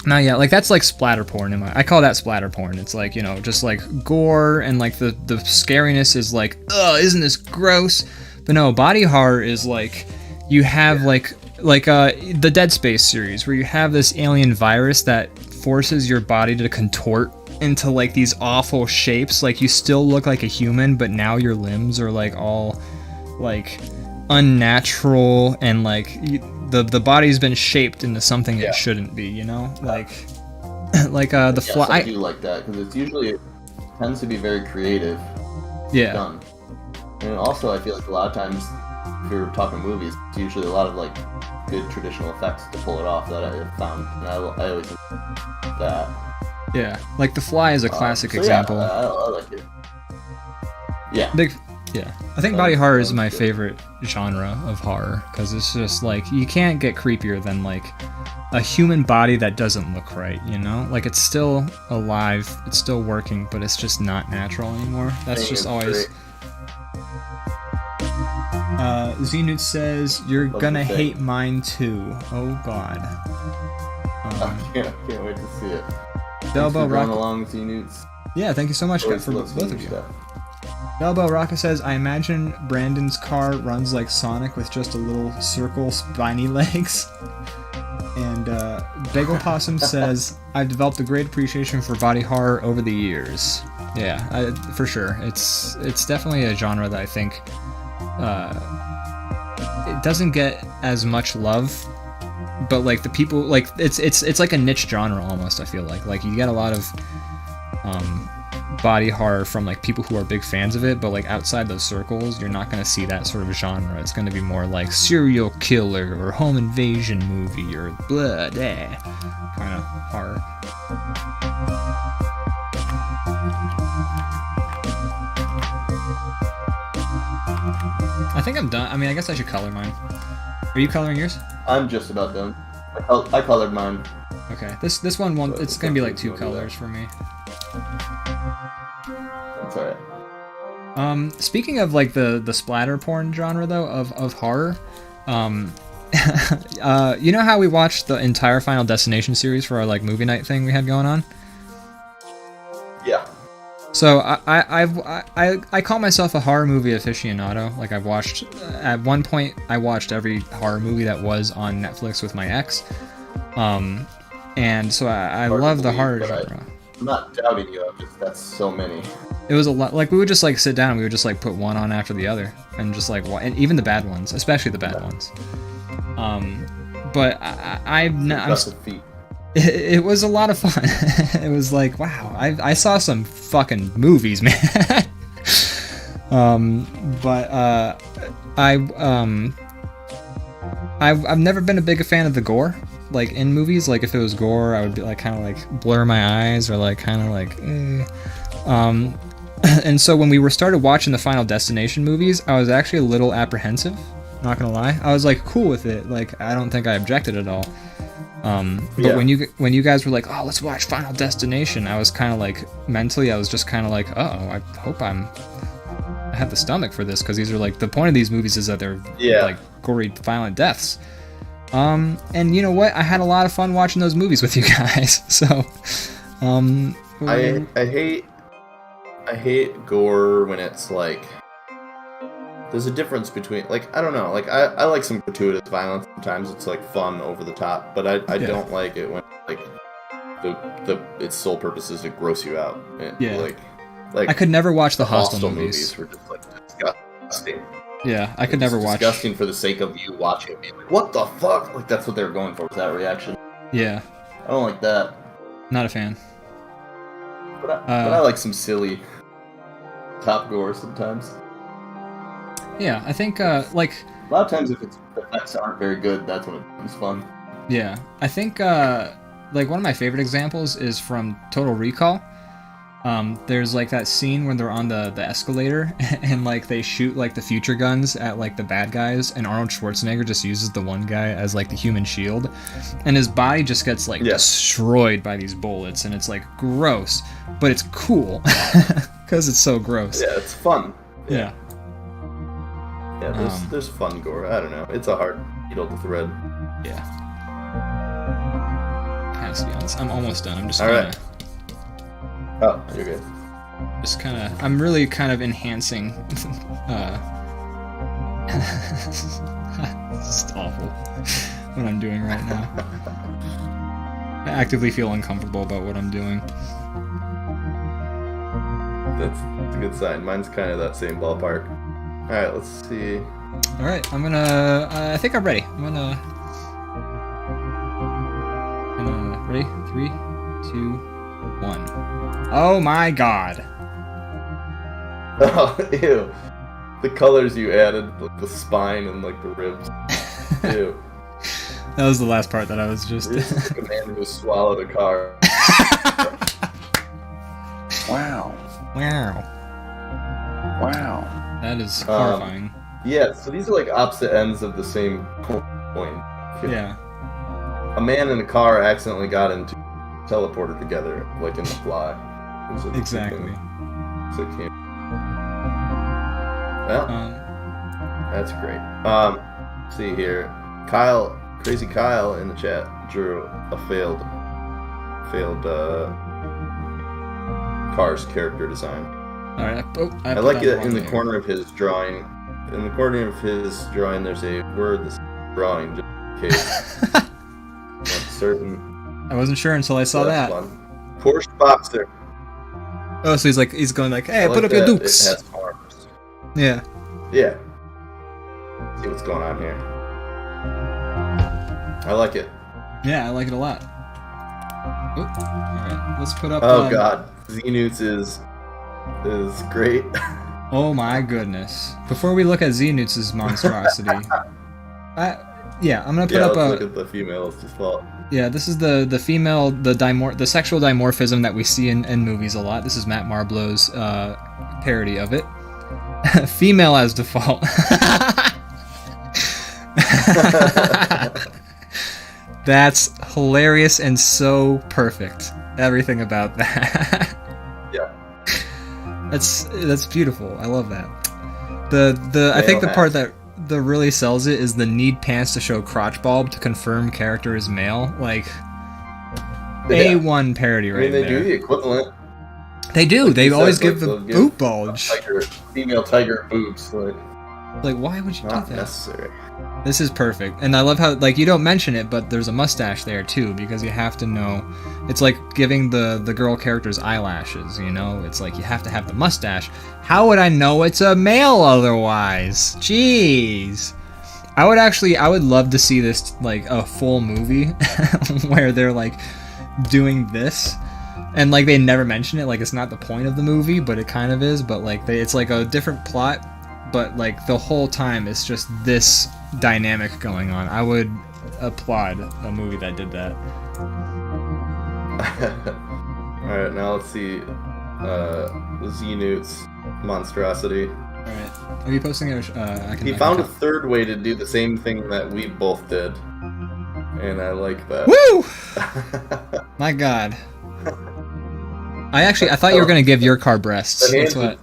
No, yeah, like that's like splatter porn. I call that splatter porn. It's like, you know, just like gore and like the scariness is like, ugh, isn't this gross? But no, body horror is like you have like the Dead Space series where you have this alien virus that forces your body to contort into like these awful shapes. Like you still look like a human, but now your limbs are like all like unnatural and like the body's been shaped into something it shouldn't be, you know? Like the fly. I do like that because it tends to be very creative. Yeah. Done. And also, I feel like a lot of times, if you're talking movies, it's usually a lot of like good traditional effects to pull it off that I have found, and I always think that. Yeah, like The Fly is a classic example. Yeah, I like it. Yeah. Yeah, I think body horror is my favorite genre of horror because it's just like you can't get creepier than like a human body that doesn't look right, you know? Like it's still alive, it's still working, but it's just not natural anymore. That's just always. Zenut says you're gonna hate mine too. Oh God. I can't wait to see it. Delbo Rock. Along Zenuts. Yeah, thank you so much for both of you. Delbo Rocka says, I imagine Brandon's car runs like Sonic with just a little circle spiny legs. And Bagel Possum says, I've developed a great appreciation for body horror over the years. Yeah, for sure. It's definitely a genre that I think it doesn't get as much love, but like the people like it's like a niche genre almost. I feel like you get a lot of body horror from like people who are big fans of it, but like outside those circles you're not going to see that sort of genre. It's going to be more like serial killer or home invasion movie or blah kind of horror. I think I'm done. I mean, I guess I should color mine. Are you coloring yours? I'm just about done. I colored mine. Okay, this one won't. It's gonna be like 2 colors for me. That's alright. Speaking of like the splatter porn genre though of horror, you know how we watched the entire Final Destination series for our like movie night thing we had going on? Yeah. So I call myself a horror movie aficionado. Like I've watched at one point I watched every horror movie that was on Netflix with my ex, and so I love the horror genre. I'm not doubting you. That's so many. It was a lot. Like we would just like sit down and we would just like put one on after the other and just like and even the bad ones, especially the bad ones. But it was a lot of fun. It was like, wow, I saw some fucking movies, man. I've never been a big fan of the gore. Like in movies, like if it was gore, I would be like kind of like blur my eyes or like kind of like. And so when we started watching the Final Destination movies, I was actually a little apprehensive. Not gonna lie, I was like cool with it. Like I don't think I objected at all. But when you guys were like, oh, let's watch Final Destination, I was kind of like mentally, I was just kind of like, oh, I hope I have the stomach for this, because these are like, the point of these movies is that they're like gory, violent deaths. And you know what? I had a lot of fun watching those movies with you guys. So, I hate gore when it's like, there's a difference between, like, I don't know, like, I like some gratuitous violence. Sometimes it's like fun over the top, but I don't like it when like its sole purpose is to gross you out. Like I could never watch the Hostel movies. Were just like disgusting. Yeah, I could never watch. Disgusting for the sake of you watching it, being like, what the fuck? Like that's what they were going for, was that reaction. Yeah. I don't like that. Not a fan. But I like some silly top gore sometimes. Yeah, I think like a lot of times if the effects aren't very good, that's when it becomes fun. Yeah, I think like one of my favorite examples is from Total Recall. There's like that scene when they're on the escalator and like they shoot like the future guns at like the bad guys, and Arnold Schwarzenegger just uses the one guy as like the human shield, and his body just gets like destroyed by these bullets, and it's like gross, but it's cool because it's so gross. Yeah, it's fun. Yeah. Yeah, there's fun gore. I don't know. It's a hard needle to thread. Yeah. Kind of, to be honest, I'm almost done. I'm just all right. Oh, you're good. Just kind of, I'm really kind of enhancing. It's just awful what I'm doing right now. I actively feel uncomfortable about what I'm doing. That's a good sign. Mine's kind of that same ballpark. Alright, let's see. Alright, I'm gonna... I think I'm ready. I'm gonna... Ready? 3, 2, 1. Oh my god! Oh, ew. The colors you added, like the spine and like the ribs. Ew. That was the last part that I was just... This is like a man who swallowed a car. Wow. Wow. Wow. That is horrifying. Yeah, so these are like opposite ends of the same point. Yeah. A man and a car accidentally got into teleporter together, like in The Fly. Exactly. So it came. Well, that's great. Let's see here. Kyle, Crazy Kyle in the chat drew a failed Cars character design. All right. I like it in the corner of his drawing. In the corner of his drawing, there's a word that's drawing, just in case. Not certain. I wasn't sure until I saw that. Fun. Porsche Boxer. Oh, so he's going like, hey, put up your dukes. It has arms. Yeah. Yeah. See what's going on here. I like it. Yeah, I like it a lot. Oh, all right, let's put up. Oh God, Z-Newts is great. Oh my goodness! Before we look at Z-Newts' monstrosity, yeah, I'm gonna put up look at the female's default. Yeah, this is the female, the sexual dimorphism that we see in movies a lot. This is Matt Marblow's parody of it. Female as default. That's hilarious and so perfect. Everything about that. Yeah. That's beautiful. I love that. I think the part that really sells it is the need pants to show crotch bulb to confirm character is male. Like A1 parody right there. I mean, they do the equivalent. They do. Like they always give the boob bulge. Female tiger boobs. Like, why would you do that? Not necessary. This is perfect. And I love how, like, you don't mention it, but there's a mustache there, too, because you have to know. It's like giving the girl characters eyelashes, you know? It's like you have to have the mustache. How would I know it's a male otherwise? Jeez. I would love to see this, like, a full movie where they're, like, doing this. And, like, they never mention it. Like, it's not the point of the movie, but it kind of is. But, like, it's, like, a different plot. But, like, the whole time it's just this dynamic going on. I would applaud a movie that did that. Alright, now let's see. Xenut's monstrosity. Alright. Are you posting it? He found a third way to do the same thing that we both did. And I like that. Woo! My god. I thought you were gonna give your car breasts. That's what.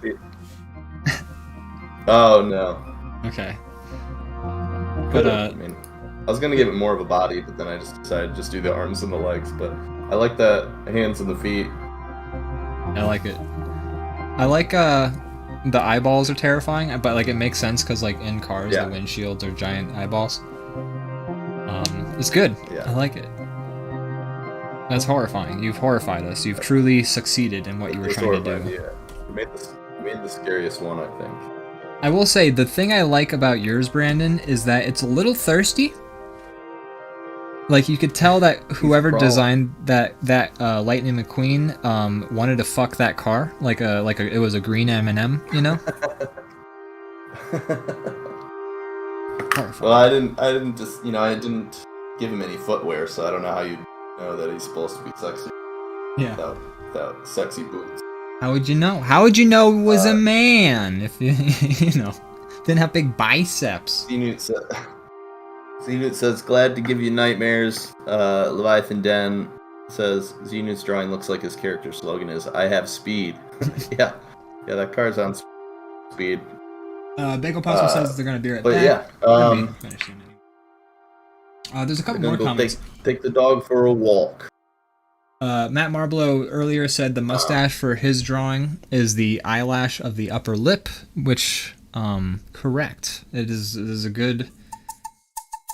Oh no. Okay. But I mean, I was gonna give it more of a body, but then I just decided to just do the arms and the legs. But I like the hands and the feet. I like it. I like the eyeballs are terrifying, but like it makes sense because like in cars the windshields are giant eyeballs. It's good. Yeah. I like it. That's horrifying. You've horrified us. You've truly succeeded in what you were trying to do. Yeah. You made the scariest one, I think. I will say, the thing I like about yours, Brandon, is that it's a little thirsty. Like, you could tell that whoever designed that Lightning McQueen wanted to fuck that car. It was a green M&M, you know? Well, I didn't give him any footwear, so I don't know how you know that he's supposed to be sexy. Yeah. Without sexy boots. How would you know? How would you know it was a man if you didn't have big biceps? Xenut says, glad to give you nightmares. Leviathan Den says, Xenut's drawing looks like his character slogan is, I have speed. Yeah, that car's on speed. Bagel Puzzle says they're going to be right but back. Yeah. There's a couple more comments. Take the dog for a walk. Matt Marblow earlier said the mustache for his drawing is the eyelash of the upper lip, which, correct. It is a good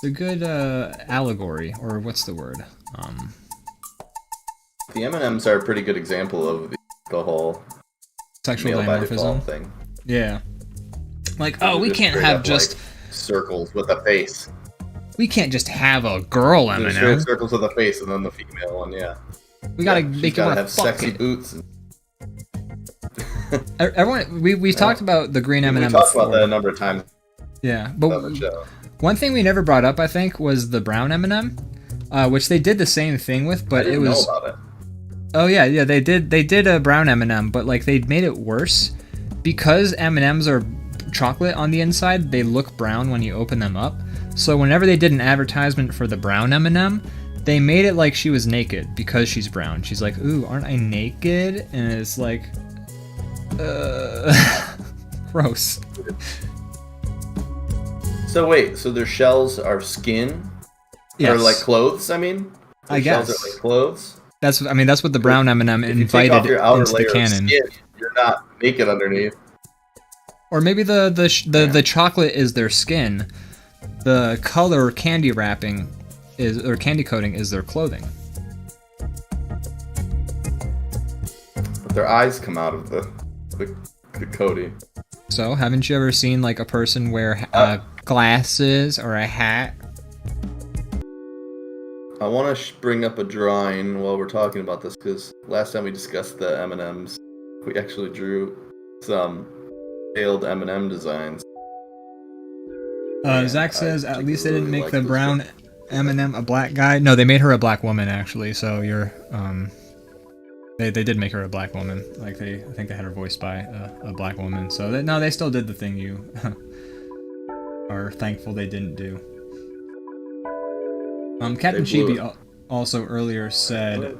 allegory, or what's the word? The M&Ms are a pretty good example of the whole sexual male by dimorphism default thing. Yeah. Like, oh, we can't have just circles with a face. We can't just have a girl M&M. Straight circles with a face, and then the female one. Yeah. We gotta make it have sexy boots. Everyone, we've talked about the green M&M. We talked about that a number of times. Yeah, but one thing we never brought up, I think, was the brown M&M, which they did the same thing with, but I didn't know about it. Oh yeah, they did a brown M&M, but like they made it worse because M&Ms are chocolate on the inside. They look brown when you open them up. So whenever they did an advertisement for the brown M&M, they made it like she was naked because she's brown. She's like, ooh, aren't I naked? And it's like, gross. So wait, so their shells are skin? Yes. Or like clothes, I mean? I guess. Shells are like clothes? That's what the brown M&M invited into the canon. Skin, you're not naked underneath. Or maybe the chocolate is their skin. The color candy wrapping candy coating is their clothing. But their eyes come out of the coating. So, haven't you ever seen like a person wear glasses or a hat? I want to bring up a drawing while we're talking about this, because last time we discussed the M&Ms, we actually drew some failed M&M designs. Zach says, at least they didn't make the brown M&M a black guy. No, they made her a black woman, actually, so you're, they did make her a black woman. Like, I think they had her voiced by a black woman, so they still did the thing you are thankful they didn't do. Captain Chibi also earlier said,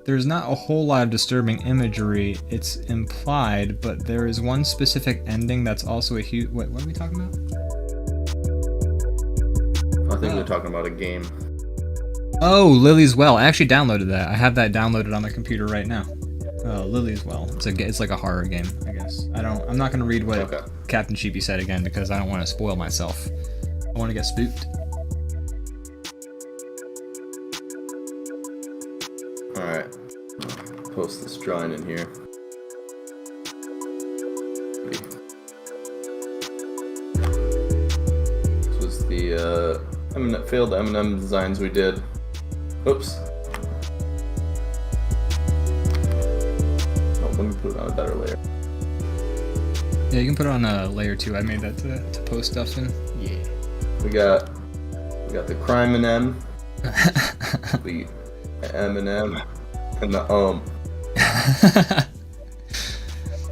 there's not a whole lot of disturbing imagery, it's implied, but there is one specific ending that's also a huge... What are we talking about? I think we're talking about a game. Oh, Lily's Well. I actually downloaded that. I have that downloaded on my computer right now. Lily's Well. It's like a horror game, I guess. I'm not going to read what Captain Chibi said again because I don't want to spoil myself. I want to get spooked. Alright. Post this drawing in here. This was the failed M&M designs we did. Oops. Oh, let me put it on a better layer. Yeah, you can put it on a layer 2. I made that to post stuff in. Yeah. We got the crime M&M. The M&M and the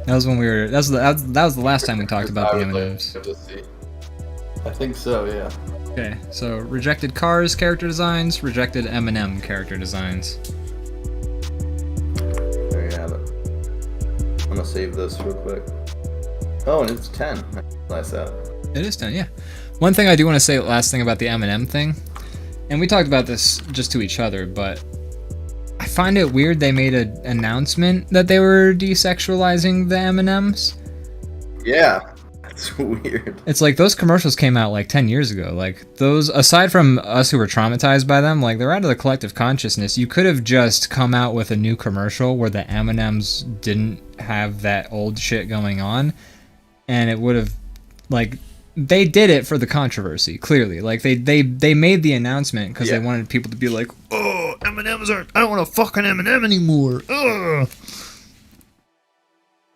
That was when we were. That was the last time we talked about the M&Ms. Like to see. I think so, yeah. Okay, so rejected Cars character designs, rejected M&M character designs. There you have it. I'm gonna save this real quick. Oh, and it's 10. Nice that. It is 10, yeah. One thing I do want to say, last thing about the M&M thing, and we talked about this just to each other, but I find it weird they made an announcement that they were desexualizing the M&Ms. Yeah, it's weird. It's like those commercials came out like 10 years ago. Like those, aside from us who were traumatized by them, like they're out of the collective consciousness. You could have just come out with a new commercial where the M&Ms didn't have that old shit going on, and it would have, like, they did it for the controversy, clearly. Like they made the announcement because they wanted people to be like, oh, M&Ms aren't, I don't want to fucking M&M anymore. Ugh.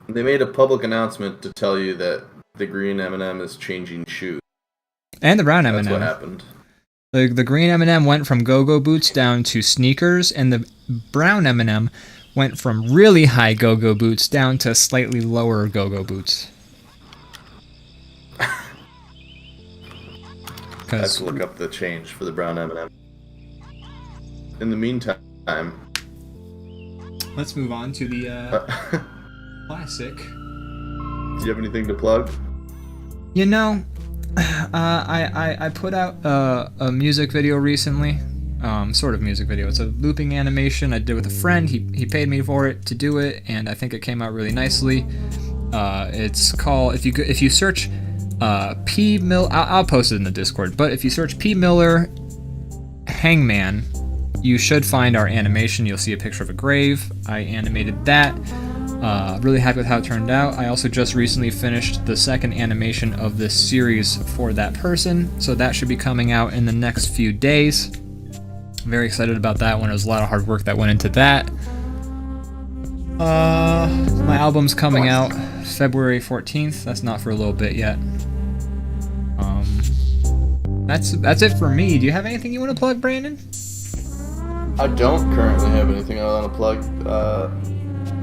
They made a public announcement to tell you that the green M&M is changing shoes. And the brown M&M. That's what happened. The green M&M went from go-go boots down to sneakers, and the brown M&M went from really high go-go boots down to slightly lower go-go boots. I have to look up the change for the brown M&M. In the meantime, let's move on to the classic. Do you have anything to plug? You know, I put out a music video recently, sort of music video. It's a looping animation I did with a friend. He paid me for it to do it, and I think it came out really nicely. It's called, if you search P Mill, I'll post it in the Discord, but if you search P Miller Hangman, you should find our animation. You'll see a picture of a grave. I animated that. Really happy with how it turned out. I also just recently finished the second animation of this series for that person, so that should be coming out in the next few days. Very excited about that one. It was a lot of hard work that went into that. My album's coming out February 14th. That's not for a little bit yet. That's it for me. Do you have anything you want to plug, Brandon? I don't currently have anything I want to plug. I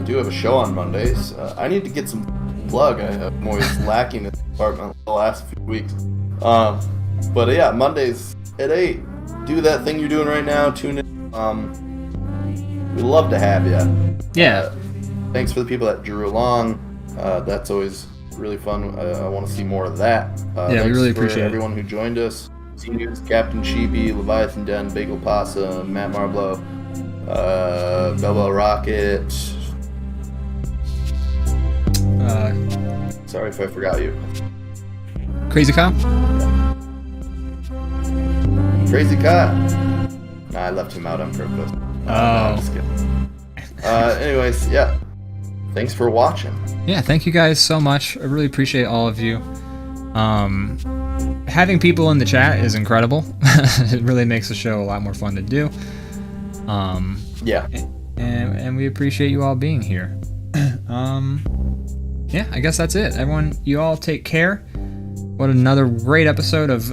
do have a show on Mondays. I need to get some plug. I'm always lacking in the department the last few weeks. But yeah, Mondays at 8. Do that thing you're doing right now. Tune in. We'd love to have you. Yeah. Thanks for the people that drew along. That's always really fun. I want to see more of that. Yeah, we really appreciate everyone who joined us. Seniors, Captain Chibi, Leviathan Den, Bagel Pasa, Matt Marblow, Bell Rocket. Sorry if I forgot you. Crazy Cop? Crazy Cop. Nah, I left him out on purpose. No, I'm just kidding. Anyways, yeah. Thanks for watching. Yeah, thank you guys so much. I really appreciate all of you. Having people in the chat is incredible. It really makes the show a lot more fun to do. Yeah. And we appreciate you all being here. Yeah, I guess that's it. Everyone, you all take care. What another great episode of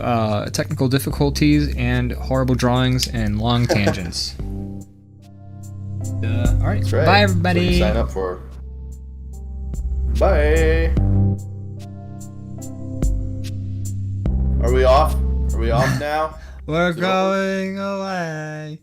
technical difficulties and horrible drawings and long tangents. All right. That's right. Bye, everybody. That's what you sign up for. Bye. Are we off? Are we off now? We're going away.